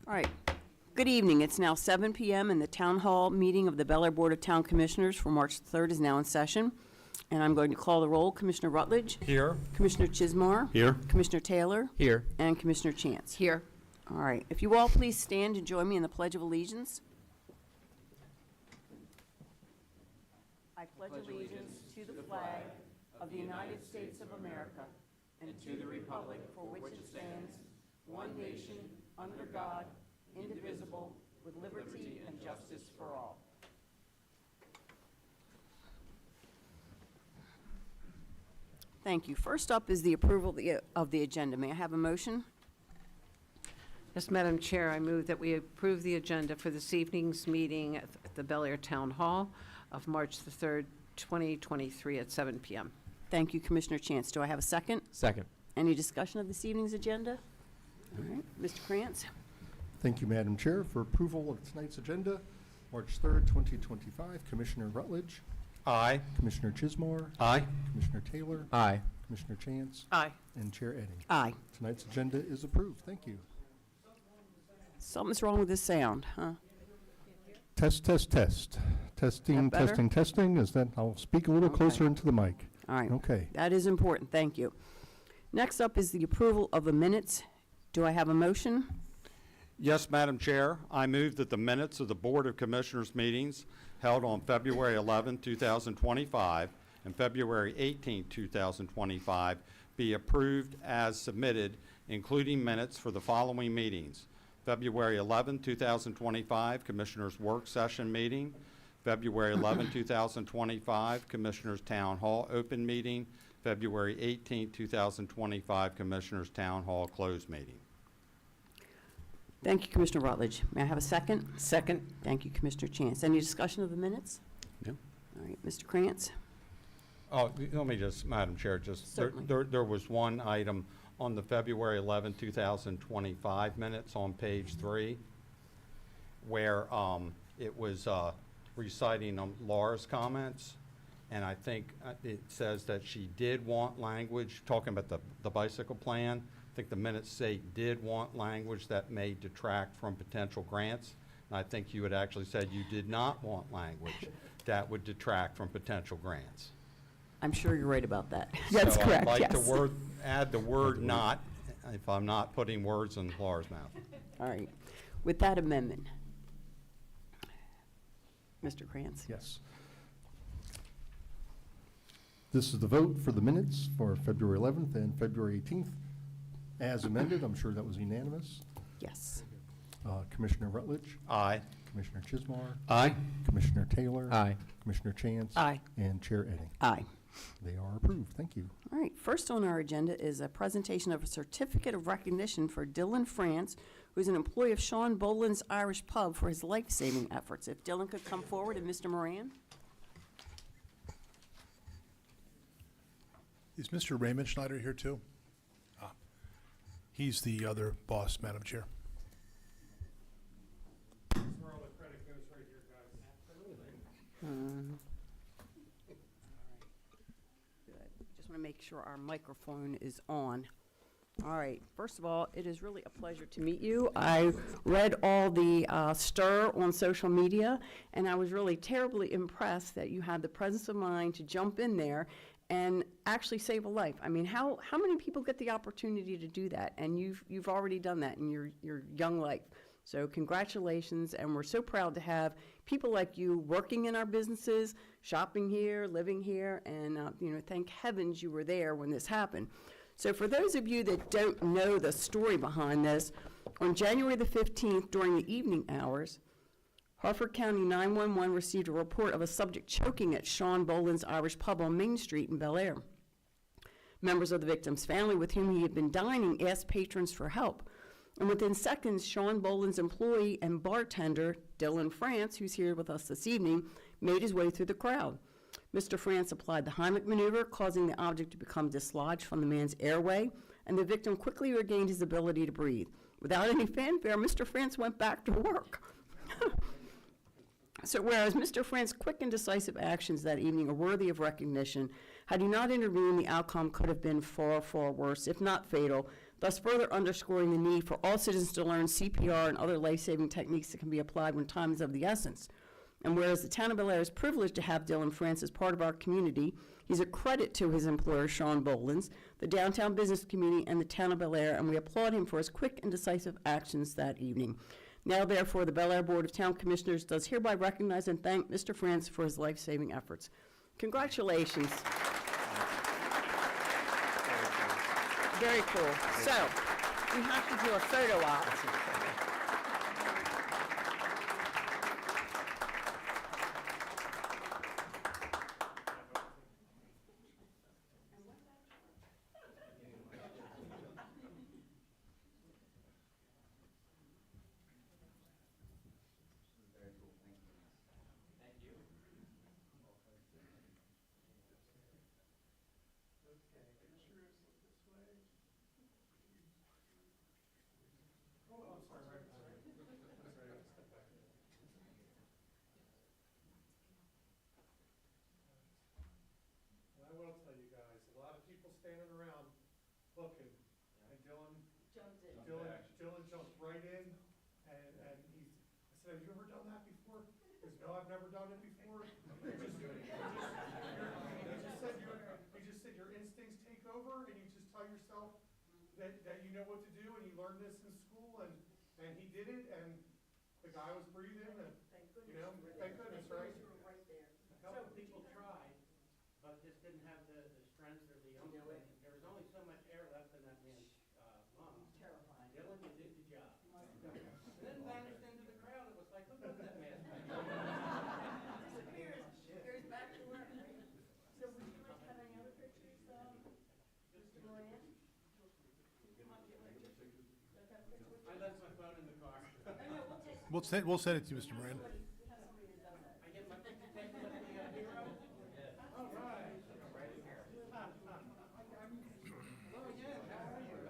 All right. Good evening. It's now 7 p.m. and the Town Hall meeting of the Bel Air Board of Town Commissioners for March 3rd is now in session. And I'm going to call the roll. Commissioner Rutledge. Here. Commissioner Chismar. Here. Commissioner Taylor. Here. And Commissioner Chance. Here. All right. If you all please stand and join me in the Pledge of Allegiance. I pledge allegiance to the flag of the United States of America and to the republic for which it stands, one nation, under God, indivisible, with liberty and justice for all. Thank you. First up is the approval of the agenda. May I have a motion? Yes, Madam Chair, I move that we approve the agenda for this evening's meeting at the Bel Air Town Hall of March the 3rd, 2023 at 7 p.m. Thank you, Commissioner Chance. Do I have a second? Second. Any discussion of this evening's agenda? All right. Mr. Krantz? Thank you, Madam Chair, for approval of tonight's agenda. March 3rd, 2025, Commissioner Rutledge, Aye. Commissioner Chismar, Aye. Commissioner Taylor, Aye. Commissioner Chance, Aye. and Chair Edding. Aye. Tonight's agenda is approved. Thank you. Something's wrong with this sound, huh? Test, test, test. Testing, That better? testing, testing. Is that, I'll speak a little Okay. closer into the mic. All right. Okay. That is important. Thank you. Next up is the approval of the minutes. Do I have a motion? Yes, Madam Chair. I move that the minutes of the Board of Commissioners meetings held on February 11, 2025 and February 18, 2025 be approved as submitted, including minutes for the following meetings. February 11, 2025, Commissioners' Work Session Meeting. February 11, 2025, Commissioners' Town Hall Open Meeting. February 18, 2025, Commissioners' Town Hall Closed Meeting. Thank you, Commissioner Rutledge. May I have a second? Second. Thank you, Commissioner Chance. Any discussion of the minutes? No. All right. Mr. Krantz? Oh, let me just, Madam Chair, just, Certainly. there was one item on the February 11, 2025 minutes on page 3, where it was reciting Laura's comments, and I think it says that she did want language, talking about the bicycle plan. I think the minutes say did want language that may detract from potential grants, and I think you had actually said you did not want language that would detract from potential grants. I'm sure you're right about that. So I'd like to add the word not, if I'm not putting words in Laura's mouth. All right. With that amendment, Mr. Krantz? Yes. This is the vote for the minutes for February 11th and February 18th. As amended, I'm sure that was unanimous. Yes. Commissioner Rutledge, Aye. Commissioner Chismar, Aye. Commissioner Taylor, Aye. Commissioner Chance, Aye. and Chair Edding. Aye. They are approved. Thank you. All right, first on our agenda is a presentation of a certificate of recognition for Dylan France, who is an employee of Sean Boland's Irish Pub for his life-saving efforts. If Dylan could come forward, and Mr. Moran? Is Mr. Raymond Schneider here too? He's the other boss, Madam Chair. That's where all the credit goes right here, guys. Good. Just want to make sure our microphone is on. All right. First of all, it is really a pleasure to meet you. I read all the stir on social media, and I was really terribly impressed that you had the presence of mind to jump in there and actually save a life. I mean, how many people get the opportunity to do that? And you've already done that in your young life. So congratulations, and we're so proud to have people like you working in our businesses, shopping here, living here, and thank heavens you were there when this happened. So for those of you that don't know the story behind this, on January the 15th during the evening hours, Harford County 911 received a report of a subject choking at Sean Boland's Irish Pub on Main Street in Bel Air. Members of the victim's family with whom he had been dining asked patrons for help. And within seconds, Sean Boland's employee and bartender, Dylan France, who's here with us this evening, made his way through the crowd. Mr. France applied the Heimlich maneuver, causing the object to become dislodged from the man's airway, and the victim quickly regained his ability to breathe. Without any fanfare, Mr. France went back to work. So whereas Mr. France's quick and decisive actions that evening are worthy of recognition, had he not intervened, the outcome could have been far, far worse, if not fatal. thus further underscoring the need for all citizens to learn CPR and other life-saving techniques that can be applied when time is of the essence. And whereas the town of Bel Air is privileged to have Dylan France as part of our community, he's a credit to his employer, Sean Bolins, the downtown business community, and the town of Bel Air, and we applaud him for his quick and decisive actions that evening. Now, therefore, the Bel Air Board of Town Commissioners does hereby recognize and thank Mr. France for his life-saving efforts. Congratulations. Very cool. So, we have to do a photo op. I will tell you guys, a lot of people standing around looking, and Dylan jumped right in, and I said, have you ever done that before? He goes, no, I've never done it before. You just said your instincts take over, and you just tell yourself that you know what to do, and you learned this in school, and he did it, and the guy was breathing, and, you know, thank goodness, right? A couple people tried, but just didn't have the strength or the oomph. There was only so much air left in that man's lungs. Terrifying. Dylan, you did the job. And then vanished into the crowd. It was like, look at that man. Disappears, goes back to work, right? So would you like to have any other pictures, Mr. Moran? I left my phone in the car. We'll send it to you, Mr. Moran. I get my picture taken with the hero. All right. Hello again. How are you?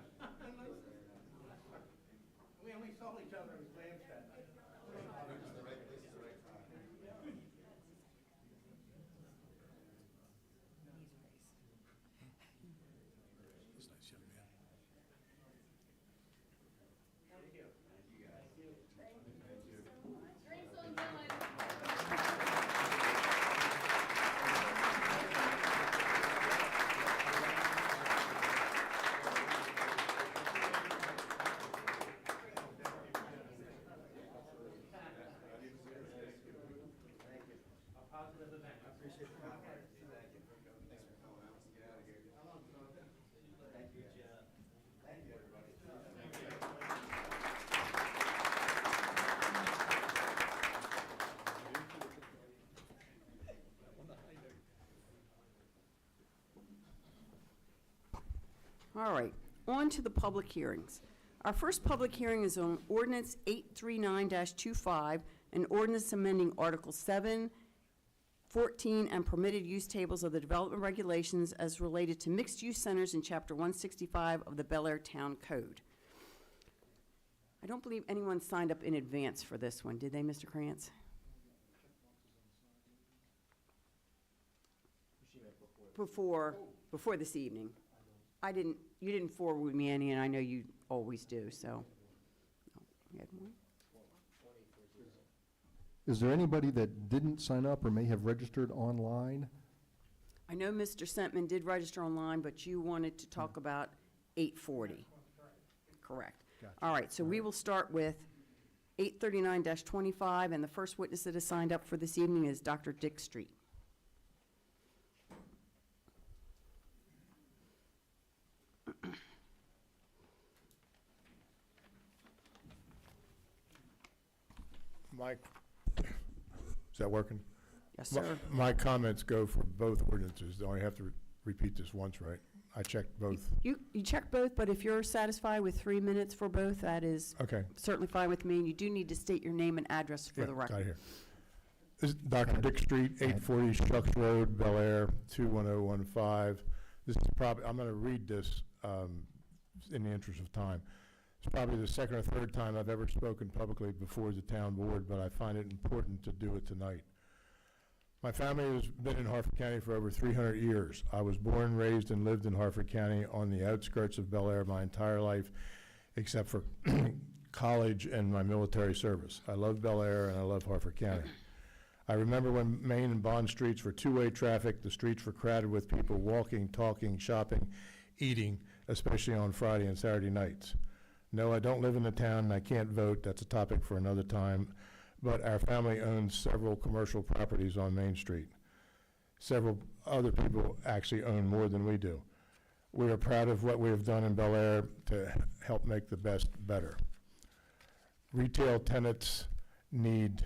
We only saw each other in Glanshaw that night. That's nice, young man. Thank you. A positive event. I appreciate the compliment. Thank you. Thanks for coming out. Let's get out of here. How long, Jonathan? Thank you, Jeff. Thank you, everybody. All right, on to the public hearings. Our first public hearing is on ordinance 839-25, an ordinance amending Article 7, 14, and permitted use tables of the development regulations as related to mixed-use centers in Chapter 165 of the Bel Air Town Code. I don't believe anyone signed up in advance for this one, did they, Mr. Krantz? Before this evening. You didn't forward with me any, and I know you always do, so. No, you had one? Is there anybody that didn't sign up or may have registered online? I know Mr. Sentman did register online, but you wanted to talk about 840. Correct. Gotcha. All right, so we will start with 839-25, and the first witness that is signed up for this evening is Dr. Dick Street. Mike, is that working? Yes, sir. My comments go for both ordinances. I only have to repeat this once, right? I checked both. You check both, but if you're satisfied with 3 minutes for both, that is Okay. certainly fine with me. And you do need to state your name and address for Yeah, the got it record. here. This is Dr. Dick Street, 840 Shucks Road, Bel Air, 21015. This is probably, I'm going to read this in the interest of time. It's probably the second or third time I've ever spoken publicly before the town board, but I find it important to do it tonight. My family has been in Harford County for over 300 years. I was born, raised, and lived in Harford County on the outskirts of Bel Air my entire life, except for college and my military service. I love Bel Air and I love Harford County. I remember when Main and Bond streets were two-way traffic, the streets were crowded with people walking, talking, shopping, eating, especially on Friday and Saturday nights. No, I don't live in the town and I can't vote. That's a topic for another time. But our family owns several commercial properties on Main Street. Several other people actually own more than we do. We are proud of what we have done in Bel Air to help make the best better. Retail tenants need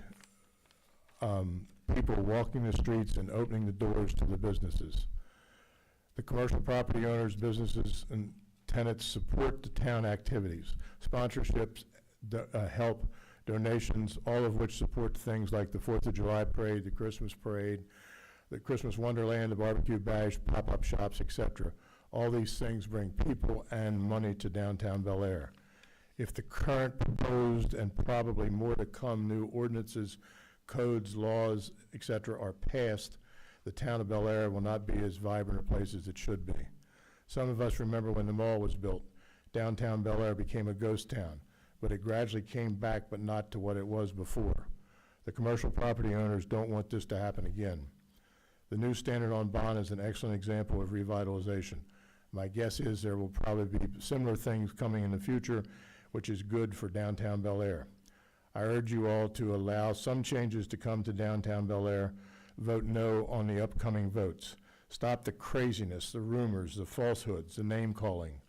people walking the streets and opening the doors to the businesses. The commercial property owners, businesses, and tenants support the town activities, sponsorships, help, donations, all of which support things like the 4th of July parade, the Christmas Wonderland, the barbecue bash, pop-up shops, etc. All these things bring people and money to downtown Bel Air. If the current proposed and probably more to come new ordinances, codes, laws, etc. are passed, the town of Bel Air will not be as vibrant a place as it should be. Some of us remember when the mall was built. Downtown Bel Air became a ghost town, but it gradually came back, but not to what it was before. The commercial property owners don't want this to happen again. The new standard on bond is an excellent example of revitalization. My guess is there will probably be similar things coming in the future, which is good for downtown Bel Air. I urge you all to allow some changes to come to downtown Bel Air. Vote no on the upcoming votes. Stop the craziness, the rumors, the falsehoods, the name calling.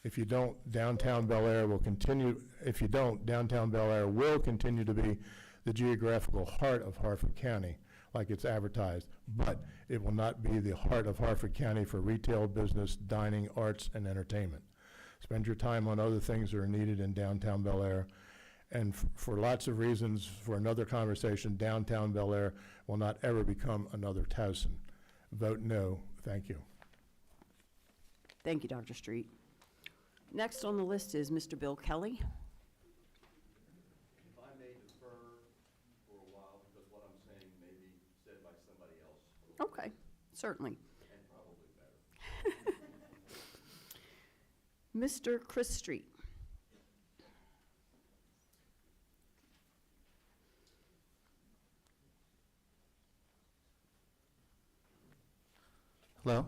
If you don't, downtown Bel Air will continue to be the geographical heart of Harford County, like it's advertised, but it will not be the heart of Harford County for retail, business, dining, arts, and entertainment. Spend your time on other things that are needed in downtown Bel Air. And for lots of reasons, for another conversation, downtown Bel Air will not ever become another Towson. Vote no. Thank you. Thank you, Dr. Street. Next on the list is Mr. Bill Kelly. If I may defer for a while, because what I'm saying may be said by somebody else. Okay, certainly. And probably better. Mr. Chris Street. Hello?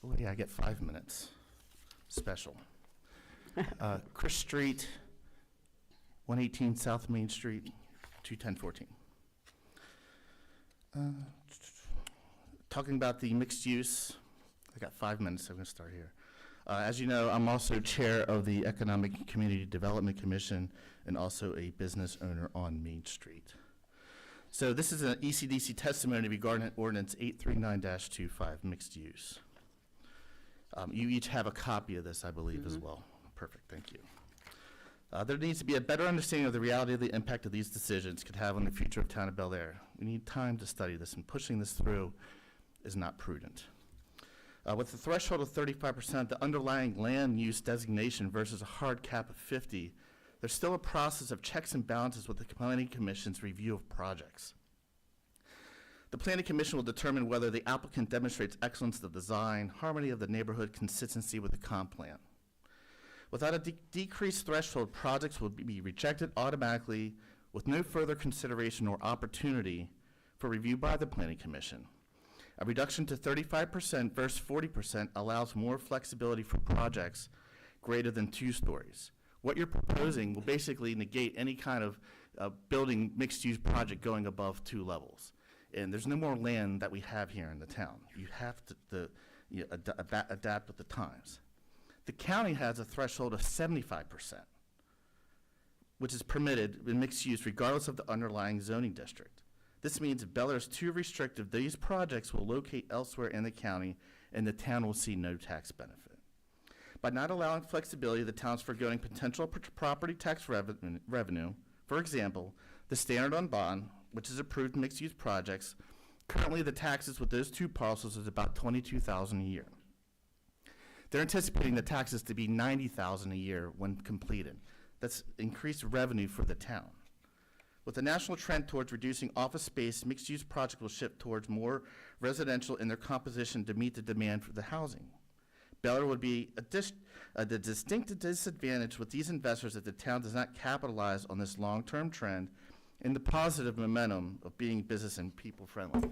Oh, yeah, I get 5 minutes. Special. Chris Street, 118 South Main Street, 21014. Talking about the mixed use, I got 5 minutes, so I'm going to start here. As you know, I'm also chair of the Economic Community Development Commission and also a business owner on Main Street. So this is an ECDC testimony regarding Ordinance 839-25, mixed use. You each have a copy of this, I believe, as well. Perfect, thank you. There needs to be a better understanding of the reality of the impact of these decisions could have on the future of town of Bel Air. We need time to study this, and pushing this through is not prudent. With the threshold of 35%, the underlying land use designation versus a hard cap of 50, there's still a process of checks and balances with the Planning Commission's review of projects. The Planning Commission will determine whether the applicant demonstrates excellence of design, harmony of the neighborhood, consistency with the comp plan. Without a decreased threshold, projects will be rejected automatically with no further consideration or opportunity for review by the Planning Commission. A reduction to 35% versus 40% allows more flexibility for projects greater than 2 stories. What you're proposing will basically negate any kind of building mixed-use project going above 2 levels. And there's no more land that we have here in the town. You have to adapt with the times. The county has a threshold of 75%, which is permitted in mixed use regardless of the underlying zoning district. This means if Bel Air is too restrictive, these projects will locate elsewhere in the county and the town will see no tax benefit. By not allowing flexibility, the town's forgoing potential property tax revenue. For example, the standard on bond, which is approved mixed-use projects, currently the taxes with those 2 parcels is about $22,000 a year. They're anticipating the taxes to be $90,000 a year when completed. That's increased revenue for the town. With the national trend towards reducing office space, mixed-use projects will shift towards more residential in their composition to meet the demand for the housing. Bel Air would be at a distinct disadvantage with these investors if the town does not capitalize on this long-term trend and the positive momentum of being business and people-friendly.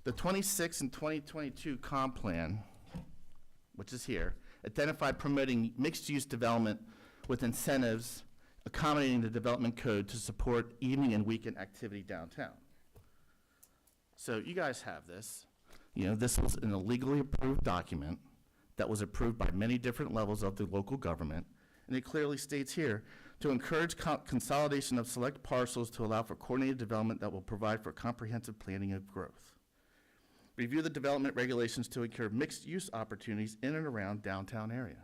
The 26 and 2022 comp plan, which is here, identified promoting mixed-use development with incentives accommodating the development code to support evening and weekend activity downtown. So you guys have this. You know, this was an illegally approved document that was approved by many different levels of the local government, and it clearly states here, to encourage consolidation of select parcels to allow for coordinated development that will provide for comprehensive planning of growth. Review the development regulations to encourage mixed-use opportunities in and around downtown area.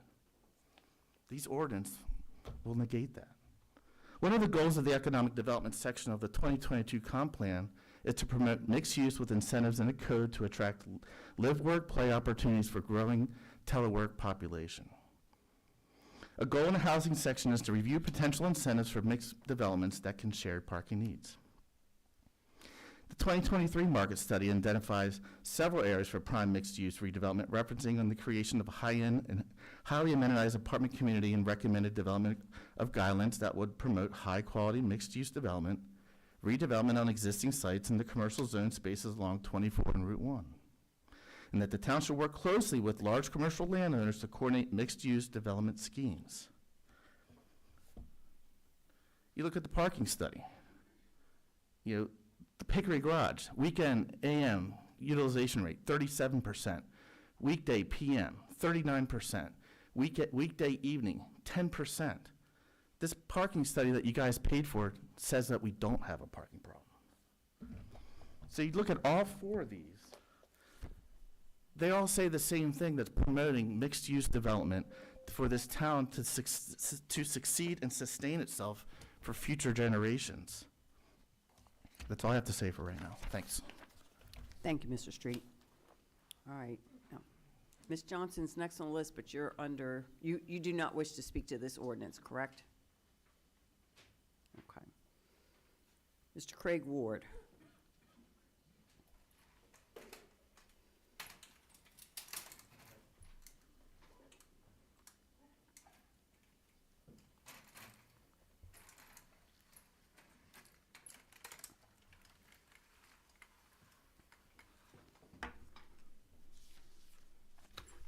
These ordinances will negate that. One of the goals of the economic development section of the 2022 comp plan is to promote mixed use with incentives in a code to attract live, work, play opportunities for growing telework population. A goal in the housing section is to review potential incentives for mixed developments that can share parking needs. The 2023 market study identifies several areas for prime mixed-use redevelopment, referencing on the creation of a high-end and highly amenitized apartment community and recommended development of guidelines that would promote high-quality mixed-use development, redevelopment on existing sites in the commercial zone spaces along 24 and Route 1, and that the town should work closely with large commercial landowners to coordinate mixed-use development schemes. You look at the parking study. You know, the Hickory Garage, weekend AM utilization rate, 37%. Weekday PM, 39%. Weekday evening, 10%. This parking study that you guys paid for says that we don't have a parking problem. So you look at all four of these. They all say the same thing, that's promoting mixed-use development for this town to succeed and sustain itself for future generations. That's all I have to say for right now. Thanks. Thank you, Mr. Street. All right. Now, Ms. Johnson's next on the list, but you're under, you do not wish to speak to this ordinance, correct? Okay. Mr. Craig Ward.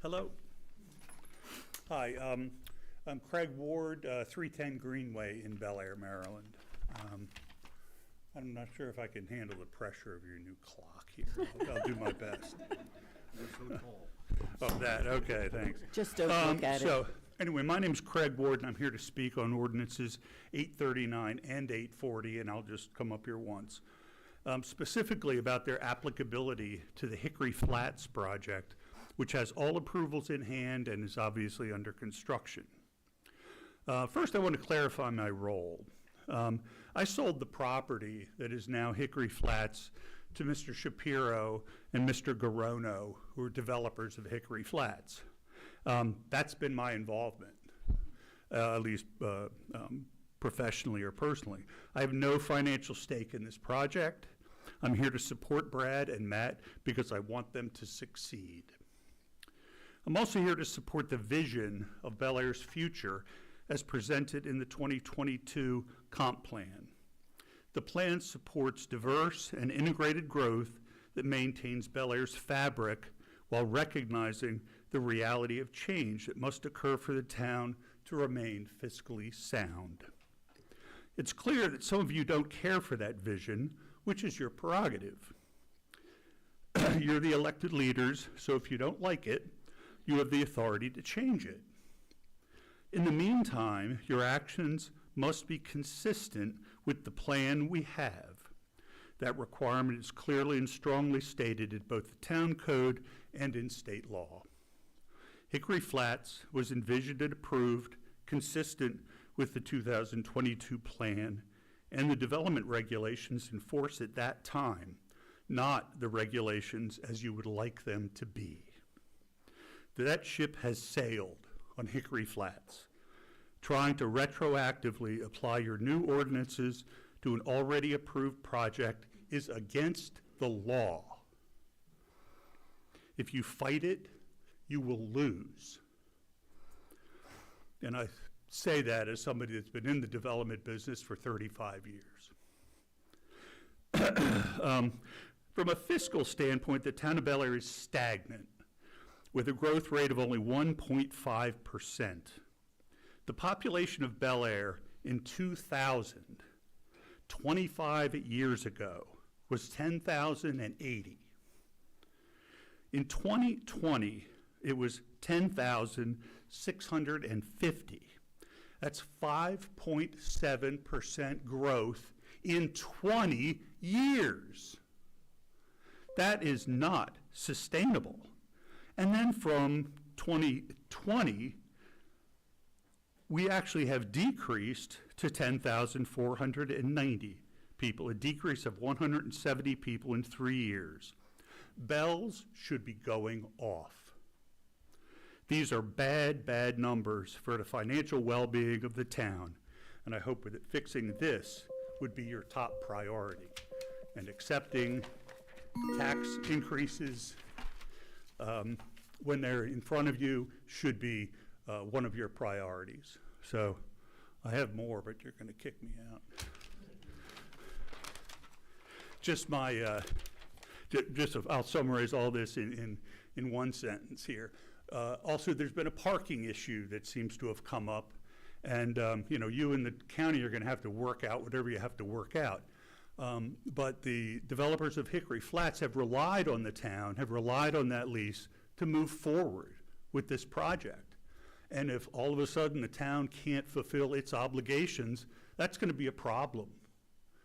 Hello. Hi, I'm Craig Ward, 310 Greenway in Bel Air, Maryland. I'm not sure if I can handle the pressure of your new clock here. I'll do my best. Oh, that, okay, thanks. Just don't look at it. So, anyway, my name's Craig Ward, and I'm here to speak on ordinances 839 and 840, and I'll just come up here once. Specifically about their applicability to the Hickory Flats project, which has all approvals in hand and is obviously under construction. First, I want to clarify my role. I sold the property that is now Hickory Flats to Mr. Shapiro and Mr. Garono, who are developers of Hickory Flats. That's been my involvement, at least professionally or personally. I have no financial stake in this project. I'm here to support Brad and Matt because I want them to succeed. I'm also here to support the vision of Bel Air's future as presented in the 2022 comp plan. The plan supports diverse and integrated growth that maintains Bel Air's fabric while recognizing the reality of change that must occur for the town to remain fiscally sound. It's clear that some of you don't care for that vision, which is your prerogative. You're the elected leaders, so if you don't like it, you have the authority to change it. In the meantime, your actions must be consistent with the plan we have. That requirement is clearly and strongly stated in both the town code and in state law. Hickory Flats was envisioned and approved consistent with the 2022 plan and the development regulations enforced at that time, not the regulations as you would like them to be. That ship has sailed on Hickory Flats. trying to retroactively apply your new ordinances to an already approved project is against the law. If you fight it, you will lose. And I say that as somebody that's been in the development business for 35 years. From a fiscal standpoint, the town of Bel Air is stagnant, with a growth rate of only 1.5%. The population of Bel Air in 2000, 25 years ago, was 10,080. In 2020, it was 10,650. That's 5.7% growth in 20 years. That is not sustainable. And then from 2020, we actually have decreased to 10,490 people, a decrease of 170 people in 3 years. Bells should be going off. These are bad, bad numbers for the financial well-being of the town, and I hope that fixing this would be your top priority, and accepting tax increases when they're in front of you should be one of your priorities. So I have more, but you're going to kick me out. I'll summarize all this in one sentence here. Also, there's been a parking issue that seems to have come up, and you and the county are going to have to work out whatever you have to work out. But the developers of Hickory Flats have relied on the town, have relied on that lease to move forward with this project. And if all of a sudden the town can't fulfill its obligations, that's going to be a problem.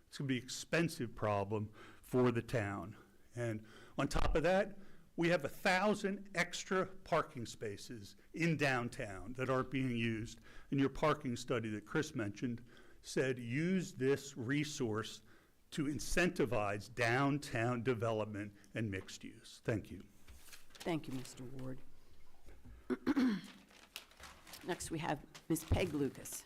It's going to be an expensive problem for the town. And on top of that, we have 1,000 extra parking spaces in downtown that aren't being used. And your parking study that Chris mentioned said use this resource to incentivize downtown development and mixed use. Thank you. Thank you, Mr. Ward. Next, we have Ms. Peg Lucas.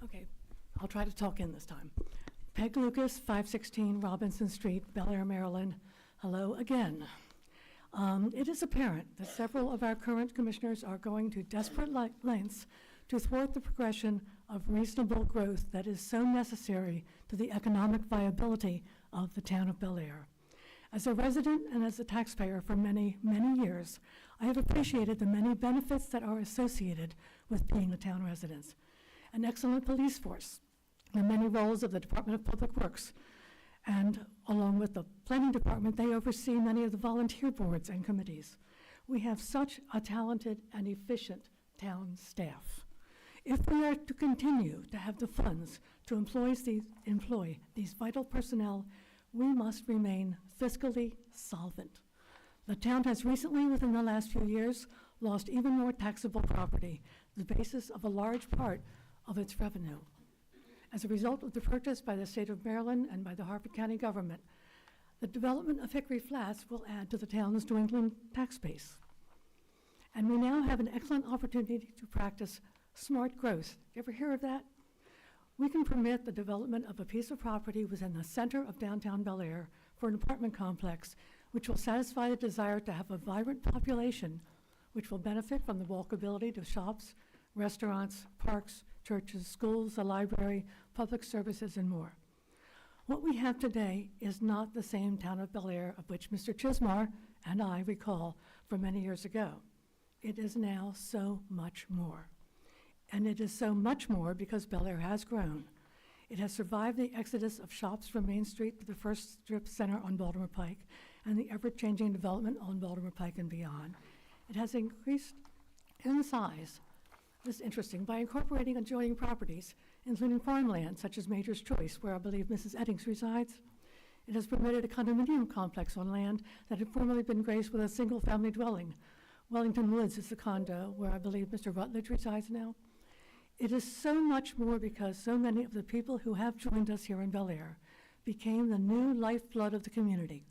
Okay, I'll try to talk in this time. Peg Lucas, 516 Robinson Street, Bel Air, Maryland. Hello again. It is apparent that several of our current commissioners are going to desperate lengths to thwart the progression of reasonable growth that is so necessary to the economic viability of the town of Bel Air. As a resident and as a taxpayer for many, many years, I have appreciated the many benefits that are associated with being a town resident. An excellent police force, the many roles of the Department of Public Works, and along with the planning department, they oversee many of the volunteer boards and committees. We have such a talented and efficient town staff. If we are to continue to have the funds to employ these vital personnel, we must remain fiscally solvent. The town has recently, within the last few years, lost even more taxable property, the basis of a large part of its revenue. As a result of the purchase by the state of Maryland and by the Harford County government, the development of Hickory Flats will add to the town's dwindling tax base. And we now have an excellent opportunity to practice smart growth. You ever hear of that? We can permit the development of a piece of property within the center of downtown Bel Air for an apartment complex, which will satisfy the desire to have a vibrant population, which will benefit from the walkability to shops, restaurants, parks, churches, schools, a library, public services, and more. What we have today is not the same town of Bel Air of which Mr. Chismar and I recall from many years ago. It is now so much more. And it is so much more because Bel Air has grown. It has survived the exodus of shops from Main Street to the first strip center on Baltimore Pike and the ever-changing development on Baltimore Pike and beyond. It has increased in size This is interesting. By incorporating adjoining properties, including farmland such as Major's Choice, where I believe Mrs. Eddings resides, it has permitted a condominium complex on land that had formerly been graced with a single-family dwelling. Wellington Woods is the condo where I believe Mr. Rutledge resides now. It is so much more because so many of the people who have joined us here in Bel Air became the new lifeblood of the community,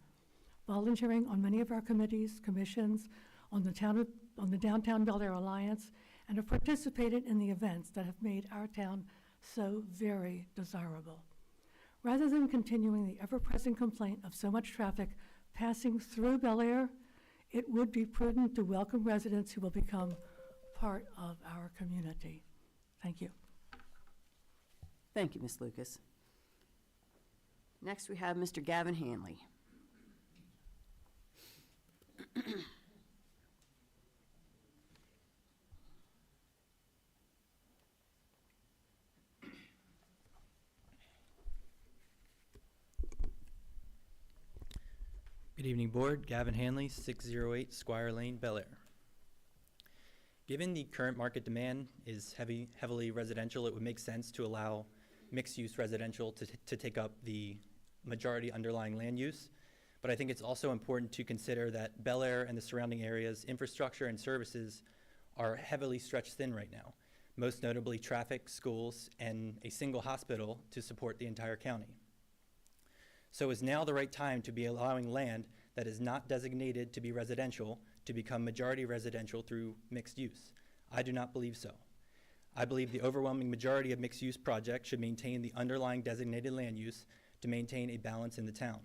volunteering on many of our committees, commissions, on the Downtown Bel Air Alliance, and have participated in the events that have made our town so very desirable. Rather than continuing the ever-present complaint of so much traffic passing through Bel Air, it would be prudent to welcome residents who will become part of our community. Thank you. Thank you, Ms. Lucas. Next, we have Mr. Gavin Hanley. Good evening, Board. Gavin Hanley, 608 Squire Lane, Bel Air. Given the current market demand is heavily residential, it would make sense to allow mixed-use residential to take up the majority underlying land use. But I think it's also important to consider that Bel Air and the surrounding areas' infrastructure and services are heavily stretched thin right now, most notably traffic, schools, and a single hospital to support the entire county. So is now the right time to be allowing land that is not designated to be residential to become majority residential through mixed use? I do not believe so. I believe the overwhelming majority of mixed use projects should maintain the underlying designated land use to maintain a balance in the town.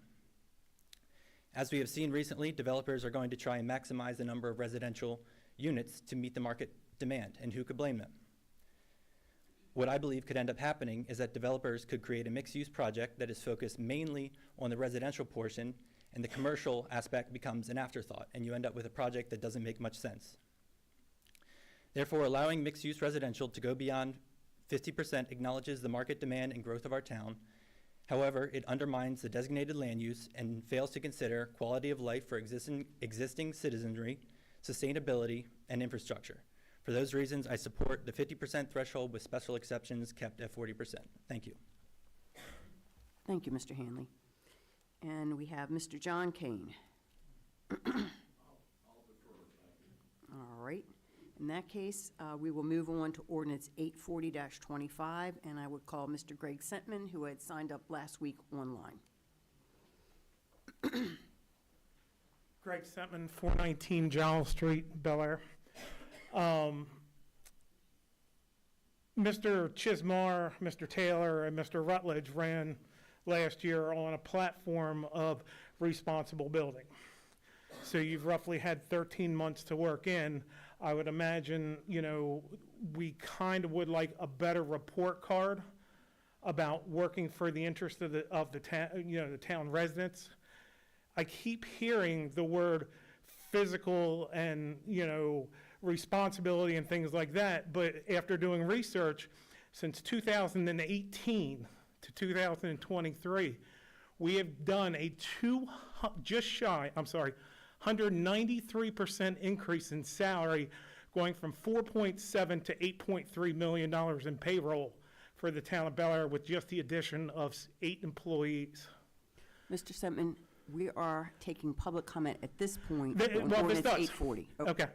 As we have seen recently, developers are going to try and maximize the number of residential units to meet the market demand, and who could blame them? What I believe could end up happening is that developers could create a mixed-use project that is focused mainly on the residential portion, and the commercial aspect becomes an afterthought, and you end up with a project that doesn't make much sense. Therefore, allowing mixed-use residential to go beyond 50% acknowledges the market demand and growth of our town. However, it undermines the designated land use and fails to consider quality of life for existing citizenry, sustainability, and infrastructure. For those reasons, I support the 50% threshold with special exceptions kept at 40%. Thank you. Thank you, Mr. Hanley. And we have Mr. John Kane. All right. In that case, we will move on to ordinance 840-25, and I would call Mr. Greg Sentman, who had signed up last week online. Greg Sentman, 419 Giles Street, Bel Air. Mr. Chismar, Mr. Taylor, and Mr. Rutledge ran last year on a platform of responsible building. So you've roughly had 13 months to work in. I would imagine, you know, we kind of would like a better report card about working for the interest of the town, you know, the town residents. I keep hearing the word physical and, you know, responsibility and things like that, but after doing research, since 2018 to 2023, we have done a 193% increase in salary, going from $4.7 to $8.3 million in payroll for the town of Bel Air with just the addition of 8 employees. Mr. Sentman, we are taking public comment at this point Well, on this ordinance does. 840. Okay.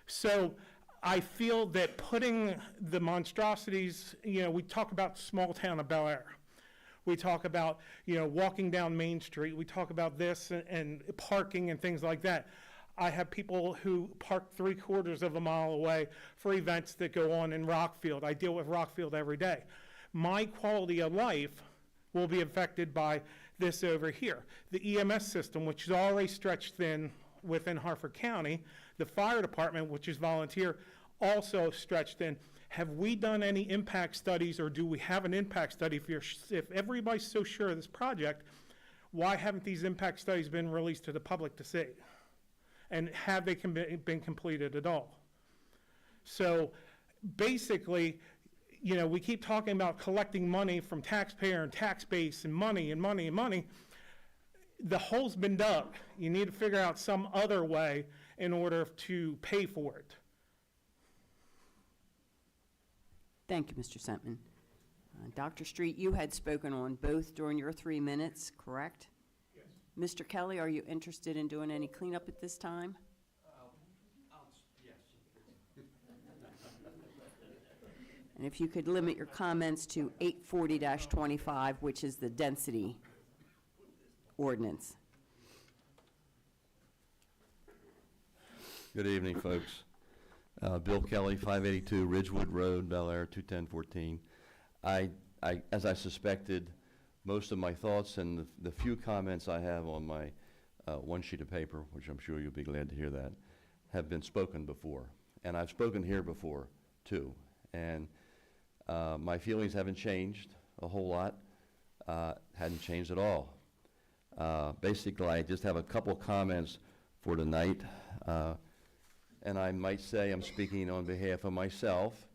So I feel that putting the monstrosities, you know, we talk about small town of Bel Air. We talk about, you know, walking down Main Street. We talk about this and parking and things like that. I have people who park 3/4 of a mile away for events that go on in Rockfield. I deal with Rockfield every day. My quality of life will be affected by this over here. The EMS system, which is already stretched thin within Harford County, the fire department, which is volunteer, also stretched thin. Have we done any impact studies, or do we have an impact study? If everybody's so sure of this project, why haven't these impact studies been released to the public to see? And have they been completed at all? So basically, you know, we keep talking about collecting money from taxpayer and tax base and money and money and money. The hole's been dug. You need to figure out some other way in order to pay for it. Thank you, Mr. Sentman. Dr. Street, you had spoken on both during your 3 minutes, correct? Yes. Mr. Kelly, are you interested in doing any cleanup at this time? Yes. And if you could limit your comments to 840-25, which is the density ordinance. Good evening, folks. Bill Kelly, 582 Ridgewood Road, Bel Air, 21014. As I suspected, most of my thoughts and the few comments I have on my one sheet of paper, which I'm sure you'll be glad to hear that, have been spoken before. And I've spoken here before, too. And my feelings haven't changed a whole lot, hadn't changed at all. Basically, I just have a couple comments for tonight. And I might say I'm speaking on behalf of myself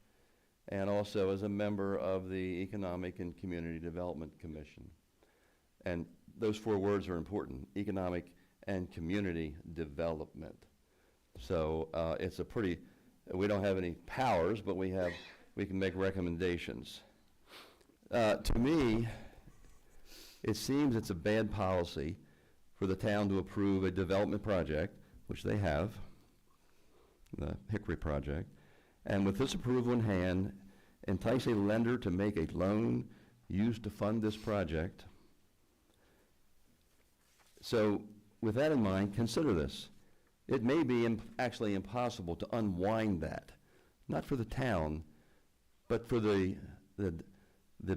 and also as a member of the Economic and Community Development Commission. And those 4 words are important: economic and community development. So it's a pretty, we don't have any powers, but we can make recommendations. To me, it seems it's a bad policy for the town to approve a development project, which they have, the Hickory project, and with this approval in hand, entice a lender to make a loan used to fund this project. So with that in mind, consider this. It may be actually impossible to unwind that, not for the town, but for the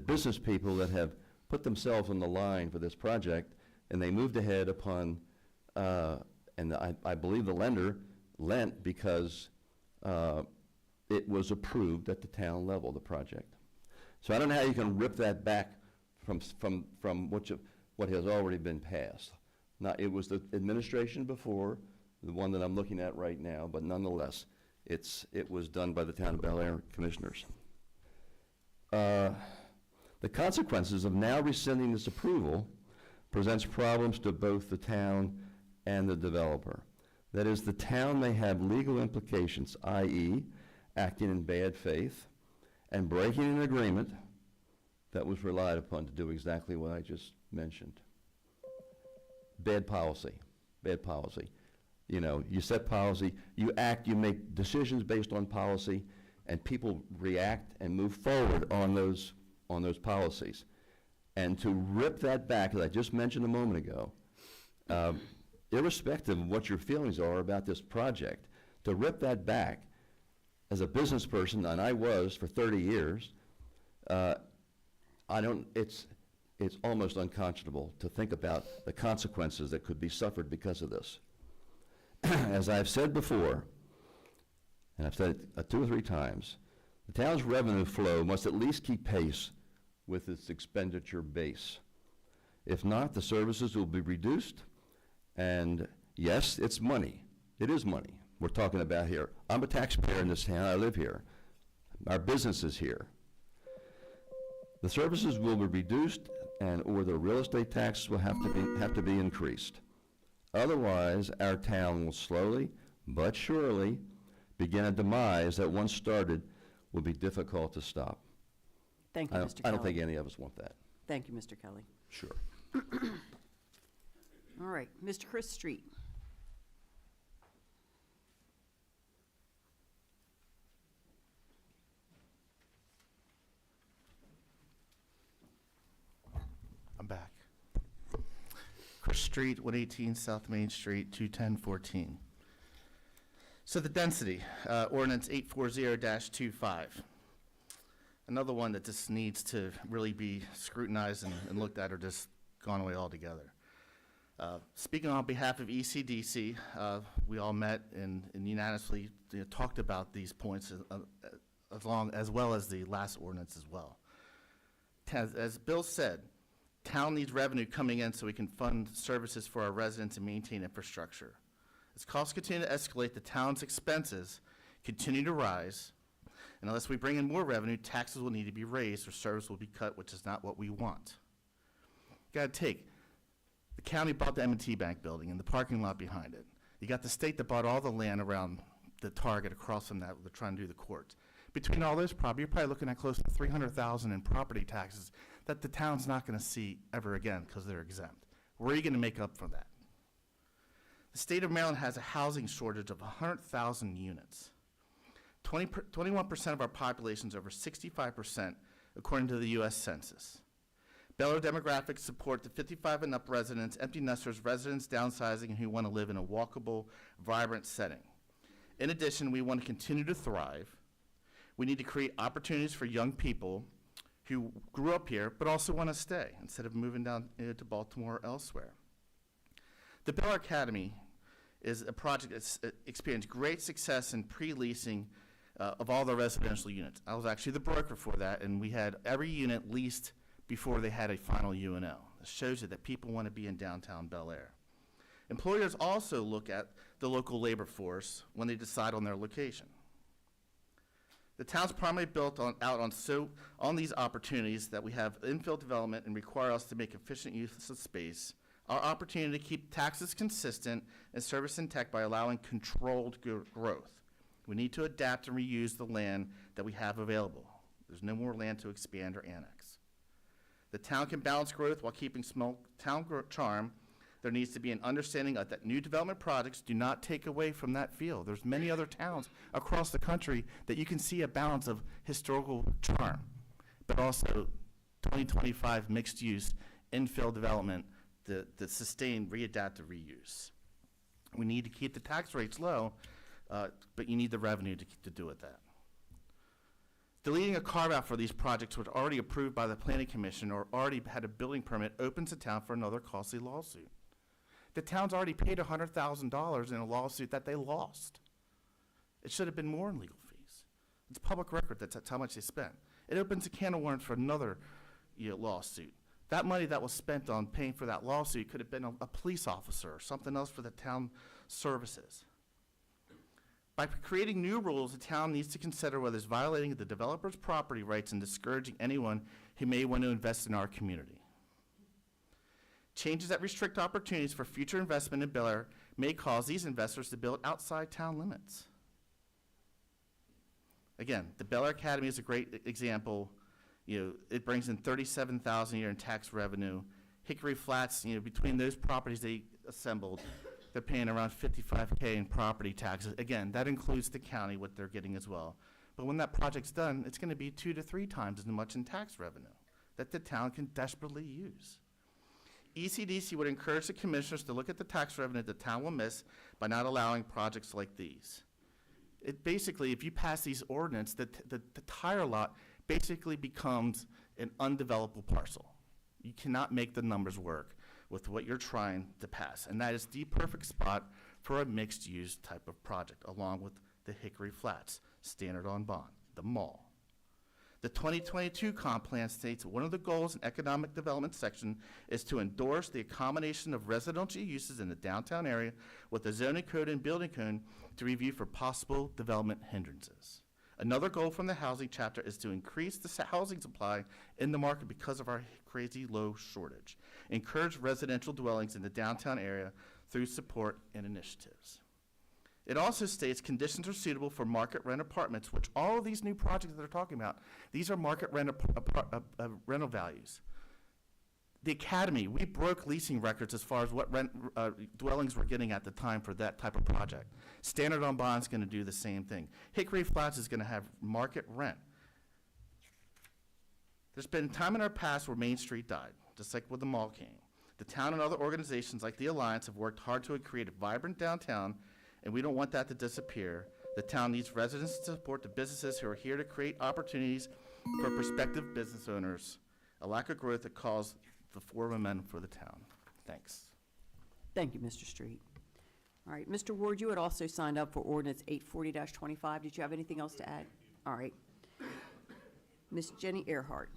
business people that have put themselves on the line for this project, and they moved ahead upon, and I believe the lender lent because it was approved at the town level, the project. So I don't know how you can rip that back from what has already been passed. Now, it was the administration before, the one that I'm looking at right now, but nonetheless, it was done by the town of Bel Air commissioners. The consequences of now rescinding this approval presents problems to both the town and the developer. That is, the town may have legal implications, i.e., acting in bad faith and breaking an agreement that was relied upon to do exactly what I just mentioned. Bad policy, bad policy. You know, you set policy, you act, you make decisions based on policy, and people react and move forward on those policies. And to rip that back, as I just mentioned a moment ago, irrespective of what your feelings are about this project, to rip that back as a business person, and I was for 30 years, it's almost unconscionable to think about the consequences that could be suffered because of this. As I've said before, and I've said it 2 or 3 times, the town's revenue flow must at least keep pace with its expenditure base. If not, the services will be reduced. And yes, it's money. It is money we're talking about here. I'm a taxpayer in this town. I live here. Our business is here. The services will be reduced, or the real estate taxes will have to be increased. Otherwise, our town will slowly but surely begin a demise that once started will be difficult to stop. Thank you, Mr. Kelly. I don't think any of us want that. Thank you, Mr. Kelly. Sure. All right, Mr. Chris Street. I'm back. Chris Street, 118 South Main Street, 21014. So the density, ordinance 840-25. Another one that just needs to really be scrutinized and looked at or just gone away altogether. Speaking on behalf of ECDC, we all met and unanimously talked about these points as well as the last ordinance as well. As Bill said, town needs revenue coming in so we can fund services for our residents and maintain infrastructure. As costs continue to escalate, the town's expenses continue to rise, and unless we bring in more revenue, taxes will need to be raised or service will be cut, which is not what we want. You got to take, the county bought the M&T Bank building and the parking lot behind it. You got the state that bought all the land around the Target across from that, they're trying to do the courts. Between all those property, you're probably looking at close to $300,000 in property taxes that the town's not going to see ever again because they're exempt. Where are you going to make up for that? The state of Maryland has a housing shortage of 100,000 units. 21% of our population is over 65%, according to the U.S. Census. Bel Air demographics support the 55 and up residents, empty nesters, residents downsizing, and who want to live in a walkable, vibrant setting. In addition, we want to continue to thrive. We need to create opportunities for young people who grew up here but also want to stay instead of moving down to Baltimore or elsewhere. The Bel Air Academy is a project that's experienced great success in pre-leasing of all the residential units. I was actually the broker for that, and we had every unit leased before they had a final UNO. It shows you that people want to be in downtown Bel Air. Employers also look at the local labor force when they decide on their location. The town's primarily built on these opportunities that we have infill development and require us to make efficient use of space. Our opportunity to keep taxes consistent and service intact by allowing controlled growth. We need to adapt and reuse the land that we have available. There's no more land to expand or annex. The town can balance growth while keeping small town charm. There needs to be an understanding that new development projects do not take away from that feel. There's many other towns across the country that you can see a balance of historical charm, but also 2025 mixed use infill development that sustain, readapt, and reuse. We need to keep the tax rates low, but you need the revenue to do with that. Deleting a carve-out for these projects which are already approved by the Planning Commission or already had a building permit opens the town for another costly lawsuit. The town's already paid $100,000 in a lawsuit that they lost. It should have been more in legal fees. It's public record, that's how much they spent. It opens a can of worms for another lawsuit. That money that was spent on paying for that lawsuit could have been a police officer or something else for the town services. By creating new rules, the town needs to consider whether it's violating the developer's property rights and discouraging anyone who may want to invest in our community. Changes that restrict opportunities for future investment in Bel Air may cause these investors to build outside town limits. Again, the Bel Air Academy is a great example. It brings in $37,000 a year in tax revenue. Hickory Flats, between those properties they assembled, they're paying around $55K in property taxes. Again, that includes the county, what they're getting as well. But when that project's done, it's going to be 2 to 3 times as much in tax revenue that the town can desperately use. ECDC would encourage the commissioners to look at the tax revenue the town will miss by not allowing projects like these. It basically, if you pass these ordinance, the tire lot basically becomes an undevelopable parcel. You cannot make the numbers work with what you're trying to pass, and that is the perfect spot for a mixed-use type of project, along with the Hickory Flats, Standard on Bond, the mall. The 2022 comp plan states one of the goals in economic development section is to endorse the accommodation of residential uses in the downtown area with the zoning code and building code to review for possible development hindrances. Another goal from the housing chapter is to increase the housing supply in the market because of our crazy low shortage. Encourage residential dwellings in the downtown area through support and initiatives. It also states conditions are suitable for market rent apartments, which all of these new projects that they're talking about, these are market rent rental values. The Academy, we broke leasing records as far as what rent dwellings we're getting at the time for that type of project. Standard on Bond's going to do the same thing. Hickory Flats is going to have market rent. There's been time in our past where Main Street died, just like when the mall came. The town and other organizations like the Alliance have worked hard to create a vibrant downtown, and we don't want that to disappear. The town needs residents to support the businesses who are here to create opportunities for prospective business owners. A lack of growth that caused the forward momentum for the town. Thanks. Thank you, Mr. Street. All right, Mr. Ward, you had also signed up for ordinance 840-25. Did you have anything else to add? All right. Ms. Jenny Earhart.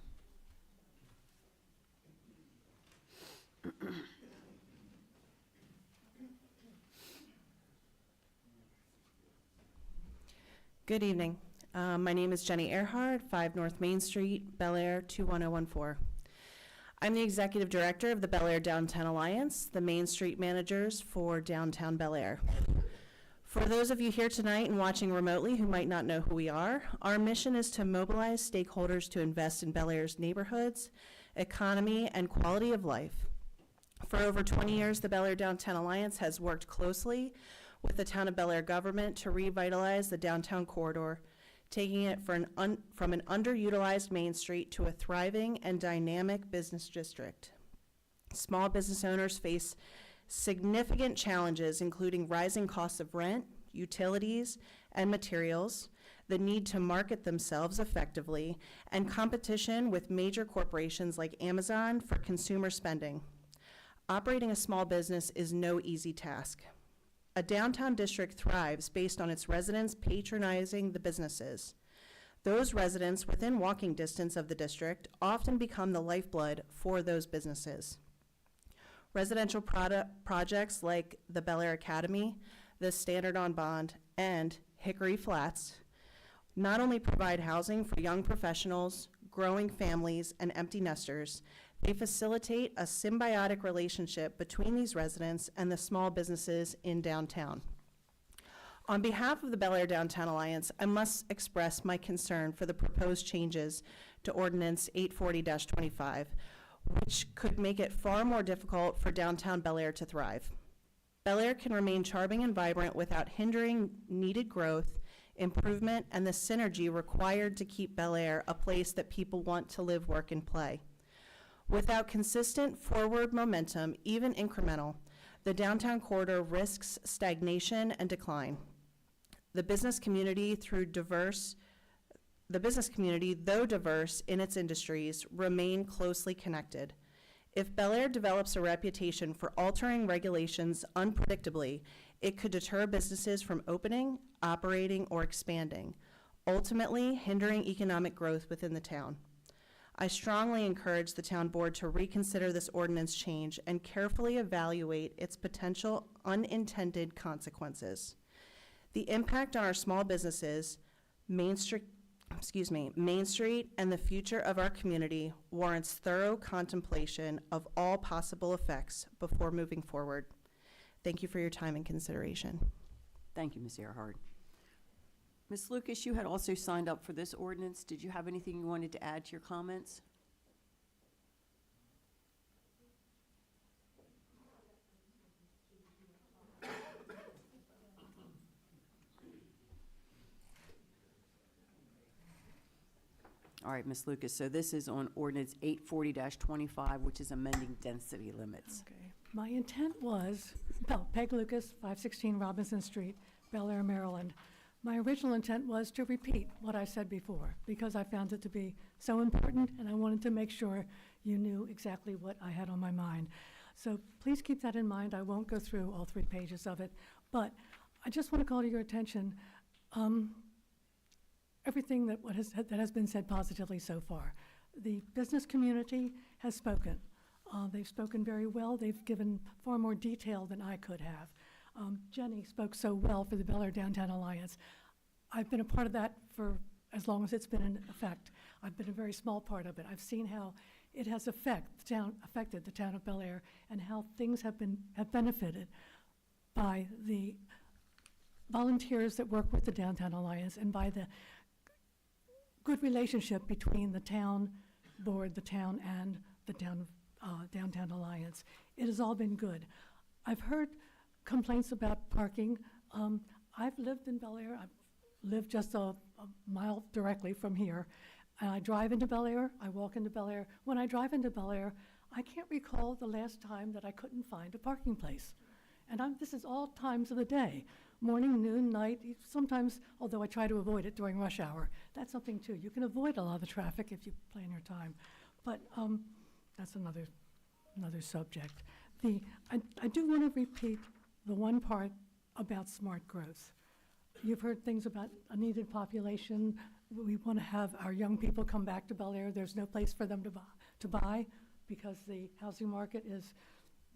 Good evening. My name is Jenny Earhart, 5 North Main Street, Bel Air 21014. I'm the Executive Director of the Bel Air Downtown Alliance, the Main Street Managers for Downtown Bel Air. For those of you here tonight and watching remotely who might not know who we are, our mission is to mobilize stakeholders to invest in Bel Air's neighborhoods, economy, and quality of life. For over 20 years, the Bel Air Downtown Alliance has worked closely with the Town of Bel Air government to revitalize the downtown corridor, taking it from an underutilized Main Street to a thriving and dynamic business district. Small business owners face significant challenges, including rising costs of rent, utilities, and materials, the need to market themselves effectively, and competition with major corporations like Amazon for consumer spending. Operating a small business is no easy task. A downtown district thrives based on its residents patronizing the businesses. Those residents within walking distance of the district often become the lifeblood for those businesses. Residential projects like the Bel Air Academy, the Standard on Bond, and Hickory Flats not only provide housing for young professionals, growing families, and empty nesters, they facilitate a symbiotic relationship between these residents and the small businesses in downtown. On behalf of the Bel Air Downtown Alliance, I must express my concern for the proposed changes to Ordinance 840-25, which could make it far more difficult for downtown Bel Air to thrive. Bel Air can remain charming and vibrant without hindering needed growth, improvement, and the synergy required to keep Bel Air a place that people want to live, work, and play. Without consistent forward momentum, even incremental, the downtown corridor risks stagnation and decline. The business community, though diverse in its industries, remain closely connected. If Bel Air develops a reputation for altering regulations unpredictably, it could deter businesses from opening, operating, or expanding, ultimately hindering economic growth within the town. I strongly encourage the town board to reconsider this ordinance change and carefully evaluate its potential unintended consequences. The impact on our small businesses, Main Street, and the future of our community warrants thorough contemplation of all possible effects before moving forward. Thank you for your time and consideration. Thank you, Ms. Earhart. Ms. Lucas, you had also signed up for this ordinance. Did you have anything you wanted to add to your comments? All right, Ms. Lucas, so this is on ordinance 840-25, which is amending density limits. Okay. My intent was, Peg Lucas, 516 Robinson Street, Bel Air, Maryland. My original intent was to repeat what I said before, because I found it to be so important, and I wanted to make sure you knew exactly what I had on my mind. So please keep that in mind. I won't go through all 3 pages of it, but I just want to call to your attention everything that has been said positively so far. The business community has spoken. They've spoken very well. They've given far more detail than I could have. Jenny spoke so well for the Bel Air Downtown Alliance. I've been a part of that for as long as it's been in effect. I've been a very small part of it. I've seen how it has affected the town of Bel Air and how things have benefited by the volunteers that work with the Downtown Alliance and by the good relationship between the town board, the town, and the Downtown Alliance. It has all been good. I've heard complaints about parking. I've lived in Bel Air. I've lived just a mile directly from here. And I drive into Bel Air. I walk into Bel Air. When I drive into Bel Air, I can't recall the last time that I couldn't find a parking place. And this is all times of the day, morning, noon, night, sometimes, although I try to avoid it during rush hour. That's something too. You can avoid a lot of the traffic if you plan your time. But that's another subject. I do want to repeat the one part about smart growth. You've heard things about a needed population. We want to have our young people come back to Bel Air. There's no place for them to buy because the housing market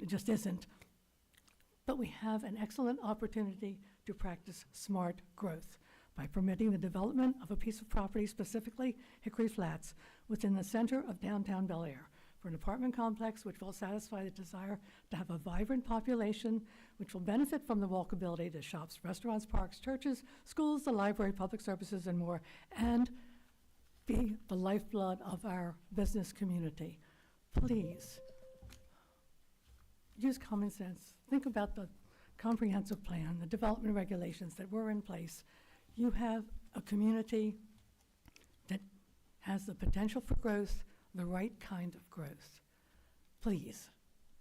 just isn't. But we have an excellent opportunity to practice smart growth by permitting the development of a piece of property, specifically Hickory Flats, within the center of downtown Bel Air, for for an apartment complex which will satisfy the desire to have a vibrant population, which will benefit from the walkability to shops, restaurants, parks, churches, schools, the library, public services, and more, and be the lifeblood of our business community. Please, use common sense. Think about the comprehensive plan, the development regulations that were in place. You have a community that has the potential for growth, the right kind of growth. Please,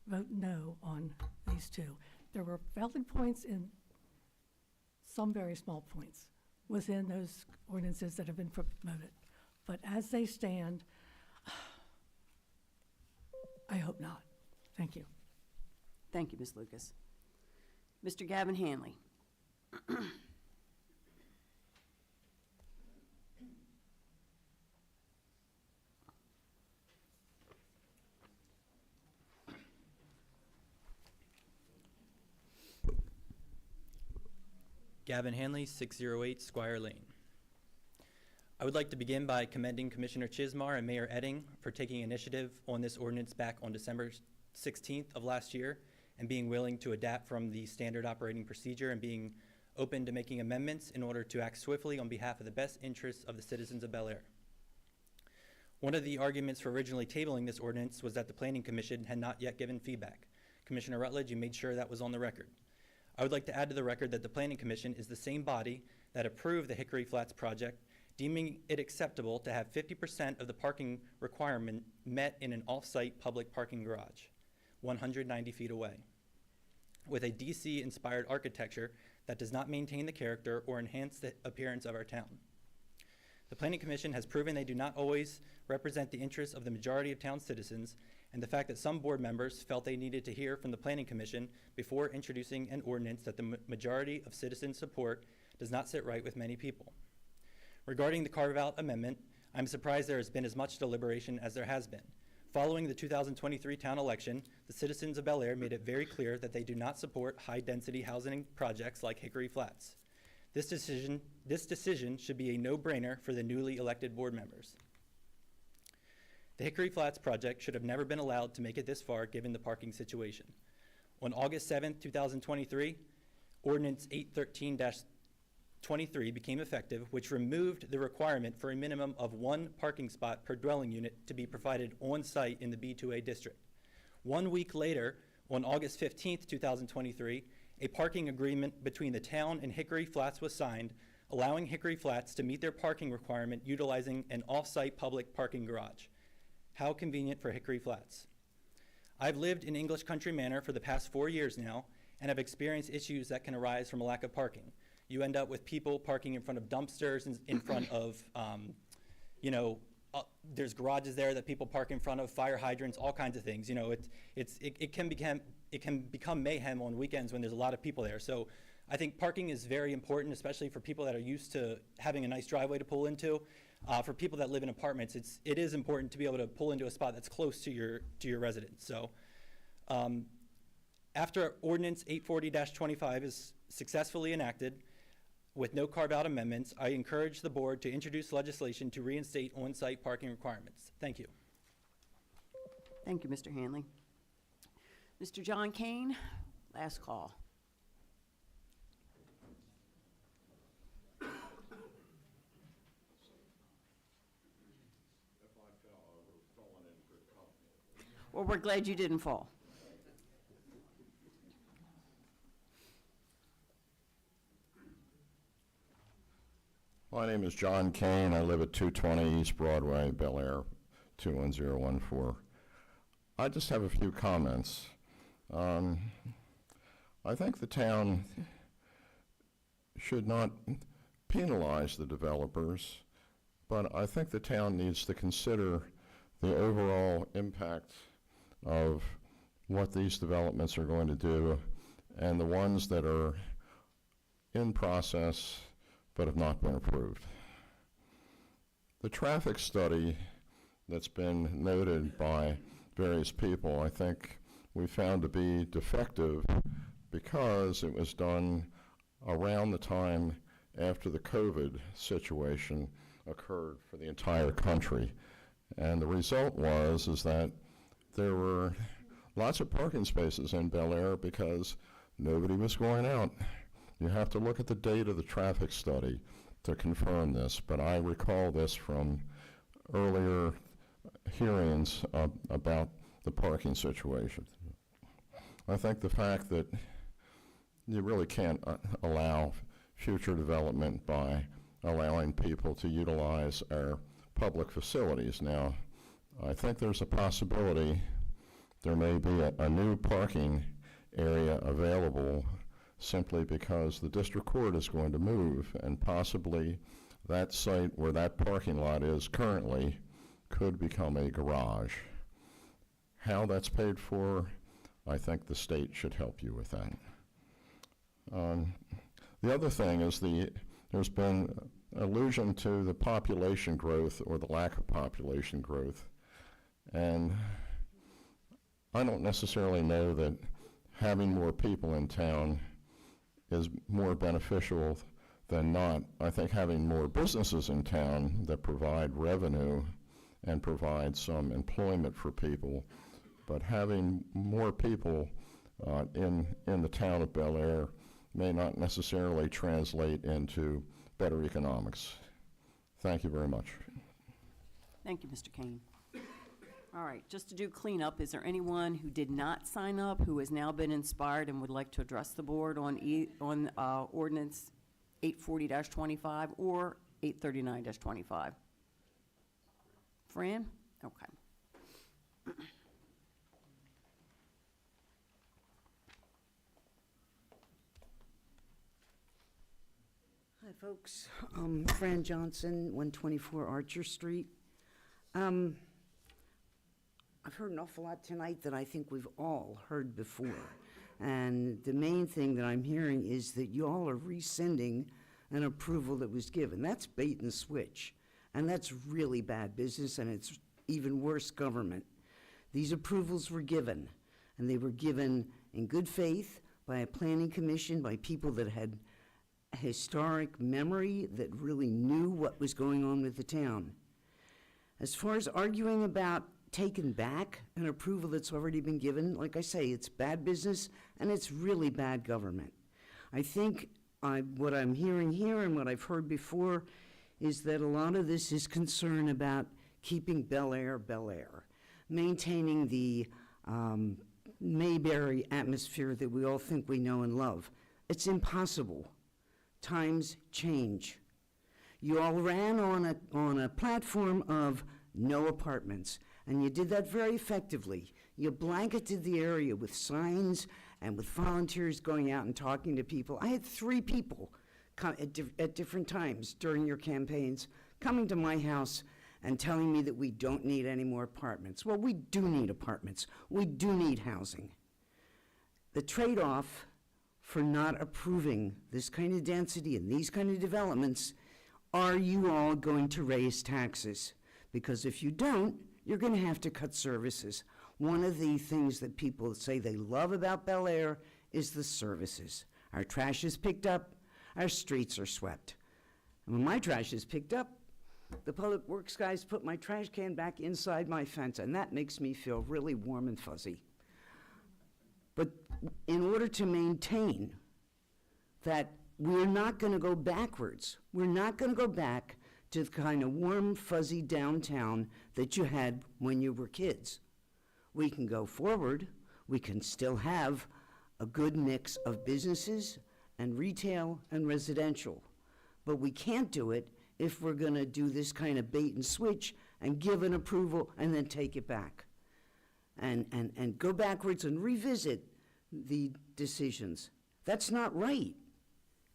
vote no on these two. There were valid points in some very small points within those ordinances that have been promoted. But as they stand, I hope not. Thank you. Thank you, Ms. Lucas. Mr. Gavin Hanley. Gavin Hanley, 608 Squire Lane. I would like to begin by commending Commissioner Chismar and Mayor Edding for taking initiative on this ordinance back on December 16th of last year and being willing to adapt from the standard operating procedure and being open to making amendments in order to act swiftly on behalf of the best interests of the citizens of Bel Air. One of the arguments for originally tabling this ordinance was that the Planning Commission had not yet given feedback. Commissioner Rutledge, you made sure that was on the record. I would like to add to the record that the Planning Commission is the same body that approved the Hickory Flats project, deeming it acceptable to have 50% of the parking requirement met in an off-site public parking garage, 190 feet away, with a DC-inspired architecture that does not maintain the character or enhance the appearance of our town. The Planning Commission has proven they do not always represent the interests of the majority of town citizens, and the fact that some board members felt they needed to hear from the Planning Commission before introducing an ordinance that the majority of citizens support does not sit right with many people. Regarding the carve-out amendment, I'm surprised there has been as much deliberation as there has been. Following the 2023 town election, the citizens of Bel Air made it very clear that they do not support high-density housing projects like Hickory Flats. This decision should be a no-brainer for the newly elected board members. The Hickory Flats project should have never been allowed to make it this far given the parking situation. On August 7, 2023, Ordinance 813-23 became effective, which removed the requirement for a minimum of 1 parking spot per dwelling unit to be provided on-site in the B2A district. 1 week later, on August 15, 2023, a parking agreement between the town and Hickory Flats was signed, allowing Hickory Flats to meet their parking requirement utilizing an off-site public parking garage. How convenient for Hickory Flats. I've lived in English Country Manor for the past 4 years now and have experienced issues that can arise from a lack of parking. You end up with people parking in front of dumpsters and in front of, there's garages there that people park in front of, fire hydrants, all kinds of things. You know, it can become mayhem on weekends when there's a lot of people there. So I think parking is very important, especially for people that are used to having a nice driveway to pull into. For people that live in apartments, it is important to be able to pull into a spot that's close to your residence. So after Ordinance 840-25 is successfully enacted, with no carve-out amendments, I encourage the board to introduce legislation to reinstate on-site parking requirements. Thank you. Thank you, Mr. Hanley. Mr. John Kane, last call. Well, we're glad you didn't fall. My name is John Kane. I live at 220 East Broadway, Bel Air, 21014. I just have a few comments. I think the town should not penalize the developers, but I think the town needs to consider the overall impact of what these developments are going to do and the ones that are in process but have not been approved. The traffic study that's been noted by various people, I think we found to be defective because it was done around the time after the COVID situation occurred for the entire country. And the result is that there were lots of parking spaces in Bel Air because nobody was going out. You have to look at the date of the traffic study to confirm this, but I recall this from earlier hearings about the parking situation. I think the fact that you really can't allow future development by allowing people to utilize our public facilities. Now, I think there's a possibility there may be a new parking area available simply because the district court is going to move, and possibly that site where that parking lot is currently could become a garage. How that's paid for, I think the state should help you with that. The other thing is there's been allusion to the population growth or the lack of population growth. And I don't necessarily know that having more people in town is more beneficial than not. I think having more businesses in town that provide revenue and provide some employment for people, but having more people in the town of Bel Air may not necessarily translate into better economics. Thank you very much. Thank you, Mr. Kane. All right, just to do cleanup, is there anyone who did not sign up who has now been inspired and would like to address the board on ordinance 840-25 or 839-25? Fran? Okay. Hi, folks. Fran Johnson, 124 Archer Street. I've heard an awful lot tonight that I think we've all heard before. And the main thing that I'm hearing is that you all are rescinding an approval that was given. That's bait and switch. And that's really bad business, and it's even worse government. These approvals were given, and they were given in good faith by a planning commission, by people that had historic memory, that really knew what was going on with the town. As far as arguing about taking back an approval that's already been given, like I say, it's bad business and it's really bad government. I think what I'm hearing here and what I've heard before is that a lot of this is concern about keeping Bel Air, maintaining the Mayberry atmosphere that we all think we know and love. It's impossible. Times change. You all ran on a platform of no apartments, and you did that very effectively. You blanketed the area with signs and with volunteers going out and talking to people. I had 3 people come at different times during your campaigns coming to my house and telling me that we don't need any more apartments. Well, we do need apartments. We do need housing. The trade-off for not approving this kind of density and these kind of developments, are you all going to raise taxes? Because if you don't, you're going to have to cut services. One of the things that people say they love about Bel Air is the services. Our trash is picked up, our streets are swept. And when my trash is picked up, the public works guys put my trash can back inside my fence, and that makes me feel really warm and fuzzy. But in order to maintain that, we're not going to go backwards. We're not going to go back to the kind of warm, fuzzy downtown that you had when you were kids. We can go forward. We can still have a good mix of businesses and retail and residential. But we can't do it if we're going to do this kind of bait and switch and give an approval and then take it back. And go backwards and revisit the decisions. That's not right.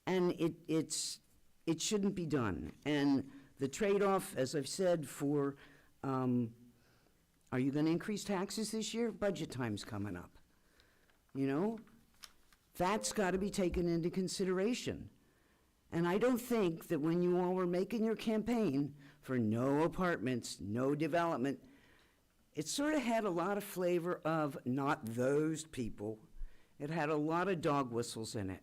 And it shouldn't be done. And the trade-off, as I've said, for are you going to increase taxes this year? Budget time's coming up. You know, that's got to be taken into consideration. And I don't think that when you all were making your campaign for no apartments, no development, it sort of had a lot of flavor of not those people. It had a lot of dog whistles in it,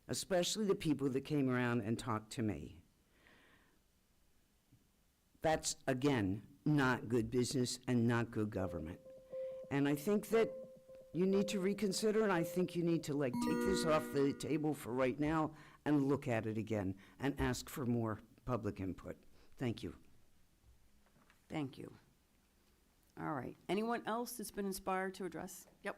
especially the people that came around and talked to me. That's, again, not good business and not good government. And I think that you need to reconsider, and I think you need to like take this off the table for right now and look at it again and ask for more public input. Thank you. Thank you. All right. Anyone else that's been inspired to address? Yep.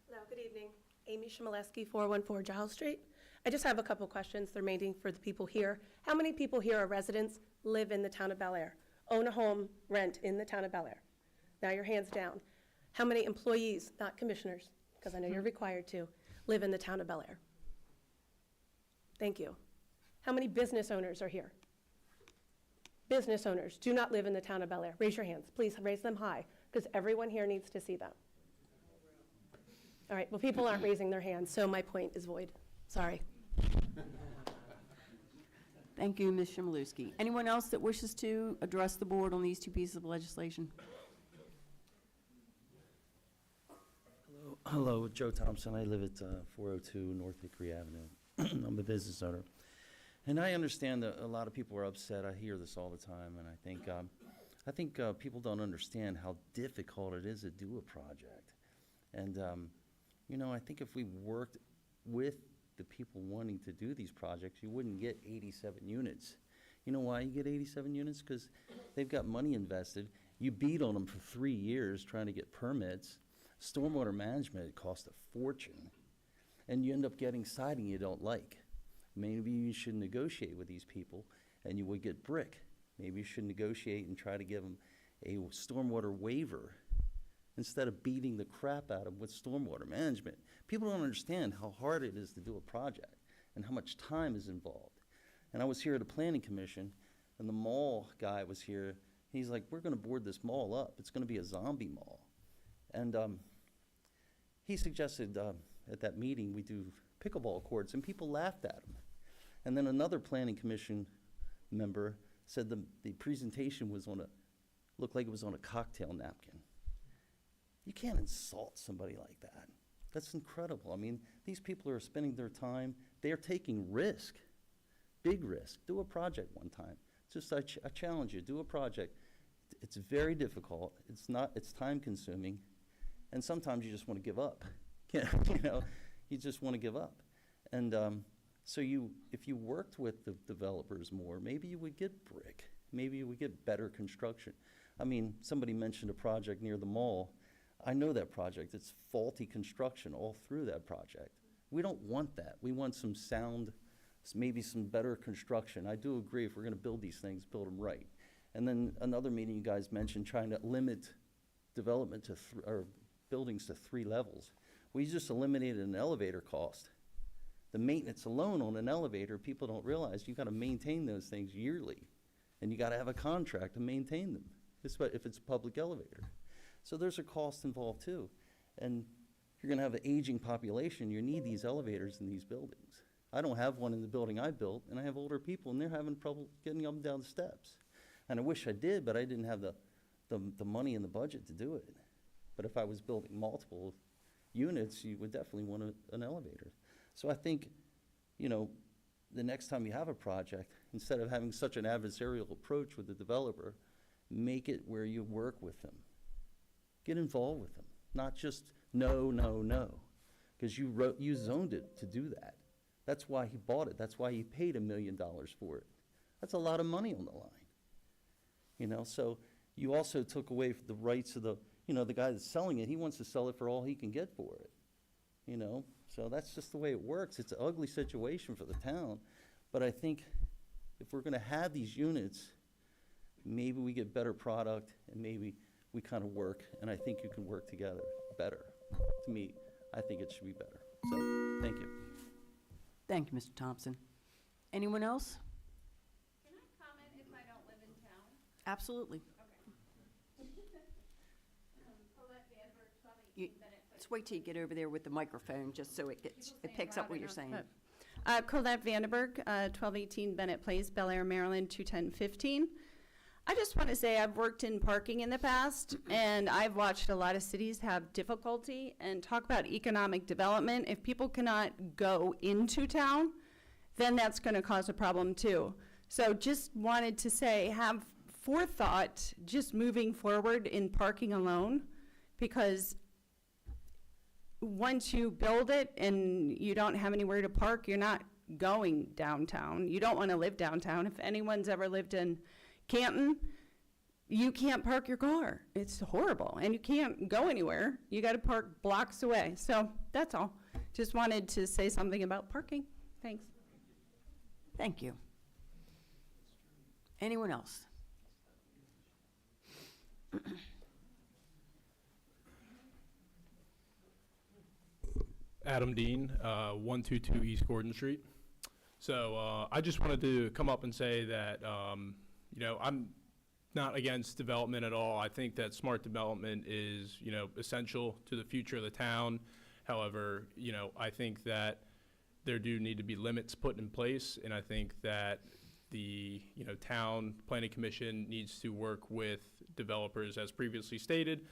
Hello, good evening. Amy Shimoleski, 414 Giles Street. I just have a couple questions. They're mainly for the people here. How many people here are residents, live in the town of Bel Air, own a home, rent in the town of Bel Air? Now your hands down. How many employees, not commissioners, because I know you're required to, live in the town of Bel Air? Thank you. How many business owners are here? Business owners do not live in the town of Bel Air. Raise your hands. Please raise them high, because everyone here needs to see them. All right, well, people aren't raising their hands, so my point is void. Sorry. Thank you, Ms. Shimolewski. Anyone else that wishes to address the board on these two pieces of legislation? Hello, Joe Thompson. I live at 402 North Hickory Avenue. I'm a business owner. And I understand that a lot of people are upset. I hear this all the time, and I think people don't understand how difficult it is to do a project. And, you know, I think if we worked with the people wanting to do these projects, you wouldn't get 87 units. You know why you get 87 units? Because they've got money invested. You beat on them for 3 years trying to get permits. Stormwater management costs a fortune. And you end up getting siding you don't like. Maybe you should negotiate with these people and you would get brick. Maybe you should negotiate and try to give them a stormwater waiver instead of beating the crap out of them with stormwater management. People don't understand how hard it is to do a project and how much time is involved. And I was here at the Planning Commission, and the mall guy was here. He's like, we're going to board this mall up. It's going to be a zombie mall. And he suggested at that meeting we do pickleball courts, and people laughed at him. And then another Planning Commission member said the presentation was looked like it was on a cocktail napkin. You can't insult somebody like that. That's incredible. I mean, these people are spending their time, they're taking risk, big risk. Do a project one time. Just, I challenge you, do a project. It's very difficult. It's time consuming. And sometimes you just want to give up. You know, you just want to give up. And so if you worked with the developers more, maybe you would get brick. Maybe you would get better construction. I mean, somebody mentioned a project near the mall. I know that project. It's faulty construction all through that project. We don't want that. We want some sound, maybe some better construction. I do agree if we're going to build these things, build them right. And then another meeting you guys mentioned trying to limit development to or buildings to 3 levels. We just eliminated an elevator cost. The maintenance alone on an elevator, people don't realize you got to maintain those things yearly, and you got to have a contract to maintain them. If it's a public elevator. So there's a cost involved too. And if you're going to have an aging population, you need these elevators in these buildings. I don't have one in the building I built, and I have older people, and they're having trouble getting up and down the steps. And I wish I did, but I didn't have the money in the budget to do it. But if I was building multiple units, you would definitely want an elevator. So I think, you know, the next time you have a project, instead of having such an adversarial approach with the developer, make it where you work with them. Get involved with them, not just no, no, no, because you zoned it to do that. That's why he bought it. That's why he paid $1 million for it. That's a lot of money on the line. You know, so you also took away the rights of the guy that's selling it. He wants to sell it for all he can get for it. You know, so that's just the way it works. It's an ugly situation for the town. But I think if we're going to have these units, maybe we get better product, and maybe we kind of work, and I think you can work together better. To me, I think it should be better. So, thank you. Thank you, Mr. Thompson. Anyone else? Can I comment if I don't live in town? Absolutely. Colette Vanberg, 1218 You- Bennett Place. Let's wait till you get over there with the microphone, just so it picks up what you're saying. Colette Vandenberg, 1218 Bennett Place, Bel Air, Maryland, 21015. I just want to say I've worked in parking in the past, and I've watched a lot of cities have difficulty, and talk about economic development. If people cannot go into town, then that's going to cause a problem too. So just wanted to say, have forethought just moving forward in parking alone, because once you build it and you don't have anywhere to park, you're not going downtown. You don't want to live downtown. If anyone's ever lived in Canton, you can't park your car. It's horrible. And you can't go anywhere. You got to park blocks away. So that's all. Just wanted to say something about parking. Thanks. Thank you. Anyone else? Adam Dean, 122 East Gordon Street. So I just wanted to come up and say that, you know, I'm not against development at all. I think that smart development is, you know, essential to the future of the town. However, you know, I think that there do need to be limits put in place, and I think that the, you know, town planning commission needs to work with developers, as previously stated,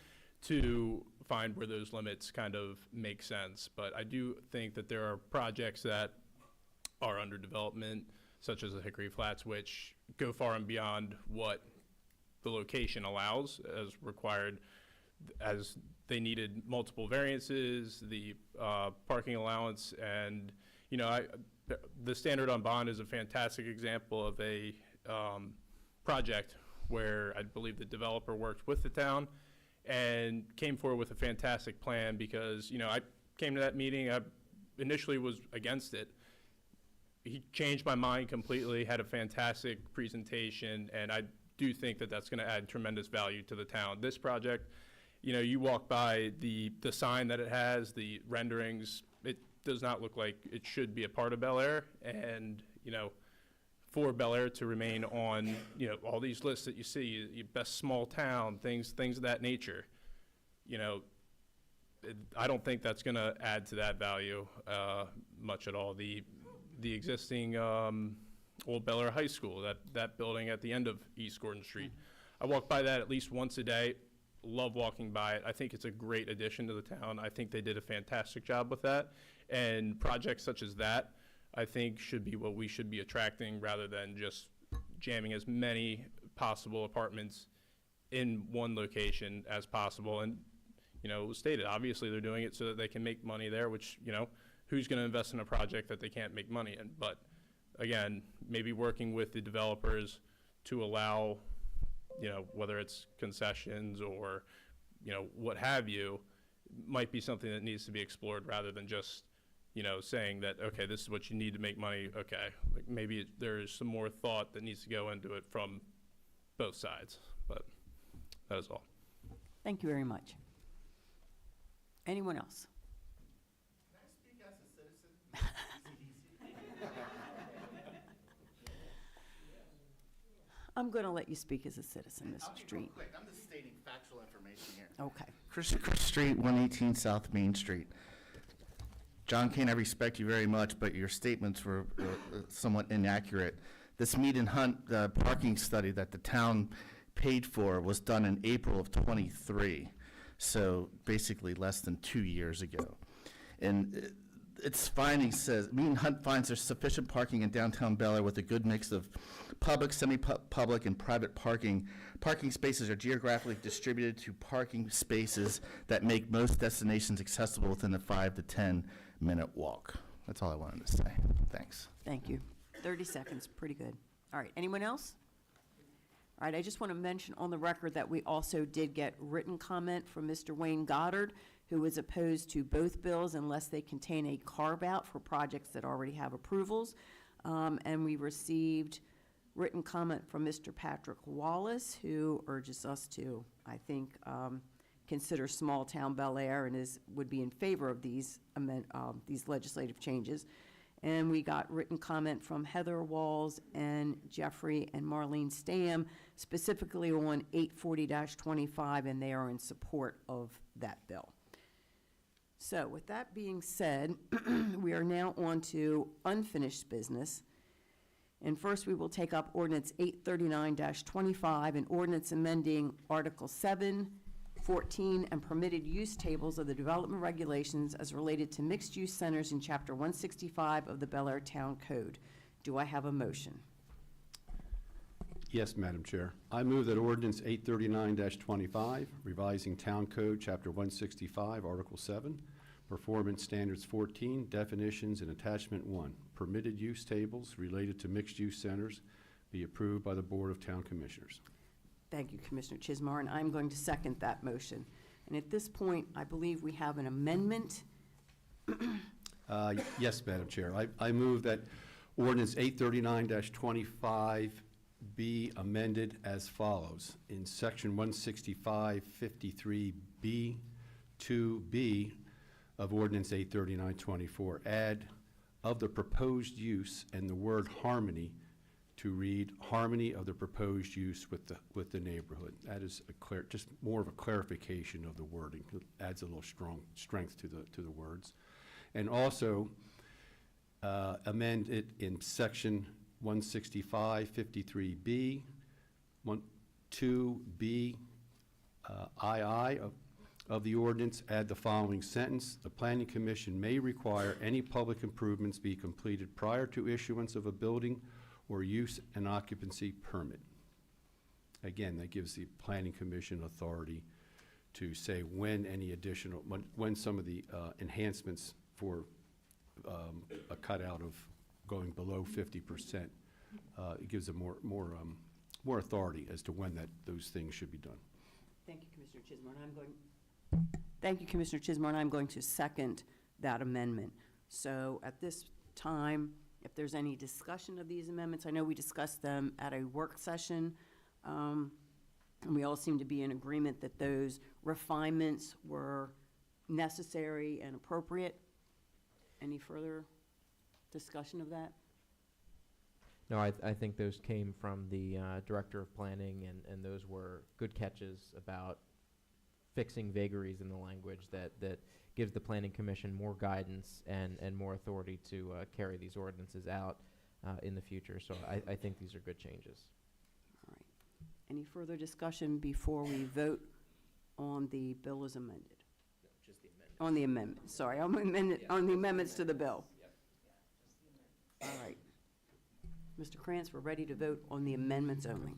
to find where those limits kind of make sense. But I do think that there are projects that are under development, such as the Hickory Flats, which go far and beyond what the location allows as required, as they needed multiple variances, the parking allowance, and, you know, the standard on bond is a fantastic example of a project where I believe the developer worked with the town and came forward with a fantastic plan, because, you know, I came to that meeting, I initially was against it. He changed my mind completely, had a fantastic presentation, and I do think that that's going to add tremendous value to the town. This project, you know, you walk by the sign that it has, the renderings, it does not look like it should be a part of Bel Air, and, you know, for Bel Air to remain on, you know, all these lists that you see, your best small town, things of that nature, you know, I don't think that's going to add to that value much at all. The existing old Bel Air High School, that building at the end of East Gordon Street, I walk by that at least once a day. Love walking by it. I think it's a great addition to the town. I think they did a fantastic job with that. And projects such as that, I think, should be what we should be attracting, rather than just jamming as many possible apartments in one location as possible. And, you know, it was stated, obviously they're doing it so that they can make money there, which, you know, who's going to invest in a project that they can't make money in? But again, maybe working with the developers to allow, you know, whether it's concessions or, you know, what have you, might be something that needs to be explored, rather than just, you know, saying that, okay, this is what you need to make money. Okay, like maybe there's some more thought that needs to go into it from both sides. But that is all. Thank you very much. Anyone else? Can I speak as a citizen? I'm going to let you speak as a citizen, Mr. Street. Quick, I'm just stating factual information here. Okay. Chris Street, 118 South Main Street. John Kane, I respect you very much, but your statements were somewhat inaccurate. This Mead and Hunt parking study that the town paid for was done in April of '23, so basically less than 2 years ago. And its findings says, Mead and Hunt finds there's sufficient parking in downtown Bel Air with a good mix of public, semi-public, and private parking. Parking spaces are geographically distributed to parking spaces that make most destinations accessible within a 5 to 10 minute walk. That's all I wanted to say. Thanks. Thank you. 30 seconds, pretty good. All right, anyone else? All right, I just want to mention on the record that we also did get written comment from Mr. Wayne Goddard, who is opposed to both bills unless they contain a carve-out for projects that already have approvals. And we received written comment from Mr. Patrick Wallace, who urges us to, I think, consider small-town Bel Air and would be in favor of these legislative changes. And we got written comment from Heather Walls and Jeffrey and Marlene Stam, specifically on 840-25, and they are in support of that bill. So with that being said, we are now on to unfinished business. And first, we will take up ordinance 839-25, an ordinance amending Article 7, 14, and permitted use tables of the development regulations as related to mixed-use centers in Chapter 165 of the Bel Air Town Code. Do I have a motion? Yes, Madam Chair. I move that ordinance 839-25, revising Town Code, Chapter 165, Article 7, Performance Standards 14, Definitions and Attachment 1, Permitted Use Tables related to mixed-use centers, be approved by the Board of Town Commissioners. Thank you, Commissioner Chismar, and I'm going to second that motion. And at this point, I believe we have an amendment. Yes, Madam Chair. I move that ordinance 839-25 be amended as follows. In section 165-53B, 2B of ordinance 839-24, add of the proposed use and the word harmony to read harmony of the proposed use with the neighborhood. That is just more of a clarification of the wording. It adds a little strength to the words. And also amend it in section 165-53B, 2B, II of the ordinance, add the following sentence. The Planning Commission may require any public improvements be completed prior to issuance of a building or use and occupancy permit. Again, that gives the Planning Commission authority to say when any additional, when some of the enhancements for a cutout of going below 50%, it gives them more authority as to when those things should be done. Thank you, Commissioner Chismar, and thank you, Commissioner Chismar, and I'm going to second that amendment. So at this time, if there's any discussion of these amendments, I know we discussed them at a work session, and we all seem to be in agreement that those refinements were necessary and appropriate. Any further discussion of that? No, I think those came from the Director of Planning, and those were good catches about fixing vagaries in the language that gives the Planning Commission more guidance and more authority to carry these ordinances out in the future. So I think these are good changes. All right. Any further discussion before we vote on the bill as amended? No, just the amendment. On the amendment, sorry, on the amendments to the bill. All right. Mr. Krantz, we're ready to vote on the amendments only.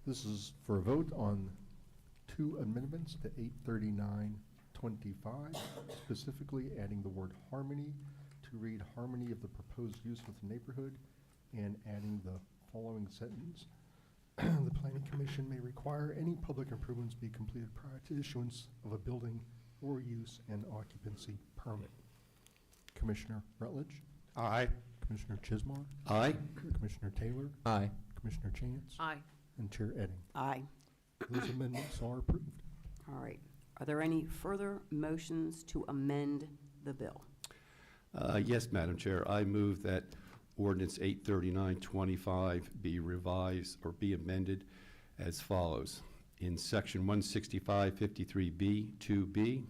This is for a vote on 2 amendments to 839-25, specifically adding the word harmony to read harmony of the proposed use with the neighborhood, and adding the following sentence. The Planning Commission may require any public improvements be completed prior to issuance of a building or use and occupancy permit. Commissioner Rutledge? Aye. Commissioner Chismar? Aye. Commissioner Taylor? Aye. Commissioner Chance? Aye. And Chair Edding. Aye. Those amendments are approved. All right. Are there any further motions to amend the bill? Yes, Madam Chair. I move that ordinance 839-25 be revised or be amended as follows. In section 165-53B, 2B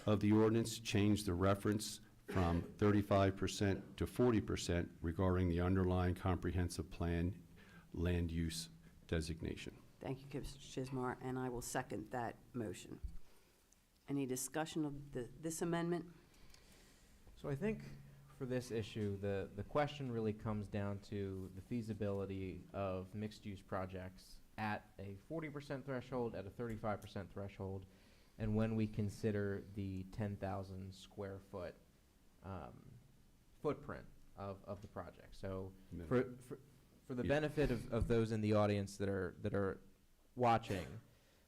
of the ordinance, change the reference from 35% to 40% regarding the underlying comprehensive plan land use designation. Thank you, Commissioner Chismar, and I will second that motion. Any discussion of this amendment? So I think for this issue, the question really comes down to the feasibility of mixed-use projects at a 40% threshold, at a 35% threshold, and when we consider the 10,000 square foot footprint of the project. So for the benefit of those in the audience that are watching,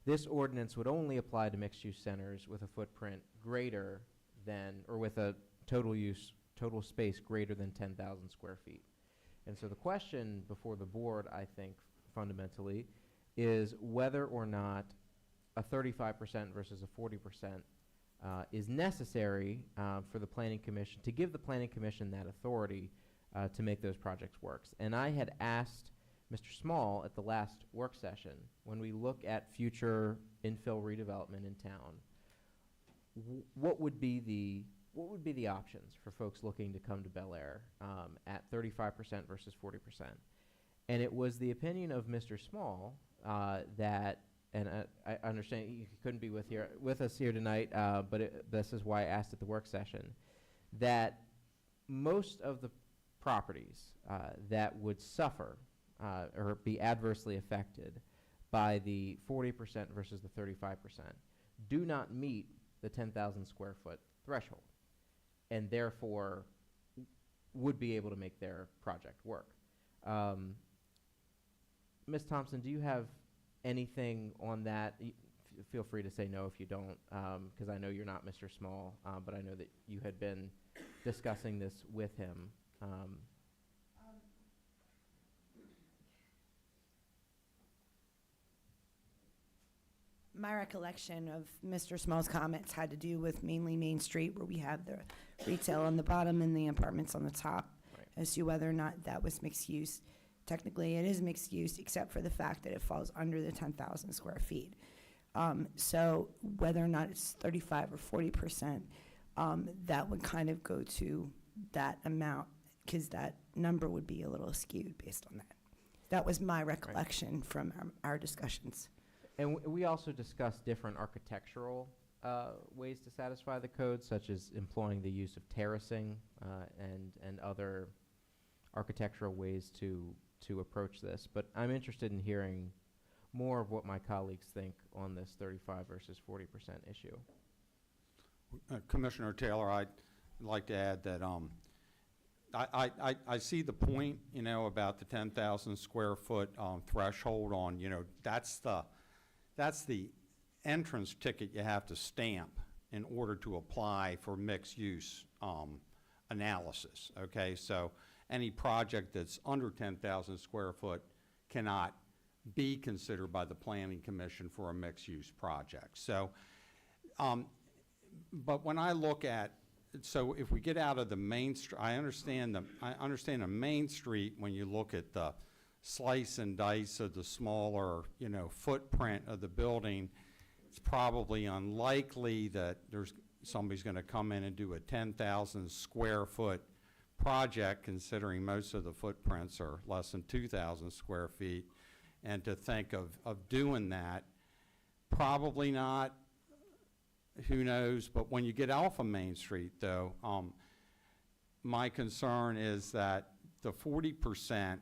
this ordinance would only apply to mixed-use centers with a footprint greater than, or with a total space greater than 10,000 square feet. And so the question before the board, I think, fundamentally, is whether or not a 35% versus a 40% is necessary for the Planning Commission, to give the Planning Commission that authority to make those projects work. And I had asked Mr. Small at the last work session, when we look at future infill redevelopment in town, what would be the options for folks looking to come to Bel Air at 35% versus 40%? And it was the opinion of Mr. Small that, and I understand you couldn't be with us here tonight, but this is why I asked at the work session, that most of the properties that would suffer or be adversely affected by the 40% versus the 35% do not meet the 10,000 square foot threshold, and therefore would be able to make their project work. Ms. Thompson, do you have anything on that? Feel free to say no if you don't, because I know you're not Mr. Small, but I know that you had been discussing this with him. My recollection of Mr. Small's comments had to do with mainly Main Street, where we have the retail on the bottom and the apartments on the top, as to whether or not that was mixed use. Technically, it is mixed use, except for the fact that it falls under the 10,000 square feet. So whether or not it's 35 or 40%, that would kind of go to that amount, because that number would be a little skewed based on that. That was my recollection from our discussions. And we also discussed different architectural ways to satisfy the code, such as employing the use of terracing and other architectural ways to approach this. But I'm interested in hearing more of what my colleagues think on this 35 versus 40% issue. Commissioner Taylor, I'd like to add that I see the point, you know, about the 10,000 square foot threshold on, you know, that's the entrance ticket you have to stamp in order to apply for mixed use analysis, okay? So any project that's under 10,000 square foot cannot be considered by the Planning Commission for a mixed use project. So, but when I look at, so if we get out of the main street, I understand the Main Street when you look at the slice and dice of the smaller, you know, footprint of the building, it's probably unlikely that somebody's going to come in and do a 10,000 square foot project, considering most of the footprints are less than 2,000 square feet. And to think of doing that, probably not, who knows, but when you get off of Main Street though, my concern is that the 40%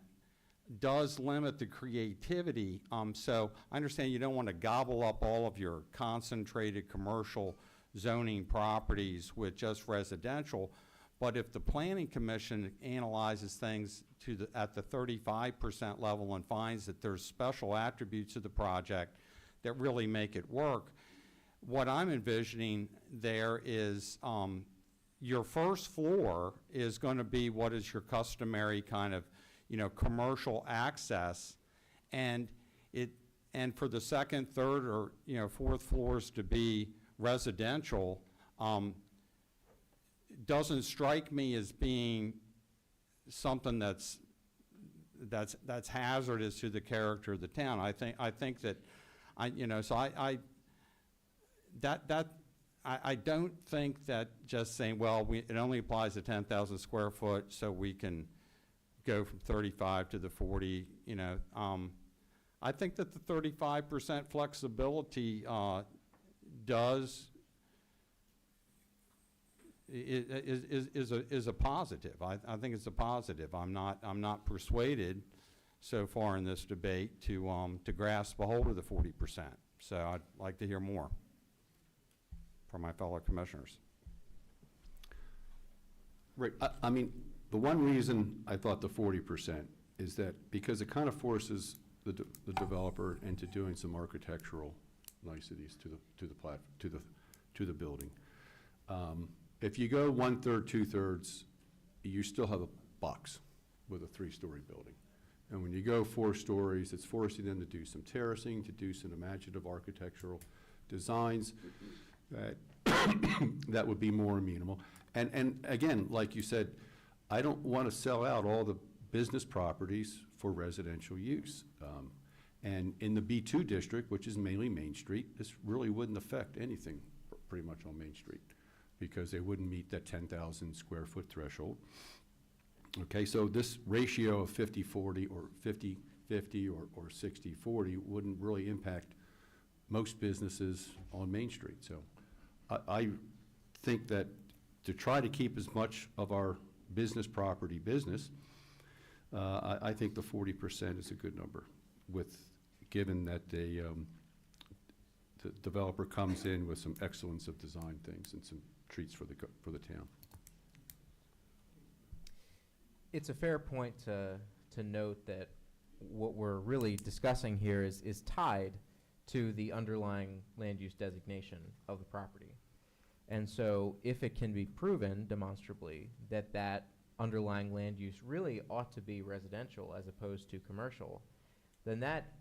does limit the creativity. So I understand you don't want to gobble up all of your concentrated commercial zoning properties with just residential, but if the Planning Commission analyzes things at the 35% level and finds that there's special attributes of the project that really make it work, what I'm envisioning there is your first floor is going to be what is your customary kind of, you know, commercial access, and for the second, third, or, you know, fourth floors to be residential. Doesn't strike me as being something that's hazardous to the character of the town. I think that I don't think that just saying, well, it only applies to 10,000 square foot, so we can go from 35 to the 40. You know, I think that the 35% flexibility is a positive. I think it's a positive. I'm not persuaded so far in this debate to grasp a hold of the 40%. So I'd like to hear more from my fellow commissioners. Right. I mean, the one reason I thought the 40% is that because it kind of forces the developer into doing some architectural niceties to the building. If you go 1/3, 2/3, you still have a box with a 3-story building. And when you go 4 stories, it's forcing them to do some terracing, to do some imaginative architectural designs that would be more amenable. And again, like you said, I don't want to sell out all the business properties for residential use. And in the B2 district, which is mainly Main Street, this really wouldn't affect anything pretty much on Main Street, because they wouldn't meet that 10,000 square foot threshold. Okay, so this ratio of 50-40 or 50-50 or 60-40 wouldn't really impact most businesses on Main Street. So I think that to try to keep as much of our business property business, I think the 40% is a good number given that the developer comes in with some excellence of design things and some treats for the town. It's a fair point to note that what we're really discussing here is tied to the underlying land use designation of the property. And so if it can be proven demonstrably that that underlying land use really ought to be residential as opposed to commercial, then that,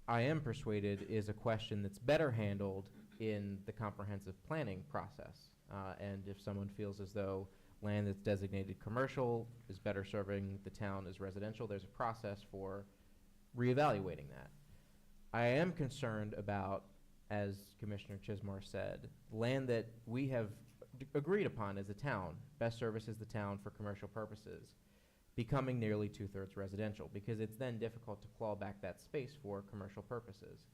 I am persuaded, is a question that's better handled in the comprehensive planning process. And if someone feels as though land that's designated commercial is better serving the town as residential, there's a process for reevaluating that. I am concerned about, as Commissioner Chismar said, land that we have agreed upon as a town, best services the town for commercial purposes, becoming nearly 2/3 residential, because it's then difficult to claw back that space for commercial purposes.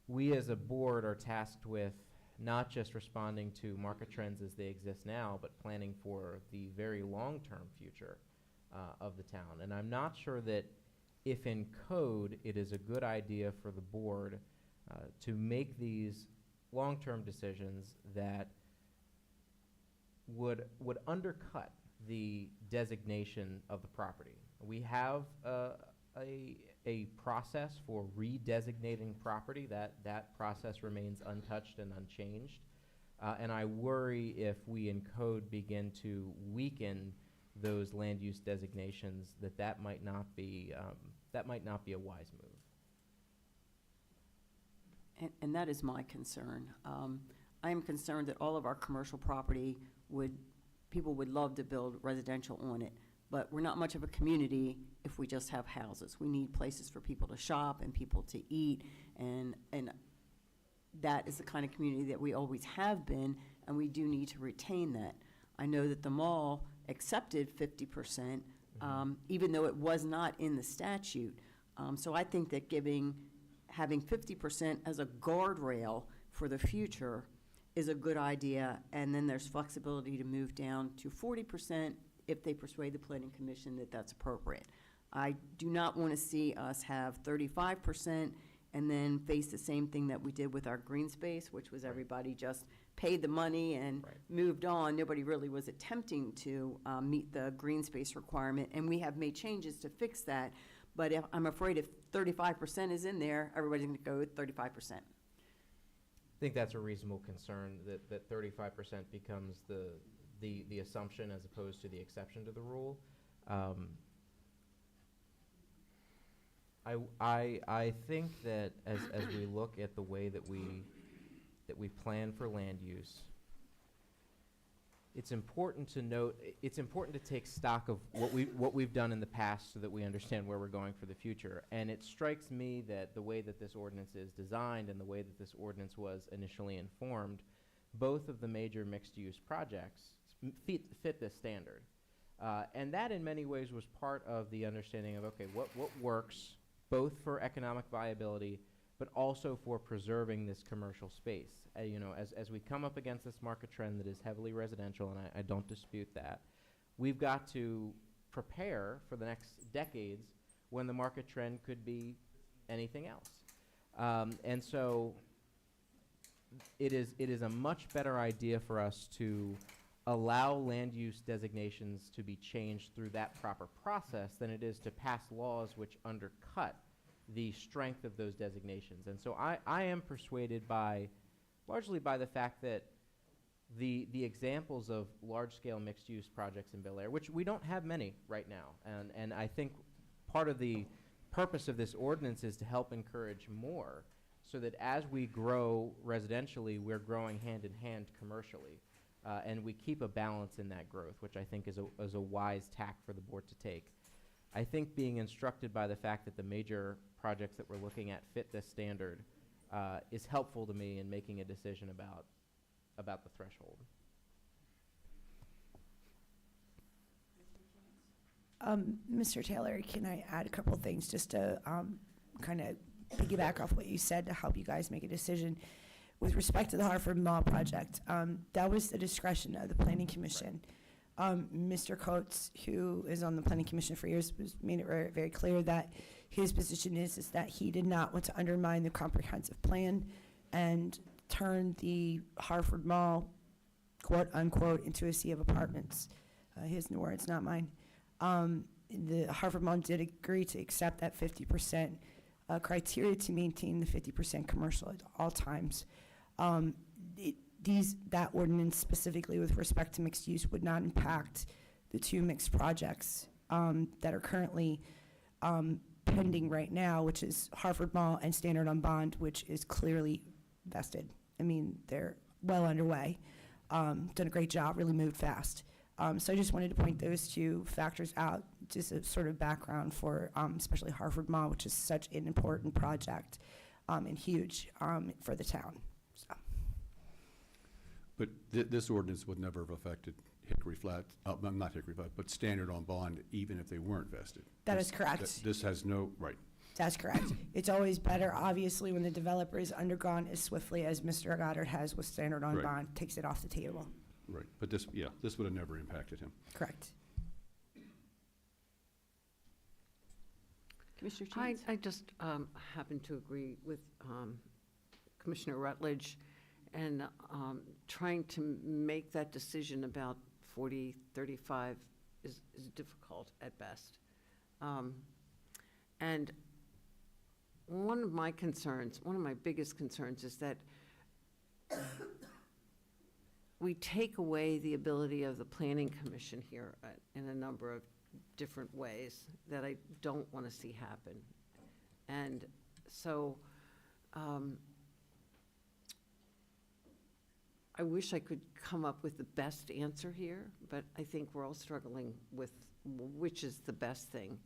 We as a board are tasked with not just responding to market trends as they exist now, but planning for the very long-term future of the town. And I'm not sure that if in code it is a good idea for the board to make these long-term decisions that would undercut the designation of the property. We have a process for redesignating property. That process remains untouched and unchanged. And I worry if we in code begin to weaken those land use designations, that might not be a wise move. And that is my concern. I am concerned that all of our commercial property people would love to build residential on it, but we're not much of a community if we just have houses. We need places for people to shop and people to eat, and that is the kind of community that we always have been, and we do need to retain that. I know that the mall accepted 50%, even though it was not in the statute. So I think that having 50% as a guardrail for the future is a good idea, and then there's flexibility to move down to 40% if they persuade the planning commission that that's appropriate. I do not want to see us have 35% and then face the same thing that we did with our green space, which was everybody just paid the money and moved on. Nobody really was attempting to meet the green space requirement, and we have made changes to fix that. But I'm afraid if 35% is in there, everybody's going to go with 35%. I think that's a reasonable concern, that 35% becomes the assumption as opposed to the exception to the rule. I think that as we look at the way that we plan for land use, it's important to note, it's important to take stock of what we've done in the past so that we understand where we're going for the future. And it strikes me that the way that this ordinance is designed and the way that this ordinance was initially informed, both of the major mixed-use projects fit this standard. And that in many ways was part of the understanding of, okay, what works both for economic viability but also for preserving this commercial space. As we come up against this market trend that is heavily residential, and I don't dispute that, we've got to prepare for the next decades when the market trend could be anything else. And so it is a much better idea for us to allow land use designations to be changed through that proper process than it is to pass laws which undercut the strength of those designations. And so I am persuaded largely by the fact that the examples of large-scale mixed-use projects in Bel Air, which we don't have many right now, and I think part of the purpose of this ordinance is to help encourage more, so that as we grow residentially, we're growing hand-in-hand commercially, and we keep a balance in that growth, which I think is a wise tack for the board to take. I think being instructed by the fact that the major projects that we're looking at fit this standard is helpful to me in making a decision about the threshold. Mr. Taylor, can I add a couple of things just to kind of piggyback off what you said to help you guys make a decision? With respect to the Hartford Mall project, that was the discretion of the Planning Commission. Mr. Coates, who is on the planning commission for years, was made it very, very clear that his position is that he did not want to undermine the comprehensive plan and turn the Harford Mall, quote unquote, into a sea of apartments. His words, not mine. The Harford Mall did agree to accept that 50% criteria to maintain the 50% commercial at all times. That ordinance specifically with respect to mixed use would not impact the two mixed projects that are currently pending right now, which is Harford Mall and Standard on Bond, which is clearly vested. I mean, they're well underway. Done a great job, really moved fast. So I just wanted to point those two factors out, just a sort of background for especially Harford Mall, which is such an important project and huge for the town. So. But this ordinance would never have affected Hickory Flat, not Hickory Flat, but Standard on Bond, even if they weren't vested. That is correct. This has no, right. That's correct. It's always better, obviously, when the developer is undergone as swiftly as Mr. Goddard has with Standard on Right. Bond, takes it off the table. Right, but this, yeah, this would have never impacted him. Correct. Commissioner Chance? I just happen to agree with Commissioner Rutledge, and trying to make that decision about 40, 35 is difficult at best. And one of my biggest concerns is that we take away the ability of the Planning Commission here in a number of different ways that I don't want to see happen. And so I wish I could come up with the best answer here, but I think we're all struggling with which is the best thing.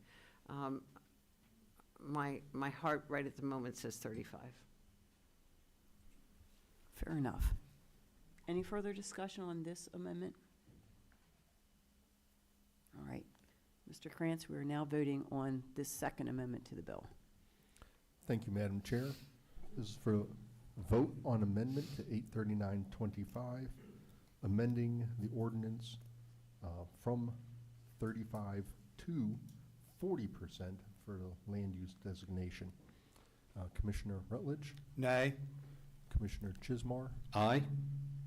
My heart right at the moment says 35. Fair enough. Any further discussion on this amendment? All right. Mr. Krantz, we are now voting on this second amendment to the bill. Thank you, Madam Chair. This is for a vote on amendment to 83925, amending the ordinance from 35 to 40% for the land use designation. Commissioner Rutledge? Nay. Commissioner Chismar? Aye.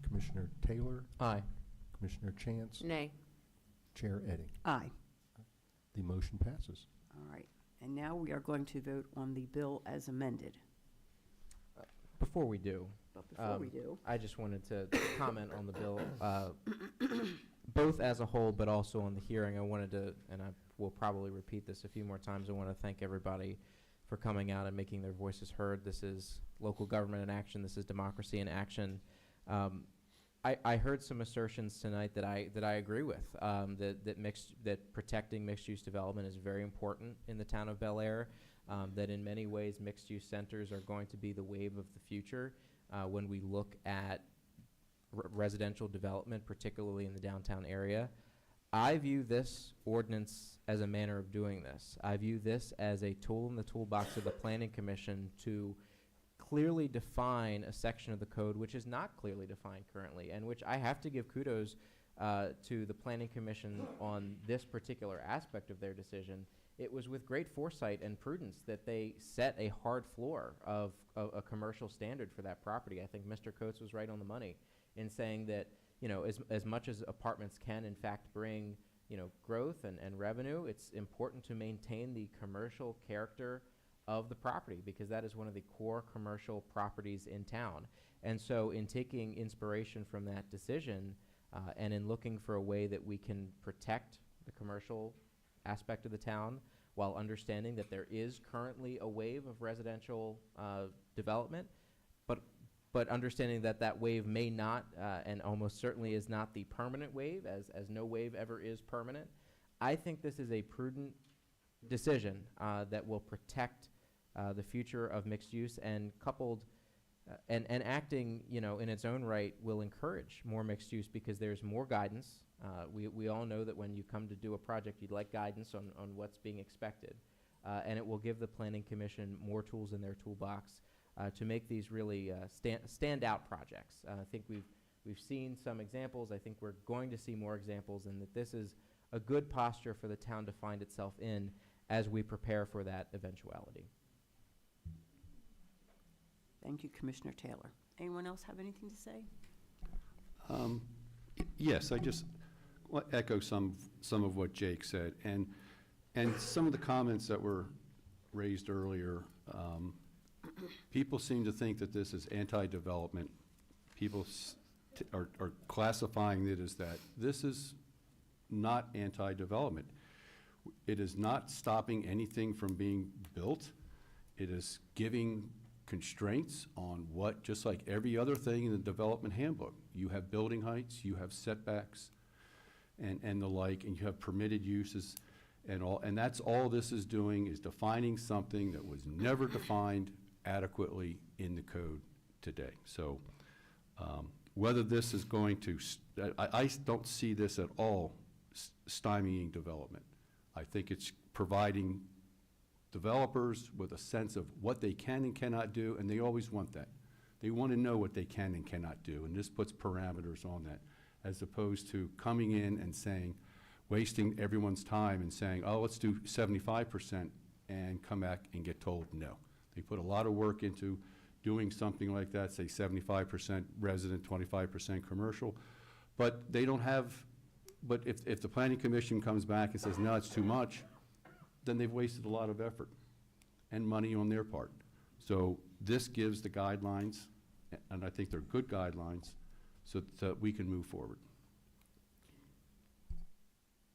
Commissioner Taylor? Aye. Commissioner Chance? Nay. Chair Edding. Aye. The motion passes. All right. And now we are going to vote on the bill as amended. Before we do, But before we do, I just wanted to comment on the bill, both as a whole, but also on the hearing. I wanted to, and I will probably repeat this a few more times, I want to thank everybody for coming out and making their voices heard. This is local government in action. This is democracy in action. I heard some assertions tonight that I agree with, that protecting mixed-use development is very important in the town of Bel Air, that in many ways mixed-use centers are going to be the wave of the future when we look at residential development, particularly in the downtown area. I view this ordinance as a manner of doing this. I view this as a tool in the toolbox of the Planning Commission to clearly define a section of the code which is not clearly defined currently, and which I have to give kudos to the Planning Commission on this particular aspect of their decision. It was with great foresight and prudence that they set a hard floor of a commercial standard for that property. I think Mr. Coates was right on the money in saying that, you know, as much as apartments can in fact bring, you know, growth and revenue, it's important to maintain the commercial character of the property, because that is one of the core commercial properties in town. And so in taking inspiration from that decision and in looking for a way that we can protect the commercial aspect of the town while understanding that there is currently a wave of residential development, but understanding that that wave may not and almost certainly is not the permanent wave, as no wave ever is permanent. I think this is a prudent decision that will protect the future of mixed use, and coupled and acting, you know, in its own right will encourage more mixed use, because there's more guidance. We all know that when you come to do a project, you'd like guidance on what's being expected, and it will give the Planning Commission more tools in their toolbox to make these really standout projects. I think We've seen some examples. I think we're going to see more examples, and that this is a good posture for the town to find itself in as we prepare for that eventuality. Thank you, Commissioner Taylor. Anyone else have anything to say? Yes, I just echo some of what Jake said, and some of the comments that were raised earlier. People seem to think that this is anti-development. People are classifying it as that. This is not anti-development. It is not stopping anything from being built. It is giving constraints on what, just like every other thing in the development handbook. You have building heights, you have setbacks, and the like, and you have permitted uses and all, and that's all this is doing, is defining something that was never defined adequately in the code today. So whether this is going to, I don't see this at all stymieing development. I think it's providing developers with a sense of what they can and cannot do, and they always want that. They want to know what they can and cannot do, and this puts parameters on that, as opposed to coming in and saying, wasting everyone's time and saying, oh, let's do 75%, and come back and get told no. They put a lot of work into doing something like that, say 75% resident, 25% commercial, but they don't have, but if the planning commission comes back and says, no, it's too much, then they've wasted a lot of effort and money on their part. So this gives the guidelines, and I think they're good guidelines, so that we can move forward.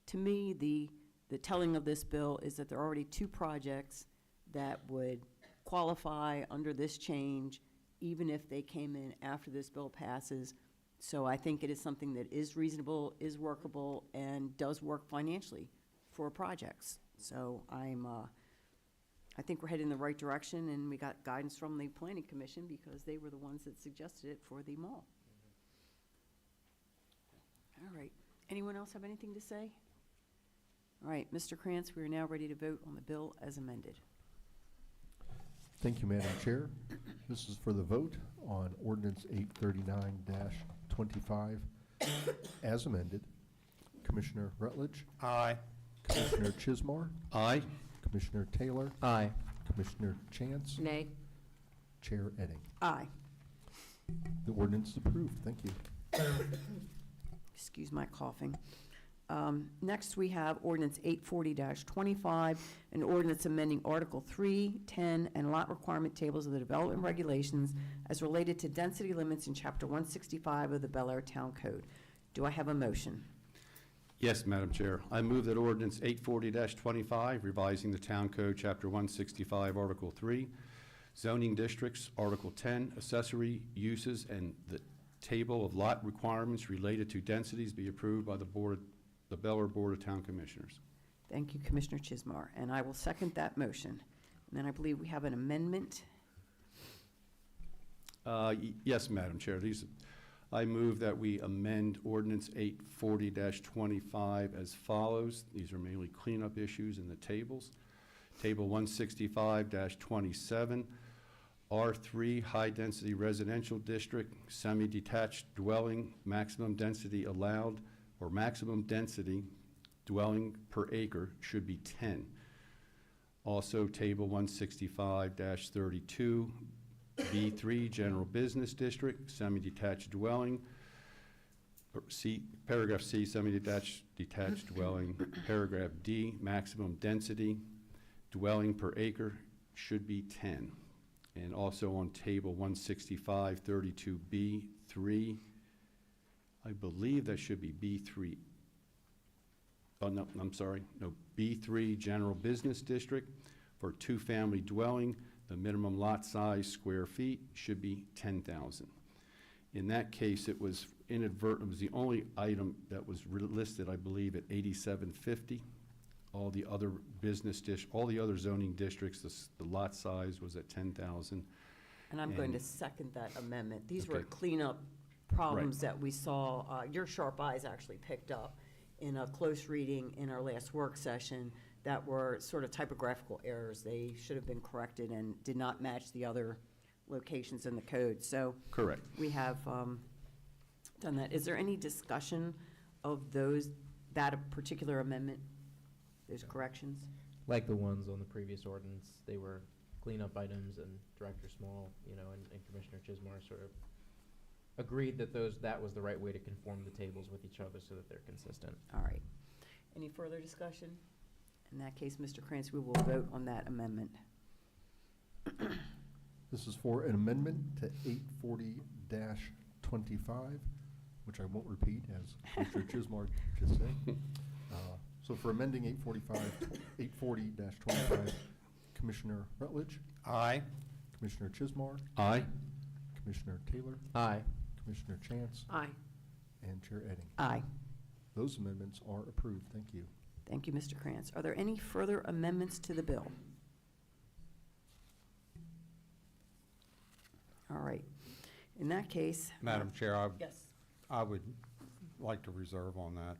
To me, the telling of this bill is that there are already two projects that would qualify under this change, even if they came in after this bill passes. So I think it is something that is reasonable, is workable, and does work financially for projects. So I think we're heading in the right direction, and we got guidance from the Planning Commission because they were the ones that suggested it for the mall. All right. Anyone else have anything to say? All right, Mr. Krantz, we are now ready to vote on the bill as amended. Thank you, Madam Chair. This is for the vote on ordinance 839-25 as amended. Commissioner Rutledge? Aye. Commissioner Chismar? Aye. Commissioner Taylor? Aye. Commissioner Chance? Nay. Chair Edding. Aye. The ordinance is approved. Thank you. Excuse my coughing. Next, we have ordinance 840-25, an ordinance amending Article 3, 10, and lot requirement tables of the development regulations as related to density limits in Chapter 165 of the Bel Air Town Code. Do I have a motion? Yes, Madam Chair. I move that ordinance 840-25, revising the Town Code, Chapter 165, Article 3, zoning districts, Article 10, accessory uses, and the table of lot requirements related to densities be approved by the Bel Air Board of Town Commissioners. Thank you, Commissioner Chismar, and I will second that motion. And then I believe we have an amendment. Yes, Madam Chair. I move that we amend ordinance 840-25 as follows. These are mainly cleanup issues in the tables. Table 165-27, R3 high-density residential district, semi-detached dwelling, maximum density allowed, or maximum density dwelling per acre should be 10. Also, table 165-32, B3 general business district, semi-detached dwelling, paragraph C, semi-detached dwelling, paragraph D, maximum density dwelling per acre should be 10. And also on table 165-32B3, I believe that should be B3. Oh, no, I'm sorry. No, B3 general business district for two-family dwelling, the minimum lot size square feet should be 10,000. In that case, it was inadvertent. It was the only item that was listed, I believe, at 8750. All the other all the other zoning districts, the lot size was at 10,000. And I'm going to second that amendment. These were Okay. cleanup problems that we saw, your sharp eyes actually picked up in a close reading in our last work session that were sort of typographical errors. They should have been corrected and did not match the other locations in the code. So Correct. we have done that. Is there any discussion of those, that particular amendment, those corrections? Like the ones on the previous ordinance, they were cleanup items, and Director Small, and Commissioner Chismar sort of agreed that that was the right way to conform the tables with each other so that they're consistent. All right. Any further discussion? In that case, Mr. Krantz, we will vote on that amendment. This is for an amendment to 840-25, which I won't repeat, as Commissioner Chismar just said. So for amending 840-25, Commissioner Rutledge? Aye. Commissioner Chismar? Aye. Commissioner Taylor? Aye. Commissioner Chance? Aye. And Chair Edding. Aye. Those amendments are approved. Thank you. Thank you, Mr. Krantz. Are there any further amendments to the bill? All right. In that case. Madam Chair, Yes. I would like to reserve on that.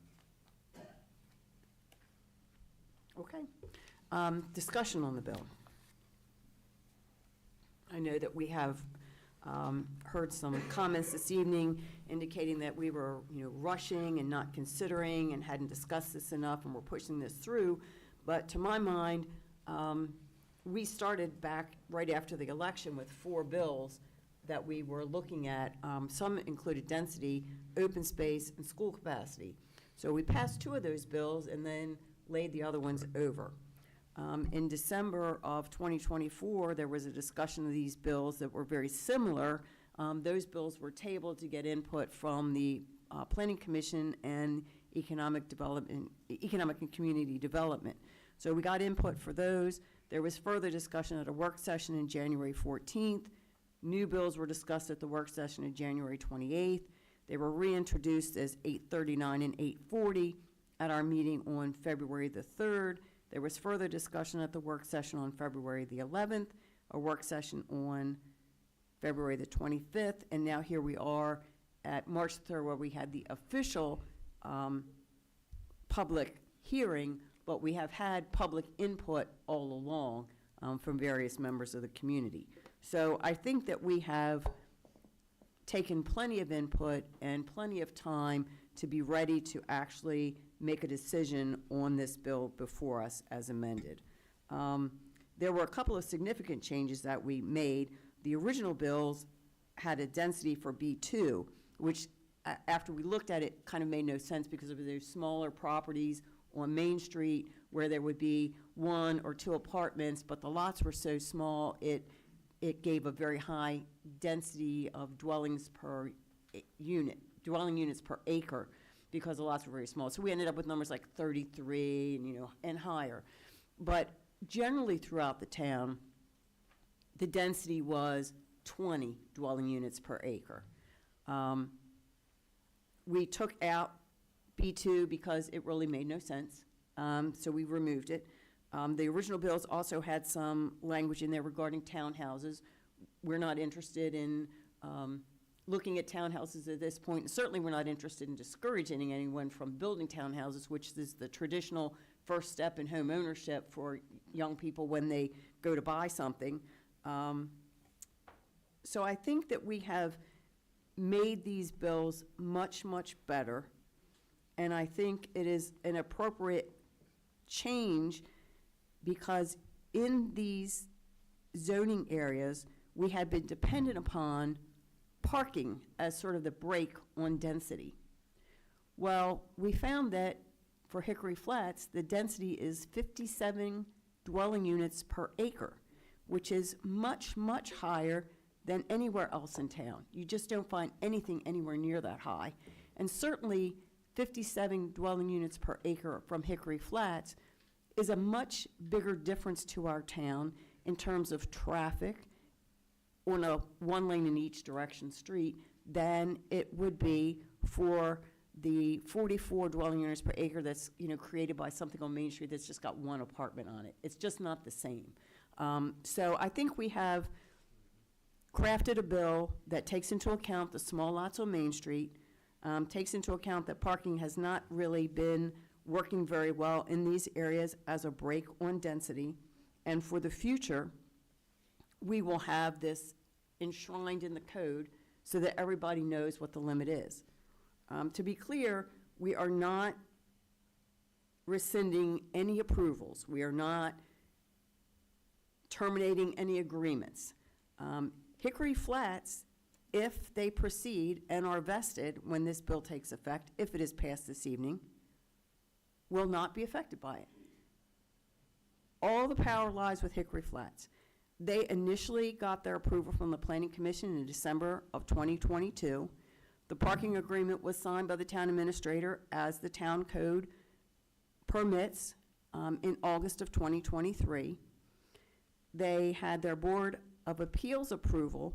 Okay. Discussion on the bill. I know that we have heard some comments this evening indicating that we were, rushing and not considering and hadn't discussed this enough and we're pushing this through. But to my mind, we started back right after the election with 4 bills that we were looking at. Some included density, open space, and school capacity. So we passed 2 of those bills and then laid the other ones over. In December of 2024, there was a discussion of these bills that were very similar. Those bills were tabled to get input from the Planning Commission and Economic and Community Development. So we got input for those. There was further discussion at a work session in January 14th. New bills were discussed at the work session in January 28th. They were reintroduced as 839 and 840 at our meeting on February the 3rd. There was further discussion at the work session on February the 11th, a work session on February the 25th, and now here we are at March 3rd, where we had the official public hearing, but we have had public input all along from various members of the community. So I think that we have taken plenty of input and plenty of time to be ready to actually make a decision on this bill before us as amended. There were a couple of significant changes that we made. The original bills had a density for B2, which after we looked at it kind of made no sense because of those smaller properties on Main Street where there would be 1 or 2 apartments, but the lots were so small, it gave a very high density of dwellings per unit, dwelling units per acre, because the lots were very small. So we ended up with numbers like 33 and, and higher. But generally throughout the town, the density was 20 dwelling units per acre. We took out B2 because it really made no sense, so we removed it. The original bills also had some language in there regarding townhouses. We're not interested in looking at townhouses at this point. And certainly we're not interested in discouraging anyone from building townhouses, which is the traditional first step in home ownership for young people when they go to buy something. So I think that we have made these bills much, much better. And I think it is an appropriate change because in these zoning areas, we had been dependent upon parking as sort of the brake on density. Well, we found that for Hickory Flats, the density is 57 dwelling units per acre, which is much, much higher than anywhere else in town. You just don't find anything anywhere near that high. And certainly 57 dwelling units per acre from Hickory Flats is a much bigger difference to our town in terms of traffic on a 1 lane in each direction street than it would be for the 44 dwelling units per acre that's, created by something on Main Street that's just got 1 apartment on it. It's just not the same. So I think we have crafted a bill that takes into account the small lots on Main Street, takes into account that parking has not really been working very well in these areas as a brake on density, and for the future, we will have this enshrined in the code so that everybody knows what the limit is. To be clear, we are not rescinding any approvals. We are not terminating any agreements. Hickory Flats, if they proceed and are vested when this bill takes effect, if it is passed this evening, will not be affected by it. All the power lies with Hickory Flats. They initially got their approval from the Planning Commission in December of 2022. The parking agreement was signed by the town administrator as the town code permits in August of 2023. They had their Board of Appeals approval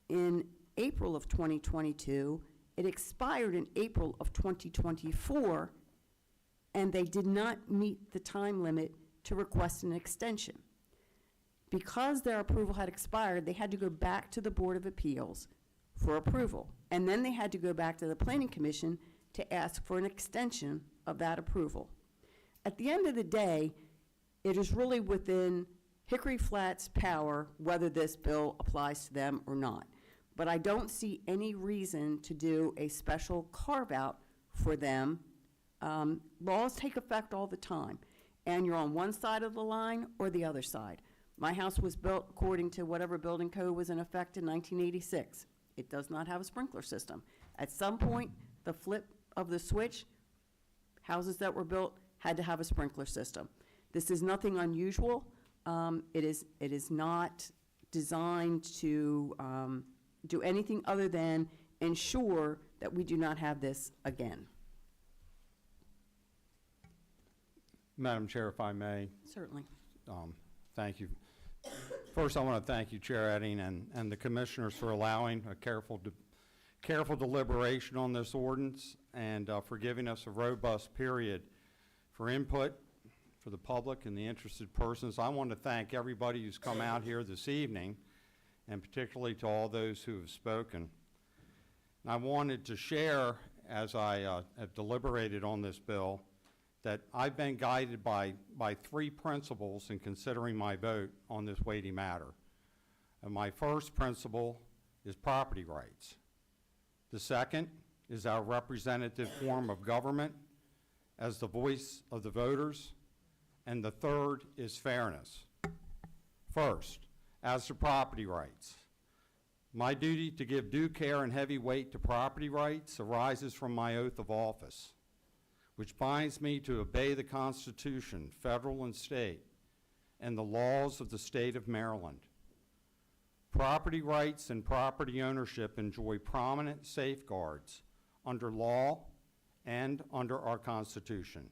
in April of 2022. It expired in April of 2024, and they did not meet the time limit to request an extension. Because their approval had expired, they had to go back to the Board of Appeals for approval. And then they had to go back to the Planning Commission to ask for an extension of that approval. At the end of the day, it is really within Hickory Flats' power whether this bill applies to them or not. But I don't see any reason to do a special carve-out for them. Laws take effect all the time, and you're on one side of the line or the other side. My house was built according to whatever building code was in effect in 1986. It does not have a sprinkler system. At some point, the flip of the switch, houses that were built had to have a sprinkler system. This is nothing unusual. It is not designed to do anything other than ensure that we do not have this again. Madam Chair, if I may. Certainly. Thank you. First, I want to thank you, Chair Edding, and the commissioners for allowing a careful deliberation on this ordinance and for giving us a robust period for input for the public and the interested persons. I want to thank everybody who's come out here this evening, and particularly to all those who have spoken. And I wanted to share, as I have deliberated on this bill, that I've been guided by three principles in considering my vote on this weighty matter. And my first principle is property rights. The second is our representative form of government as the voice of the voters. And the third is fairness. First, as to property rights, my duty to give due care and heavy weight to property rights arises from my oath of office, which binds me to obey the Constitution, federal and state, and the laws of the state of Maryland. Property rights and property ownership enjoy prominent safeguards under law and under our Constitution.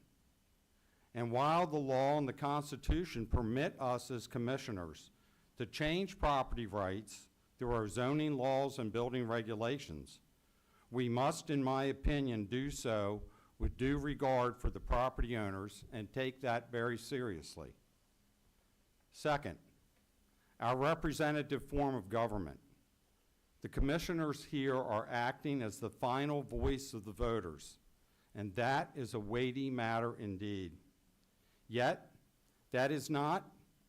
And while the law and the Constitution permit us as commissioners to change property rights through our zoning laws and building regulations, we must, in my opinion, do so with due regard for the property owners and take that very seriously. Second, our representative form of government. The commissioners here are acting as the final voice of the voters, and that is a weighty matter indeed. Yet, that is not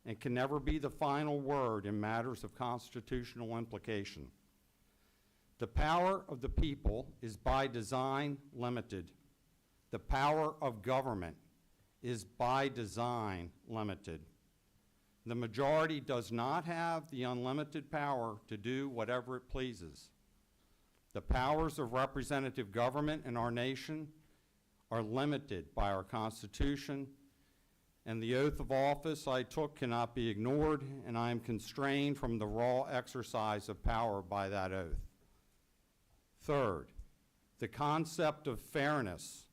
and can never be the final word in matters of constitutional implication. The power of the people is by design limited. The power of government is by design limited. The majority does not have the unlimited power to do whatever it pleases. The powers of representative government in our nation are limited by our Constitution, and the oath of office I took cannot be ignored, and I am constrained from the raw exercise of power by that oath. Third, the concept of fairness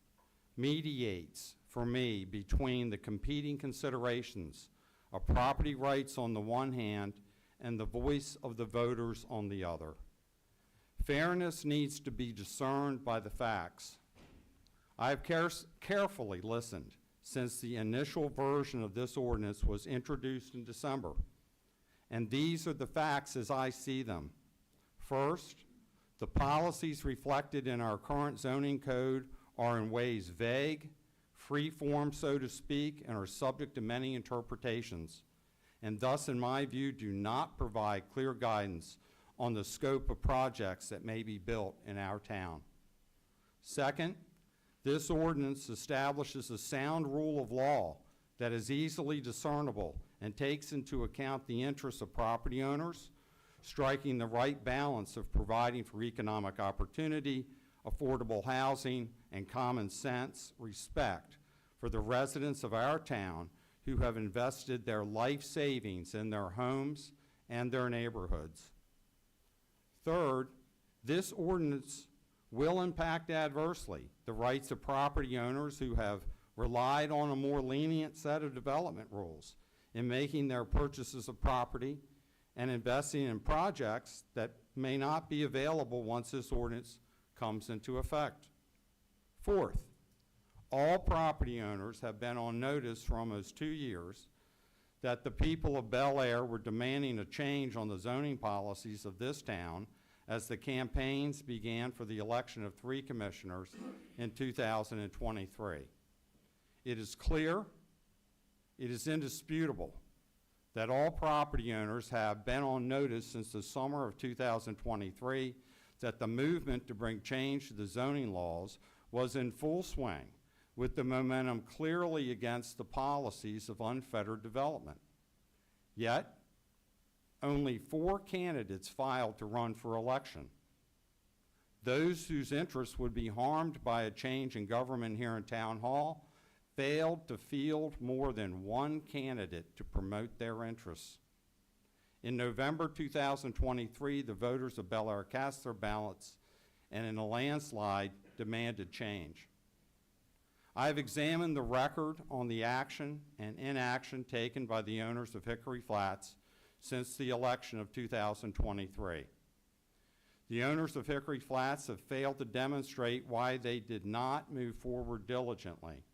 mediates for me between the competing considerations of property rights on the one hand and the voice of the voters on the other. Fairness needs to be discerned by the facts. I have carefully listened since the initial version of this ordinance was introduced in December, and these are the facts as I see them. First, the policies reflected in our current zoning code are in ways vague, free-form, so to speak, and are subject to many interpretations, and thus, in my view, do not provide clear guidance on the scope of projects that may be built in our town. Second, this ordinance establishes a sound rule of law that is easily discernible and takes into account the interests of property owners, striking the right balance of providing for economic opportunity, affordable housing, and common sense respect for the residents of our town who have invested their life savings in their homes and their neighborhoods. Third, this ordinance will impact adversely the rights of property owners who have relied on a more lenient set of development rules in making their purchases of property and investing in projects that may not be available once this ordinance comes into effect. Fourth, all property owners have been on notice for almost 2 years that the people of Bel Air were demanding a change on the zoning policies of this town as the campaigns began for the election of 3 commissioners in 2023. It is clear, it is indisputable, that all property owners have been on notice since the summer of 2023 that the movement to bring change to the zoning laws was in full swing, with the momentum clearly against the policies of unfettered development. Yet, only 4 candidates filed to run for election. Those whose interests would be harmed by a change in government here in Town Hall failed to field more than 1 candidate to promote their interests. In November 2023, the voters of Bel Air cast their ballots and in a landslide demanded change. I have examined the record on the action and inaction taken by the owners of Hickory Flats since the election of 2023. The owners of Hickory Flats have failed to demonstrate why they did not move forward diligently.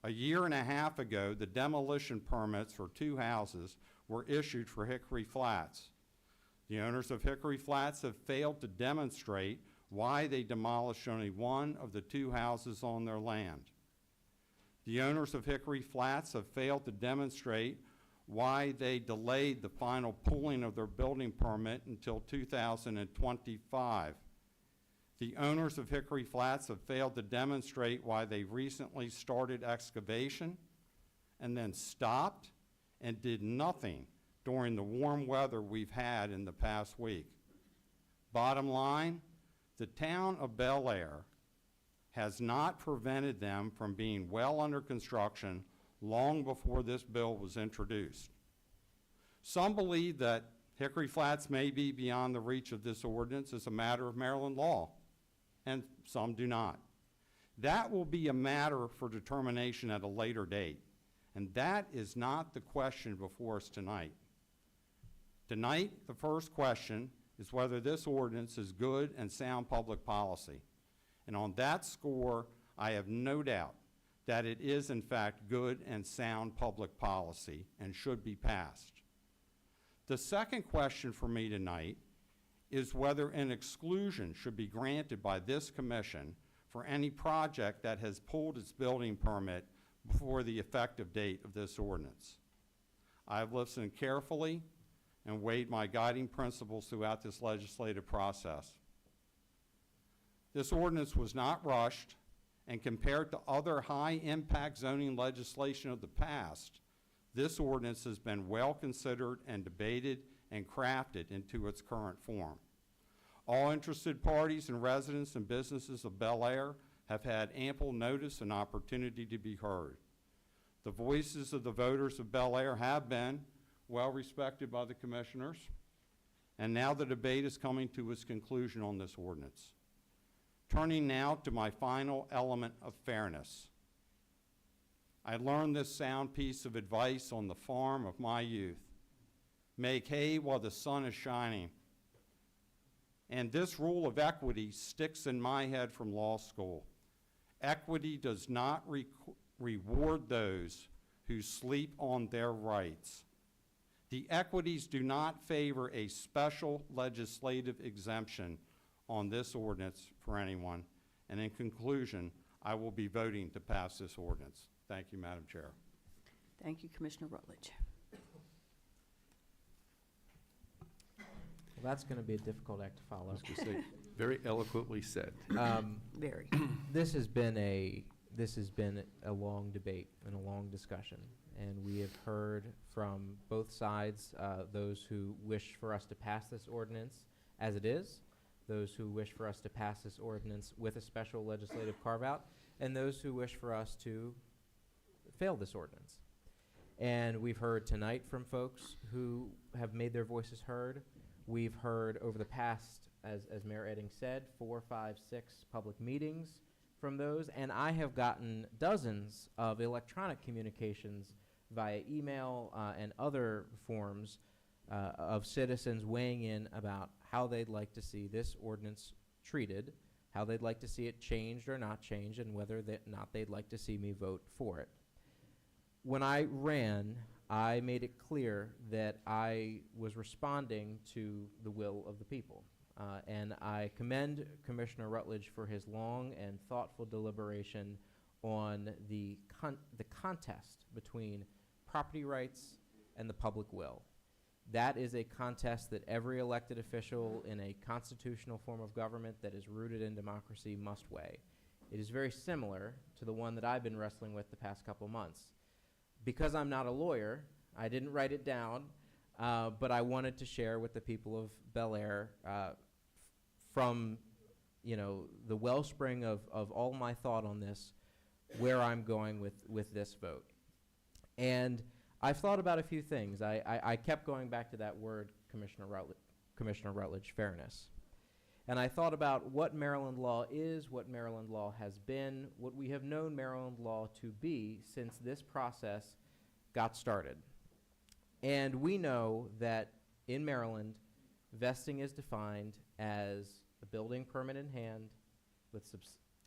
A year and a half ago, the demolition permits for 2 houses were issued for Hickory Flats. The owners of Hickory Flats have failed to demonstrate why they demolished only 1 of the 2 houses on their land. The owners of Hickory Flats have failed to demonstrate why they delayed the final pulling of their building permit until 2025. The owners of Hickory Flats have failed to demonstrate why they recently started excavation and then stopped and did nothing during the warm weather we've had in the past week. Bottom line, the town of Bel Air has not prevented them from being well under construction long before this bill was introduced. Some believe that Hickory Flats may be beyond the reach of this ordinance as a matter of Maryland law, and some do not. That will be a matter for determination at a later date, and that is not the question before us tonight. Tonight, the first question is whether this ordinance is good and sound public policy. And on that score, I have no doubt that it is in fact good and sound public policy and should be passed. The second question for me tonight is whether an exclusion should be granted by this commission for any project that has pulled its building permit before the effective date of this ordinance. I have listened carefully and weighed my guiding principles throughout this legislative process. This ordinance was not rushed, and compared to other high-impact zoning legislation of the past, this ordinance has been well considered and debated and crafted into its current form. All interested parties and residents and businesses of Bel Air have had ample notice and opportunity to be heard. The voices of the voters of Bel Air have been well respected by the commissioners, and now the debate is coming to its conclusion on this ordinance. Turning now to my final element of fairness. I learned this sound piece of advice on the farm of my youth. Make hay while the sun is shining. And this rule of equity sticks in my head from law school. Equity does not reward those who sleep on their rights. The equities do not favor a special legislative exemption on this ordinance for anyone. And in conclusion, I will be voting to pass this ordinance. Thank you, Madam Chair. Thank you, Commissioner Rutledge. Well, that's going to be a difficult act to follow. I was going to say, very eloquently said. Very. This has been a long debate and a long discussion, and we have heard from both sides, those who wish for us to pass this ordinance as it is, those who wish for us to pass this ordinance with a special legislative carve-out, and those who wish for us to fail this ordinance. And we've heard tonight from folks who have made their voices heard. We've heard over the past, as Mayor Edding said, 4, 5, 6 public meetings from those, and I have gotten dozens of electronic communications via email and other forms of citizens weighing in about how they'd like to see this ordinance treated, how they'd like to see it changed or not changed, and whether or not they'd like to see me vote for it. When I ran, I made it clear that I was responding to the will of the people. And I commend Commissioner Rutledge for his long and thoughtful deliberation on the contest between property rights and the public will. That is a contest that every elected official in a constitutional form of government that is rooted in democracy must weigh. It is very similar to the one that I've been wrestling with the past couple months. Because I'm not a lawyer, I didn't write it down, but I wanted to share with the people of Bel Air from, the wellspring of all my thought on this, where I'm going with this vote. And I've thought about a few things. I kept going back to that word, Commissioner Rutledge, fairness. And I thought about what Maryland law is, what Maryland law has been, what we have known Maryland law to be since this process got started. And we know that in Maryland, vesting is defined as a building permit in hand with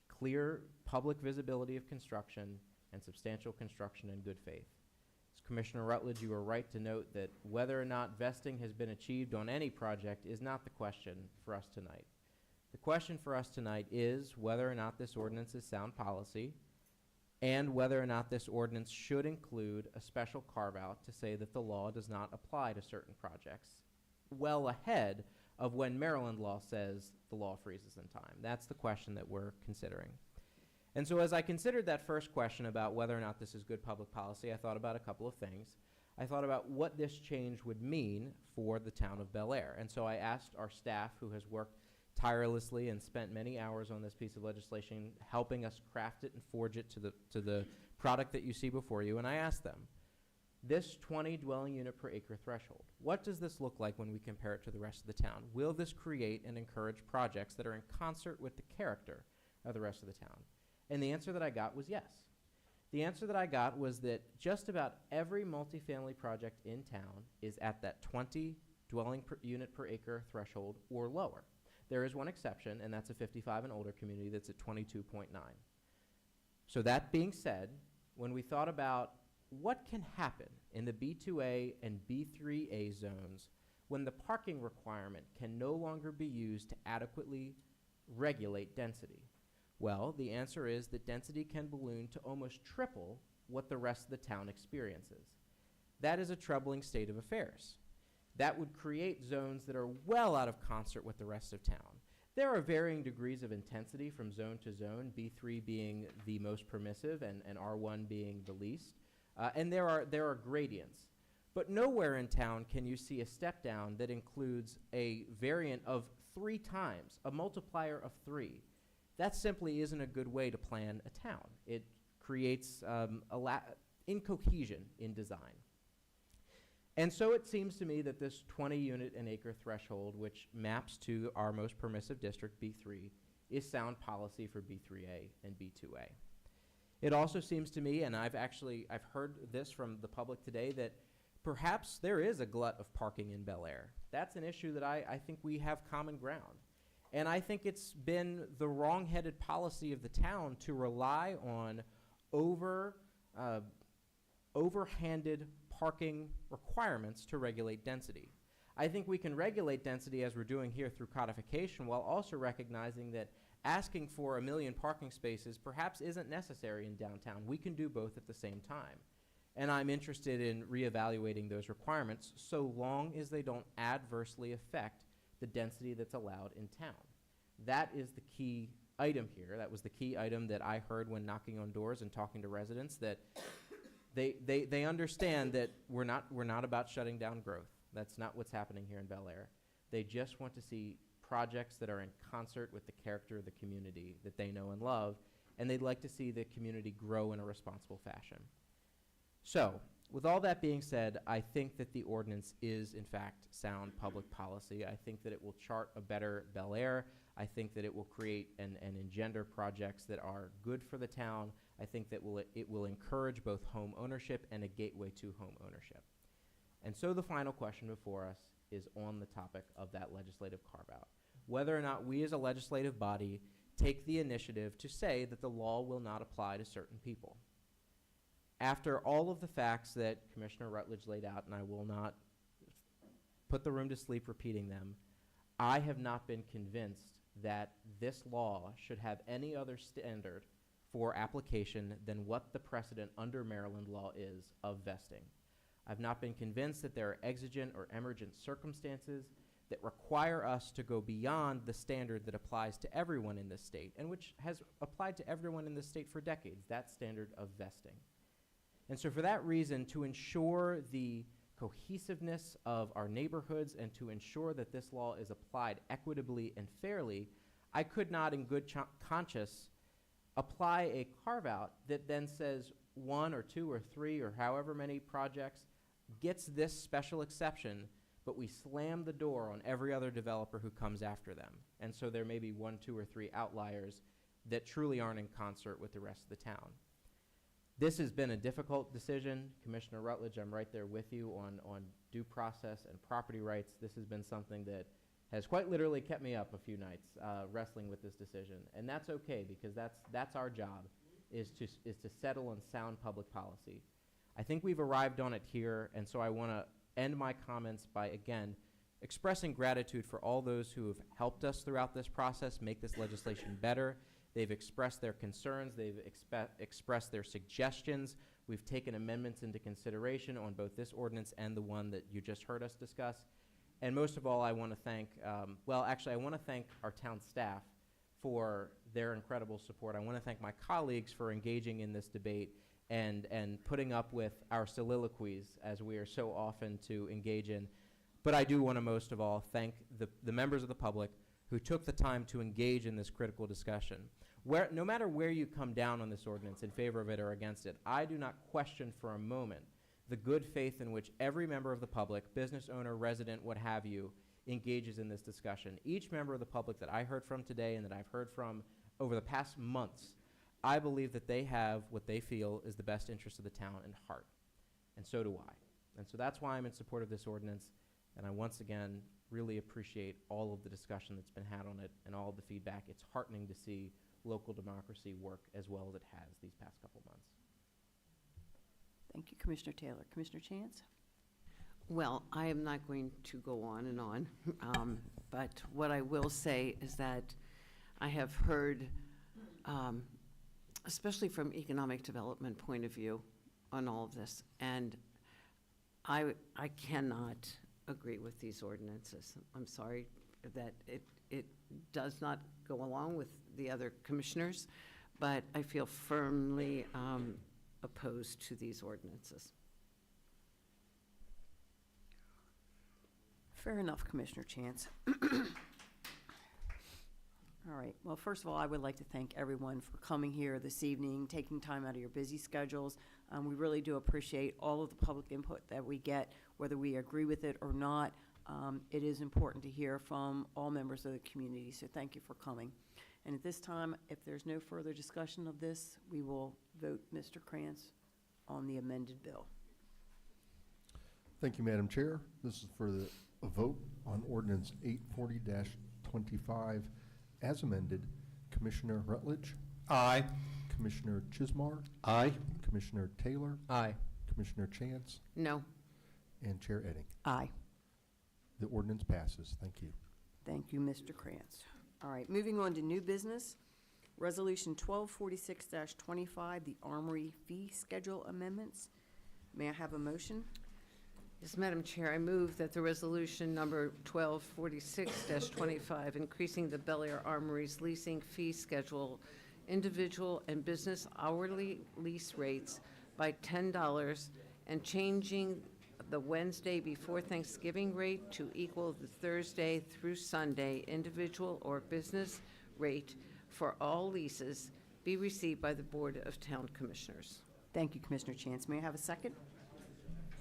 clear public visibility of construction and substantial construction in good faith. As Commissioner Rutledge, you are right to note that whether or not vesting has been achieved on any project is not the question for us tonight. The question for us tonight is whether or not this ordinance is sound policy and whether or not this ordinance should include a special carve-out to say that the law does not apply to certain projects well ahead of when Maryland law says the law freezes in time. That's the question that we're considering. And so as I considered that first question about whether or not this is good public policy, I thought about a couple of things. I thought about what this change would mean for the town of Bel Air. And so I asked our staff, who has worked tirelessly and spent many hours on this piece of legislation, helping us craft it and forge it to the product that you see before you, and I asked them, this 20 dwelling unit per acre threshold, what does this look like when we compare it to the rest of the town? Will this create and encourage projects that are in concert with the character of the rest of the town? And the answer that I got was yes. The answer that I got was that just about every multifamily project in town is at that 20 dwelling unit per acre threshold or lower. There is one exception, and that's a 55 and older community that's at 22.9. So that being said, when we thought about what can happen in the B2A and B3A zones when the parking requirement can no longer be used to adequately regulate density, well, the answer is that density can balloon to almost triple what the rest of the town experiences. That is a troubling state of affairs. That would create zones that are well out of concert with the rest of town. There are varying degrees of intensity from zone to zone, B3 being the most permissive and R1 being the least. And there are gradients. But nowhere in town can you see a step down that includes a variant of 3 times, a multiplier of 3. That simply isn't a good way to plan a town. It creates incohesion in design. And so it seems to me that this 20 unit an acre threshold, which maps to our most permissive district, B3, is sound policy for B3A and B2A. It also seems to me, and I've heard this from the public today, that perhaps there is a glut of parking in Bel Air. That's an issue that I think we have common ground. And I think it's been the wrong-headed policy of the town to rely on overhanded parking requirements to regulate density. I think we can regulate density as we're doing here through codification while also recognizing that asking for 1 million parking spaces perhaps isn't necessary in downtown. We can do both at the same time. And I'm interested in reevaluating those requirements so long as they don't adversely affect the density that's allowed in town. That is the key item here. That was the key item that I heard when knocking on doors and talking to residents, that they understand that we're not about shutting down growth. That's not what's happening here in Bel Air. They just want to see projects that are in concert with the character of the community that they know and love, and they'd like to see the community grow in a responsible fashion. So, with all that being said, I think that the ordinance is, in fact, sound public policy. I think that it will chart a better Bel Air. I think that it will create and engender projects that are good for the town. I think that it will encourage both home ownership and a gateway to home ownership. And so the final question before us is on the topic of that legislative carve-out. Whether or not we as a legislative body take the initiative to say that the law will not apply to certain people. After all of the facts that Commissioner Rutledge laid out, and I will not put the room to sleep repeating them, I have not been convinced that this law should have any other standard for application than what the precedent under Maryland law is of vesting. I've not been convinced that there are exigent or emergent circumstances that require us to go beyond the standard that applies to everyone in this state, and which has applied to everyone in this state for decades, that standard of vesting. And so for that reason, to ensure the cohesiveness of our neighborhoods and to ensure that this law is applied equitably and fairly, I could not in good conscience apply a carve-out that then says 1 or 2 or 3 or however many projects gets this special exception, but we slam the door on every other developer who comes after them. And so there may be 1, 2, or 3 outliers that truly aren't in concert with the rest of the town. This has been a difficult decision. Commissioner Rutledge, I'm right there with you on due process and property rights. This has been something that has quite literally kept me up a few nights wrestling with this decision. And that's okay, because that's our job, is to settle on sound public policy. I think we've arrived on it here, and so I want to end my comments by, again, expressing gratitude for all those who have helped us throughout this process, make this legislation better. They've expressed their concerns, they've expressed their suggestions. We've taken amendments into consideration on both this ordinance and the one that you just heard us discuss. And most of all, I want to thank, I want to thank our town staff for their incredible support. I want to thank my colleagues for engaging in this debate and putting up with our soliloquies, as we are so often to engage in. But I do want to most of all thank the members of the public who took the time to engage in this critical discussion. No matter where you come down on this ordinance, in favor of it or against it, I do not question for a moment the good faith in which every member of the public, business owner, resident, what have you, engages in this discussion. Each member of the public that I heard from today and that I've heard from over the past months, I believe that they have what they feel is the best interest of the town in heart. And so do I. And so that's why I'm in support of this ordinance. And I once again really appreciate all of the discussion that's been had on it and all of the feedback. It's heartening to see local democracy work as well as it has these past couple months. Thank you, Commissioner Taylor. Commissioner Chance? Well, I am not going to go on and on, but what I will say is that I have heard, especially from economic development point of view on all of this, and I cannot agree with these ordinances. I'm sorry that it does not go along with the other commissioners, but I feel firmly opposed to these ordinances. Fair enough, Commissioner Chance. All right. Well, first of all, I would like to thank everyone for coming here this evening, taking time out of your busy schedules. We really do appreciate all of the public input that we get, whether we agree with it or not. It is important to hear from all members of the community, so thank you for coming. And at this time, if there's no further discussion of this, we will vote Mr. Krantz on the amended bill. Thank you, Madam Chair. This is for a vote on ordinance 840-25 as amended. Commissioner Rutledge? Aye. Commissioner Chismar? Aye. Commissioner Taylor? Aye. Commissioner Chance? No. And Chair Edding. Aye. The ordinance passes. Thank you. Thank you, Mr. Krantz. All right, moving on to new business. Resolution 1246-25, the Armory Fee Schedule Amendments. May I have a motion? Yes, Madam Chair, I move that the resolution number 1246-25, increasing the Bel Air Armory's leasing fee schedule, individual and business hourly lease rates by $10 and changing the Wednesday before Thanksgiving rate to equal the Thursday through Sunday individual or business rate for all leases be received by the Board of Town Commissioners. Thank you, Commissioner Chance. May I have a second?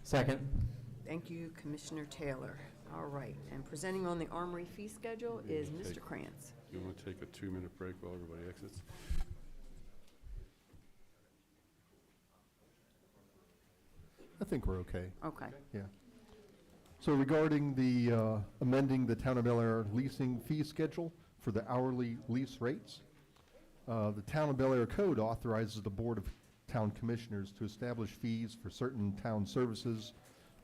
Second. Thank you, Commissioner Taylor. All right, and presenting on the Armory fee schedule is Mr. Krantz. You want to take a 2-minute break while everybody exits? I think we're okay. Okay. Yeah. So regarding the amending the Town of Bel Air leasing fee schedule for the hourly lease rates, the Town of Bel Air Code authorizes the Board of Town Commissioners to establish fees for certain town services,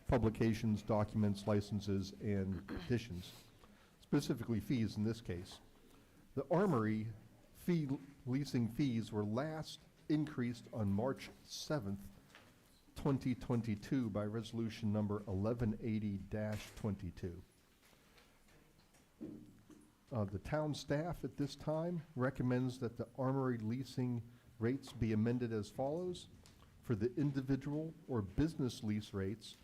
publications, documents, licenses, and petitions, specifically fees in this case. The Armory leasing fees were last increased on March 7th, 2022 by resolution number 1180-22. The town staff at this time recommends that the Armory leasing rates be amended as follows. For the individual or business lease rates,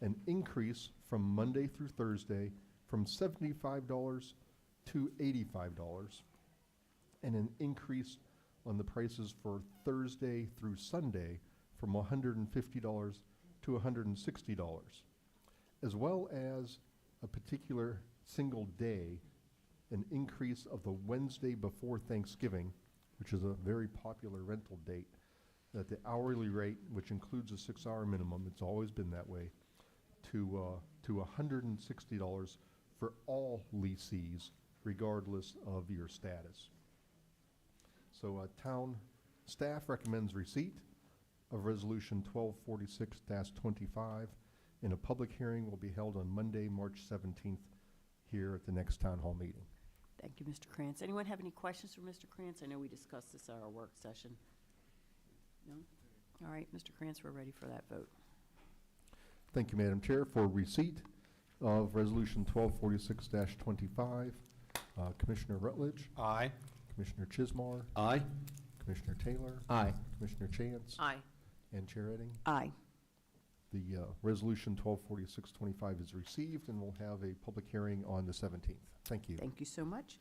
an increase from Monday through Thursday from $75 to $85, and an increase on the prices for Thursday through Sunday from $150 to $160, as well as a particular single day, an increase of the Wednesday before Thanksgiving, which is a very popular rental date, that the hourly rate, which includes a 6-hour minimum, it's always been that way, to $160 for all leasees, regardless of your status. So town staff recommends receipt of Resolution 1246-25, and a public hearing will be held on Monday, March 17th, here at the next town hall meeting. Thank you, Mr. Krantz. Anyone have any questions for Mr. Krantz? I know we discussed this at our work session. No? All right, Mr. Krantz, we're ready for that vote. Thank you, Madam Chair. For receipt of Resolution 1246-25, Commissioner Rutledge. Aye. Commissioner Chismar. Aye. Commissioner Taylor. Aye. Commissioner Chance. Aye. And Chair Edding. Aye. The Resolution 1246-25 is received, and we'll have a public hearing on the 17th. Thank you. Thank you so much.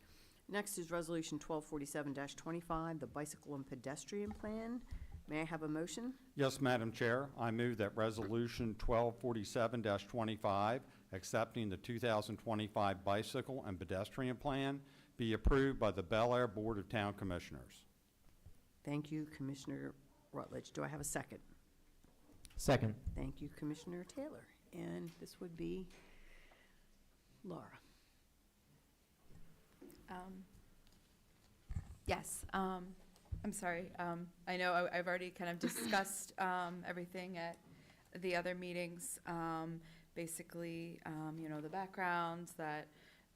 Next is Resolution 1247-25, the Bicycle and Pedestrian Plan. May I have a motion? Yes, Madam Chair. I move that Resolution 1247-25, accepting the 2025 Bicycle and Pedestrian Plan, be approved by the Bel Air Board of Town Commissioners. Thank you, Commissioner Rutledge. Do I have a second? Second. Thank you, Commissioner Taylor. And this would be Laura. Yes, I'm sorry. I know I've already kind of discussed everything at the other meetings. Basically, you know, the backgrounds that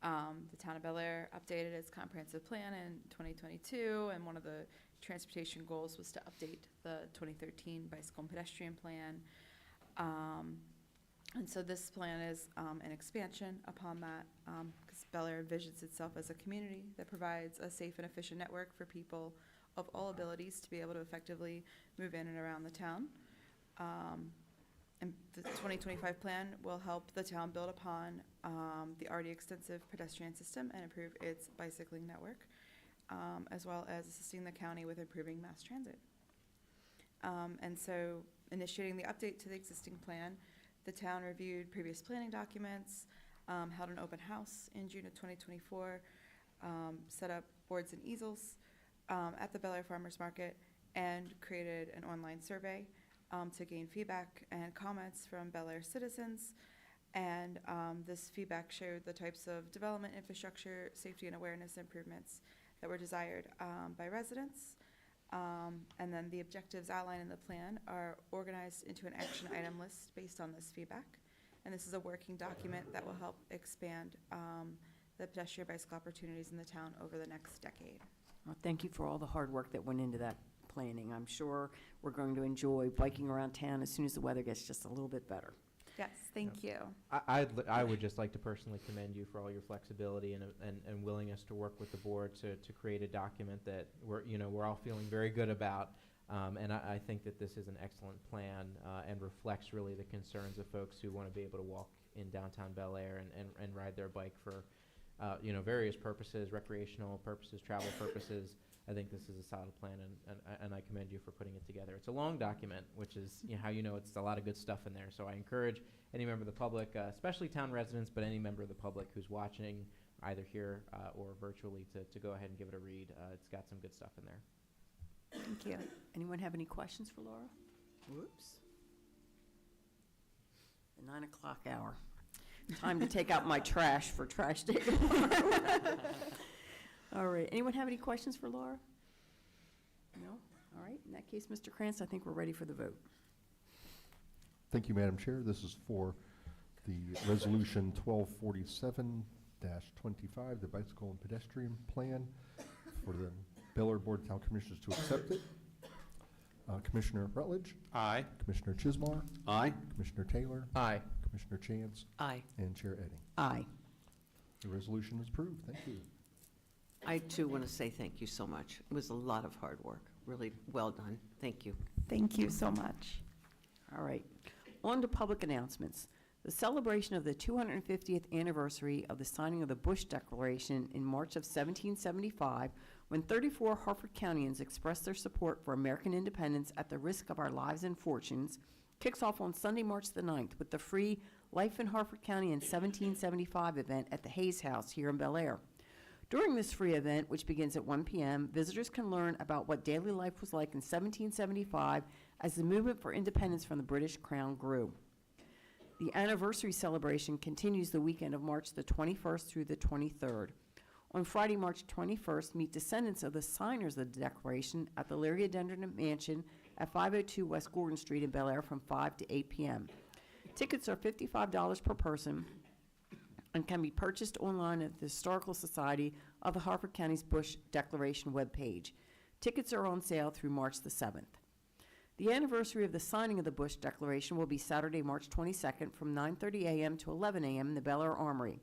the town of Bel Air updated its comprehensive plan in 2022, and one of the transportation goals was to update the 2013 bicycle and pedestrian plan. And so this plan is an expansion upon that, because Bel Air envisions itself as a community that provides a safe and efficient network for people of all abilities to be able to effectively move in and around the town. And the 2025 plan will help the town build upon the already extensive pedestrian system and improve its bicycling network, as well as assisting the county with improving mass transit. And so, initiating the update to the existing plan, the town reviewed previous planning documents, held an open house in June of 2024, set up boards and easels at the Bel Air Farmers Market, and created an online survey to gain feedback and comments from Bel Air citizens. And this feedback showed the types of development, infrastructure, safety, and awareness improvements that were desired by residents. And then the objectives outlined in the plan are organized into an action item list based on this feedback. And this is a working document that will help expand the pedestrian bicycle opportunities in the town over the next decade. Well, thank you for all the hard work that went into that planning. I'm sure we're going to enjoy biking around town as soon as the weather gets just a little bit better. Yes, thank you. I would just like to personally commend you for all your flexibility and willingness to work with the board to create a document that we're all feeling very good about. And I think that this is an excellent plan and reflects really the concerns of folks who want to be able to walk in downtown Bel Air and ride their bike for various purposes, recreational purposes, travel purposes. I think this is a solid plan, and I commend you for putting it together. It's a long document, which is how it's a lot of good stuff in there. So I encourage any member of the public, especially town residents, but any member of the public who's watching either here or virtually to go ahead and give it a read. It's got some good stuff in there. Thank you. Anyone have any questions for Laura? Whoops. The 9 o'clock hour. Time to take out my trash for trash day. All right. Anyone have any questions for Laura? No? All right. In that case, Mr. Krantz, I think we're ready for the vote. Thank you, Madam Chair. This is for the Resolution 1247-25, the Bicycle and Pedestrian Plan, for the Bel Air Board of Town Commissioners to accept it. Commissioner Rutledge? Aye. Commissioner Chismar? Aye. Commissioner Taylor? Aye. Commissioner Chance? Aye. And Chair Edding. Aye. The resolution is approved. Thank you. I too want to say thank you so much. It was a lot of hard work, really well done. Thank you. Thank you so much. All right. On to public announcements. The celebration of the 250th anniversary of the signing of the Bush Declaration in March of 1775, when 34 Harford Countyans expressed their support for American independence at the risk of our lives and fortunes, kicks off on Sunday, March the 9th with the free Life in Harford County in 1775 event at the Hayes House here in Bel Air. During this free event, which begins at 1 p.m., visitors can learn about what daily life was like in 1775 as the movement for independence from the British Crown grew. The anniversary celebration continues the weekend of March the 21st through the 23rd. On Friday, March 21st, meet descendants of the signers of the Declaration at the Liriodendron Mansion at 502 West Gordon Street in Bel Air from 5 to 8 p.m. Tickets are $55 per person and can be purchased online at the Historical Society of the Harford County's Bush Declaration webpage. Tickets are on sale through March the 7th. The anniversary of the signing of the Bush Declaration will be Saturday, March 22nd from 9:30 a.m. to 11 a.m. in the Bel Air Armory.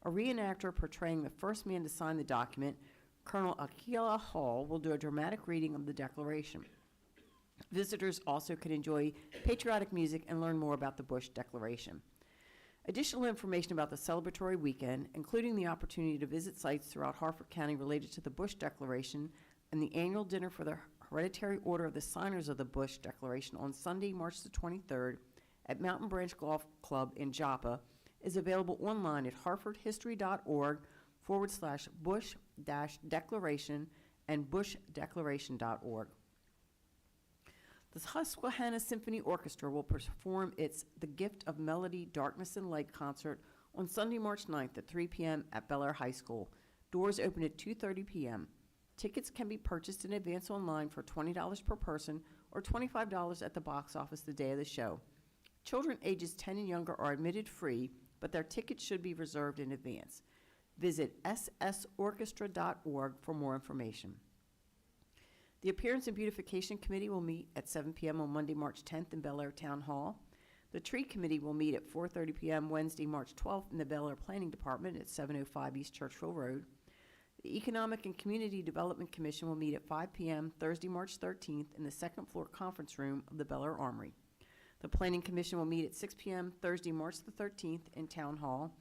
A reenactor portraying the first man to sign the document, Colonel Aquila Hall, will do a dramatic reading of the Declaration. Visitors also can enjoy patriotic music and learn more about the Bush Declaration. Additional information about the celebratory weekend, including the opportunity to visit sites throughout Harford County related to the Bush Declaration and the annual dinner for the Hereditary Order of the Signers of the Bush Declaration on Sunday, March the 23rd at Mountain Branch Golf Club in Joppa, is available online at harfordhistory.org/bush-declaration and bushdeclaration.org. The Susquehanna Symphony Orchestra will perform its The Gift of Melody, Darkness and Light concert on Sunday, March 9th at 3 p.m. at Bel Air High School. Doors open at 2:30 p.m. Tickets can be purchased in advance online for $20 per person or $25 at the box office the day of the show. Children ages 10 and younger are admitted free, but their tickets should be reserved in advance. Visit ssorchestra.org for more information. The Appearance and Beautification Committee will meet at 7 p.m. on Monday, March 10th in Bel Air Town Hall. The Tree Committee will meet at 4:30 p.m. Wednesday, March 12th in the Bel Air Planning Department at 705 East Churchill Road. The Economic and Community Development Commission will meet at 5 p.m. Thursday, March 13th in the second floor conference room of the Bel Air Armory. The Planning Commission will meet at 6 p.m. Thursday, March the 13th in Town Hall.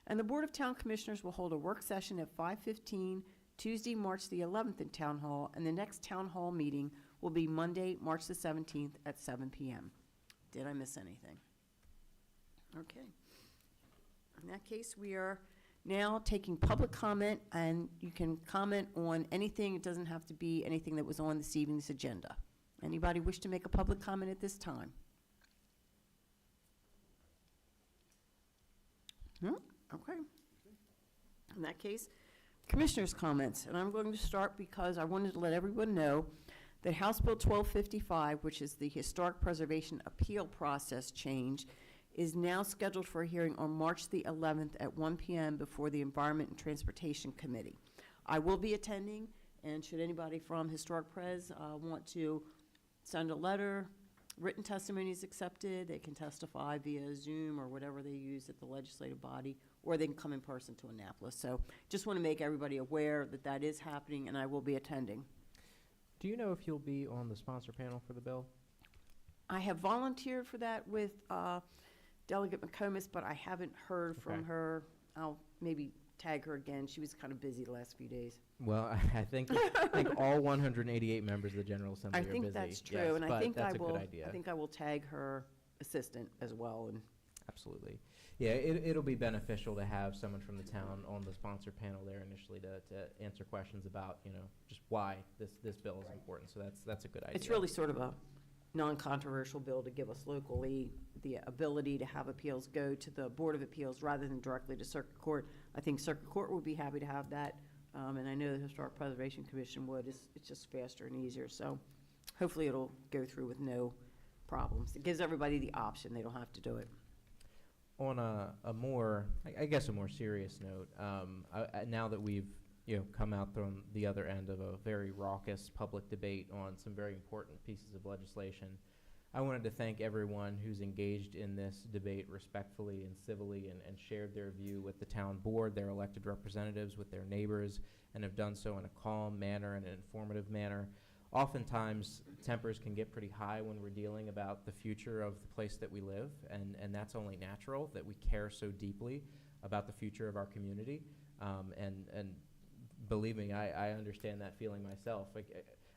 And the Board of Town Commissioners will hold a work session at 5:15 Tuesday, March the 11th in Town Hall, and the next Town Hall meeting will be Monday, March the 17th at 7 p.m. Did I miss anything? Okay. In that case, we are now taking public comment, and you can comment on anything. It doesn't have to be anything that was on this evening's agenda. Anybody wish to make a public comment at this time? No? Okay. In that case, Commissioners' comments, and I'm going to start because I wanted to let everyone know that House Bill 1255, which is the Historic Preservation Appeal Process change, is now scheduled for a hearing on March the 11th at 1 p.m. before the Environment and Transportation Committee. I will be attending, and should anybody from Historic Pres want to send a letter, written testimony is accepted. They can testify via Zoom or whatever they use at the legislative body, or they can come in person to Annapolis. So just want to make everybody aware that that is happening, and I will be attending. Do you know if you'll be on the sponsor panel for the bill? I have volunteered for that with Delegate McComas, but I haven't heard from Okay. her. I'll maybe tag her again. She was kind of busy the last few days. Well, I think all 188 members of the General Assembly I are busy. think that's true, yes, and I but think that's I a will. good idea. I think I will tag her assistant as well. And Absolutely. Yeah, it'll be beneficial to have someone from the town on the sponsor panel there initially to answer questions about, just why this bill is important. So that's a good idea. it's really sort of a non-controversial bill to give us locally the ability to have appeals go to the Board of Appeals rather than directly to Circuit Court. I think Circuit Court would be happy to have that, and I know the Historic Preservation Commission would. It's just faster and easier. So hopefully it'll go through with no problems. It gives everybody the option. They don't have to do it. On a more, I guess, a more serious note, now that we've come out from the other end of a very raucous public debate on some very important pieces of legislation, I wanted to thank everyone who's engaged in this debate respectfully and civilly and shared their view with the town board, their elected representatives, with their neighbors, and have done so in a calm manner and an informative manner. Oftentimes, tempers can get pretty high when we're dealing about the future of the place that we live, and that's only natural that we care so deeply about the future of our community. And believe me, I understand that feeling myself.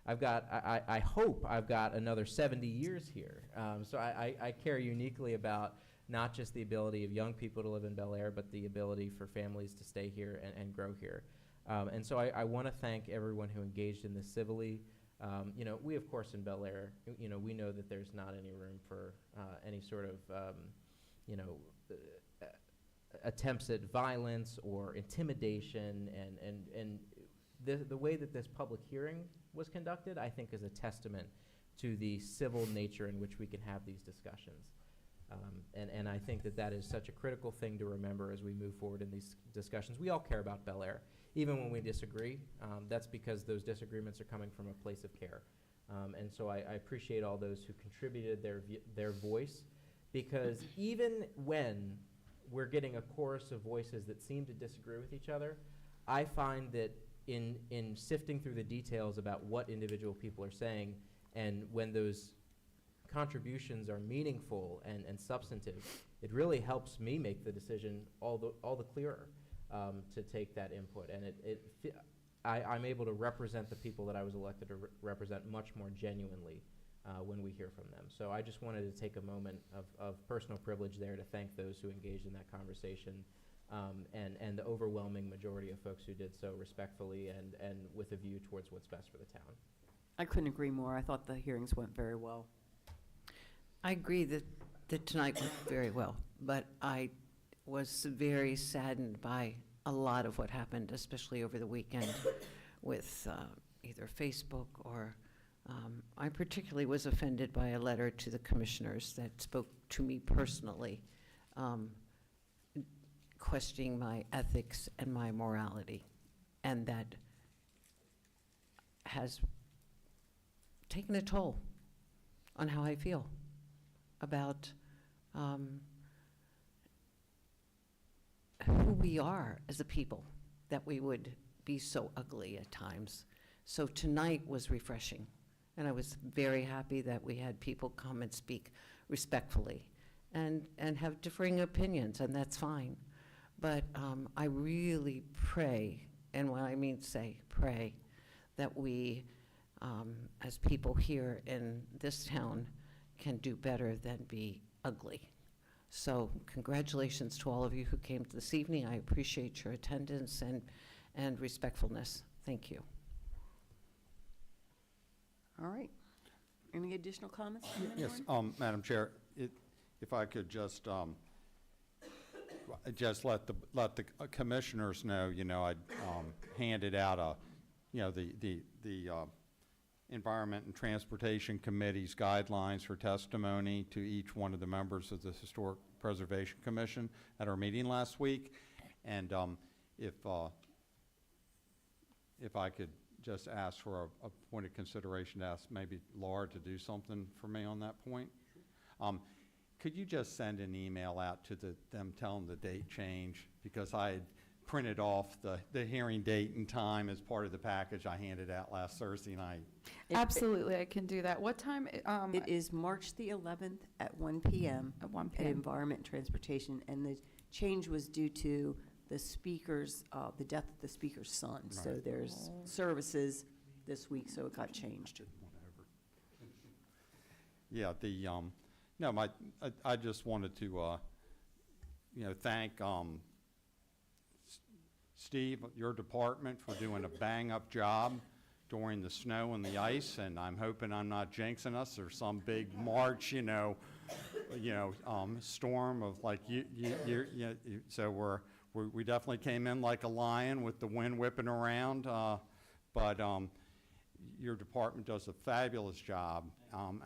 I hope I've got another 70 years here. So I care uniquely about not just the ability of young people to live in Bel Air, but the ability for families to stay here and grow here. And so I want to thank everyone who engaged in this civilly. We, of course, in Bel Air, we know that there's not any room for any sort of, attempts at violence or intimidation. And the way that this public hearing was conducted, I think, is a testament to the civil nature in which we can have these discussions. And I think that is such a critical thing to remember as we move forward in these discussions. We all care about Bel Air, even when we disagree. That's because those disagreements are coming from a place of care. And so I appreciate all those who contributed their voice, because even when we're getting a chorus of voices that seem to disagree with each other, I find that in sifting through the details about what individual people are saying, and when those contributions are meaningful and substantive, it really helps me make the decision all the clearer to take that input. And I'm able to represent the people that I was elected to represent much more genuinely when we hear from them. So I just wanted to take a moment of personal privilege there to thank those who engaged in that conversation, and the overwhelming majority of folks who did so respectfully and with a view towards what's best for the town. I couldn't agree more. I thought the hearings went very well. I agree that tonight went very well, but I was very saddened by a lot of what happened, especially over the weekend with either Facebook or I particularly was offended by a letter to the commissioners that spoke to me personally, questioning my ethics and my morality, and that has taken a toll on how I feel about who we are as a people, that we would be so ugly at times. So tonight was refreshing, and I was very happy that we had people come and speak respectfully and have differing opinions, and that's fine. But I really pray, and when I mean say pray, that we, as people here in this town, can do better than be ugly. So congratulations to all of you who came this evening. I appreciate your attendance and respectfulness. Thank you. All right. Any additional comments from Yes, anyone? Madam Chair, if I could just let the commissioners know, I'd handed out the Environment and Transportation Committee's guidelines for testimony to each one of the members of the Historic Preservation Commission at our meeting last week. And if I could just ask for a point of consideration, to ask maybe Laura to do something for me on that point. Could you just send an email out to them, tell them the date change? Because I had printed off the hearing date and time as part of the package I handed out last Thursday night. Absolutely, I can do that. What time? It is March the 11th at 1 PM. At 1 At p.m. Environment and Transportation, and the change was due to the speaker's, the death of the speaker's son. So Right. there's services this week, so it got changed. Yeah, no, I just wanted to, thank, Steve, your department, for doing a bang-up job during the snow and the ice, and I'm hoping I'm not jinxing us, or some big March, storm of like, so we definitely came in like a lion with the wind whipping around, but your department does a fabulous job,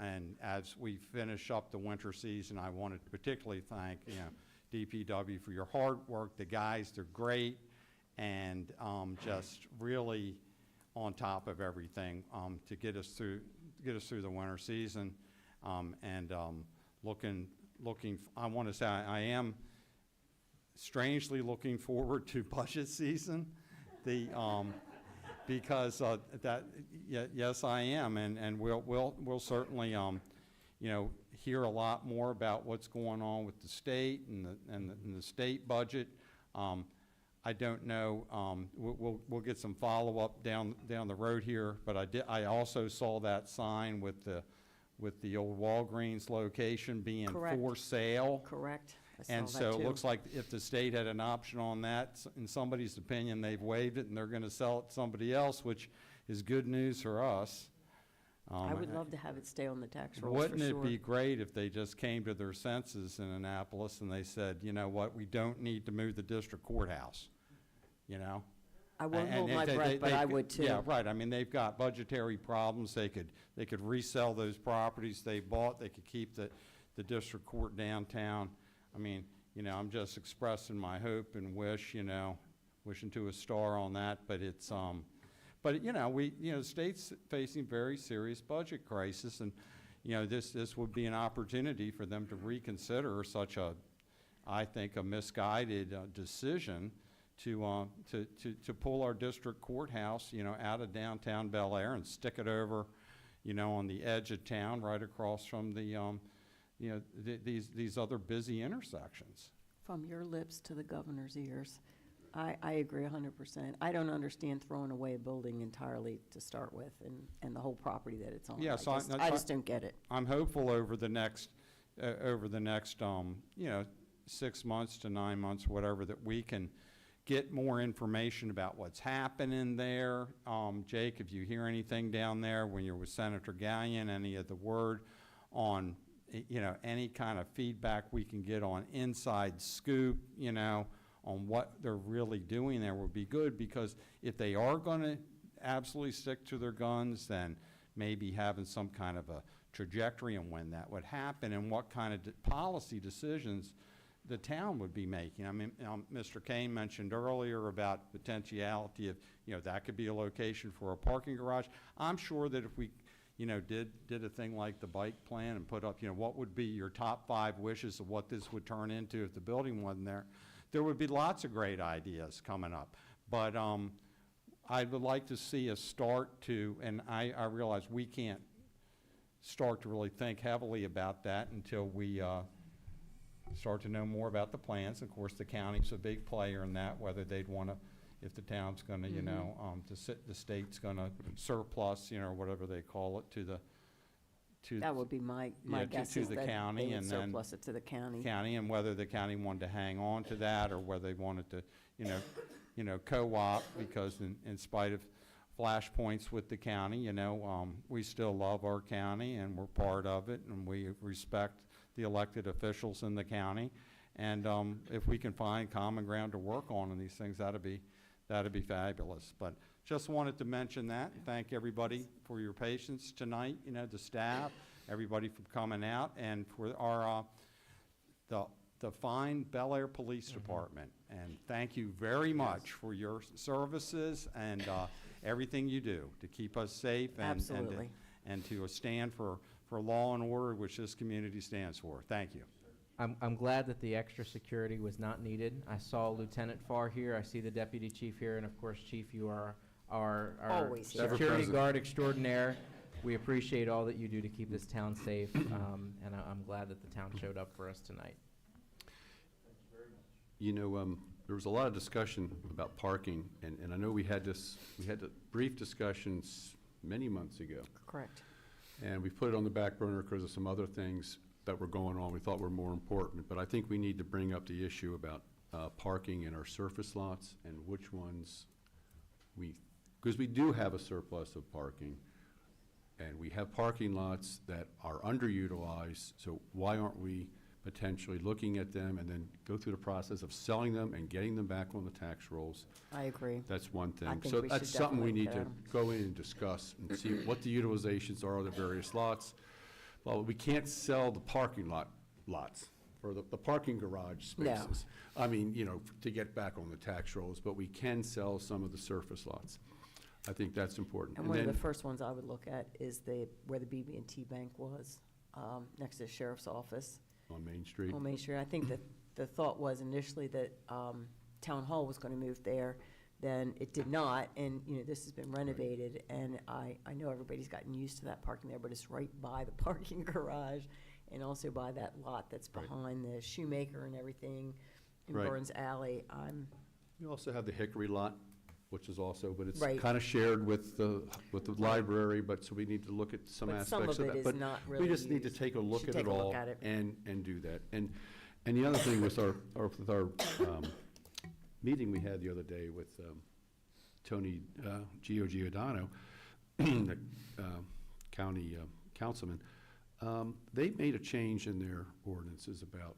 and as we finish up the winter season, I wanted to particularly thank, DPW for your hard work. The guys, they're great, and just really on top of everything to get us through the winter season, and I want to say I am strangely looking forward to budget season. Because yes, I am, and we'll certainly hear a lot more about what's going on with the state and the state budget. I don't know. We'll get some follow-up down the road here, but I also saw that sign with the old Walgreens location being Correct. for sale. Correct. I saw And that so it too. looks like if the state had an option on that, in somebody's opinion, they've waived it and they're going to sell it to somebody else, which is good news for us. I would love to have it stay on the tax rolls for Wouldn't sure. it be great if they just came to their senses in Annapolis and they said, you know what, we don't need to move the district courthouse, I won't And hold if my breath, but I would too. Yeah, right. I mean, they've got budgetary problems. They could resell those properties they bought. They could keep the district court downtown. I mean, I'm just expressing my hope and wish, wishing to a star on that. But it's, the state's facing very serious budget crisis, and, this would be an opportunity for them to reconsider such I think, a misguided decision to pull our district courthouse, out of downtown Bel Air and stick it over, on the edge of town, right across from the, these other busy intersections. From your lips to the governor's ears. I agree 100%. I don't understand throwing away a building entirely to start with, and the whole property that it's on. Yeah, so I just don't get it. I'm hopeful over the next 6 months to 9 months, whatever, that we can get more information about what's happening there. Jake, if you hear anything down there when you're with Senator Gallion, any of the word on, any kind of feedback we can get on inside scoop, on what they're really doing there would be good, because if they are going to absolutely stick to their guns, then maybe having some kind of a trajectory on when that would happen and what kind of policy decisions the town would be making. I mean, Mr. Kane mentioned earlier about potentiality of, that could be a location for a parking garage. I'm sure that if we, did a thing like the bike plan and put up, what would be your top 5 wishes of what this would turn into if the building wasn't there, there would be lots of great ideas coming up. But I would like to see us start to, and I realize we can't start to really think heavily about that until we start to know more about the plans. Of course, the county's a big player in that, whether they'd want to, if the town's going to, the state's going to surplus, whatever they call it, to the That would be my guess, to is the that county, they would and then surplus it to the county. and whether the county wanted to hang on to that, or whether they wanted to, co-op, because in spite of flashpoints with the county, we still love our county, and we're part of it, and we respect the elected officials in the county. And if we can find common ground to work on these things, that'd be fabulous. But just wanted to mention that. Thank everybody for your patience tonight, the staff, everybody for coming out, and for our the fine Bel Air Police Department. And thank you very much for your services, and everything you do to keep us safe Absolutely. and to stand for law and order, which this community stands for. Thank you. I'm glad that the extra security was not needed. I saw Lieutenant Farr here, I see the Deputy Chief here, and of course, Chief, you are our Always here. security guard extraordinaire. We appreciate all that you do to keep this town safe, and I'm glad that the town showed up for us tonight. You know, there was a lot of discussion about parking, and I know we had the brief discussions many months ago. Correct. And we put it on the back burner because of some other things that were going on we thought were more important. But I think we need to bring up the issue about parking in our surface lots and which ones because we do have a surplus of parking, and we have parking lots that are underutilized, so why aren't we potentially looking at them and then go through the process of selling them and getting them back on the tax rolls? I agree. That's one thing. I think So we that's should something we definitely need to look at go in and discuss and see what the utilizations are of the various lots. Well, we can't sell the parking lots, or the parking garage No. spaces. I mean, you know, to get back on the tax rolls, but we can sell some of the surface lots. I think that's important. And one of the then- first ones I would look at is where the BB&T Bank was, next to the sheriff's office. On Main Street. On Main Street. I think that the thought was initially that Town Hall was going to move there, then it did not, and, you know, this has been renovated, and I know everybody's gotten used to that parking there, but it's right by the parking garage, and also by that lot that's behind the Shoemaker and everything in Right. Burns Alley. You also have the Hickory lot, which is also, but it's Right. kind of shared with the library, but so we need to look at some But some aspects of of it that. is not But really we just need to used. take a look Should at take it a look all at it. and do that. And the other thing with our meeting we had the other day with Tony Giordano, the county councilman, they made a change in their ordinances about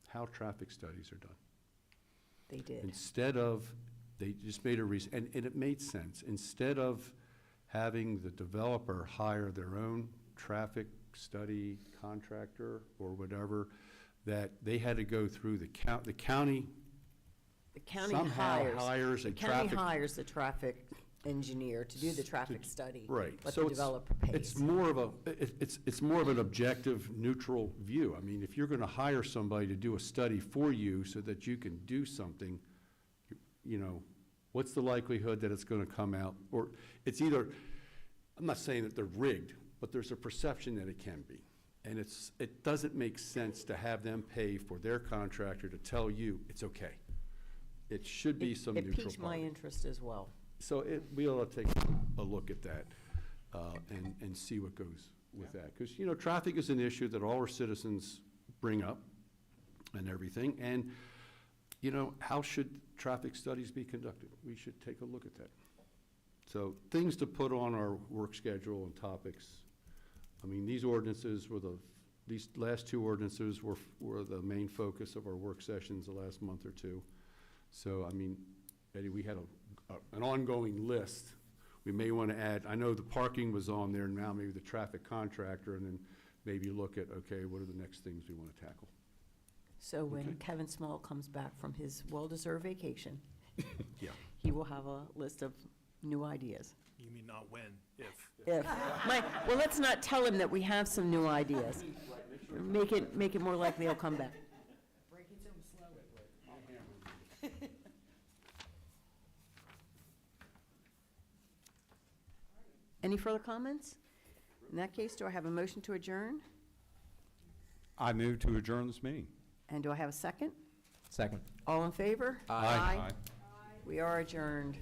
how traffic studies are done. They did. Instead of, they just made a and it made sense. Instead of having the developer hire their own traffic study contractor or whatever, that they had to go through the county. The county somehow hires a the county traffic- hires the traffic engineer to do the traffic study. Right. But So the developer pays. It's more of it's more of an objective, neutral view. I mean, if you're gonna hire somebody to do a study for you so that you can do something, you know, what's the likelihood that it's gonna come out? Or it's either, I'm not saying that they're rigged, but there's a perception that it can be. And it doesn't make sense to have them pay for their contractor to tell you it's okay. It should be some neutral It piques my party. interest as well. So we ought to take a look at that and see what goes with that. Because, you know, traffic is an issue that all our citizens bring up and everything. And, you know, how should traffic studies be conducted? We should take a look at that. So things to put on our work schedule and topics. I mean, these ordinances these last two ordinances were the main focus of our work sessions the last month or two. So, I mean, Eddie, we had an ongoing list. We may want to add, I know the parking was on there, now maybe the traffic contractor, and then maybe look at, okay, what are the next things we want to tackle? So when Okay. Kevin Small comes back from his well-deserved vacation, Yeah. he will have a list of new ideas. You mean not when, if. Well, let's not tell him that we have some new ideas. Make it more likely he'll come back. Any further comments? In that case, do I have a motion to adjourn? I move to adjourn this meeting. And do I have a second? Second. All in favor? Aye. We are adjourned.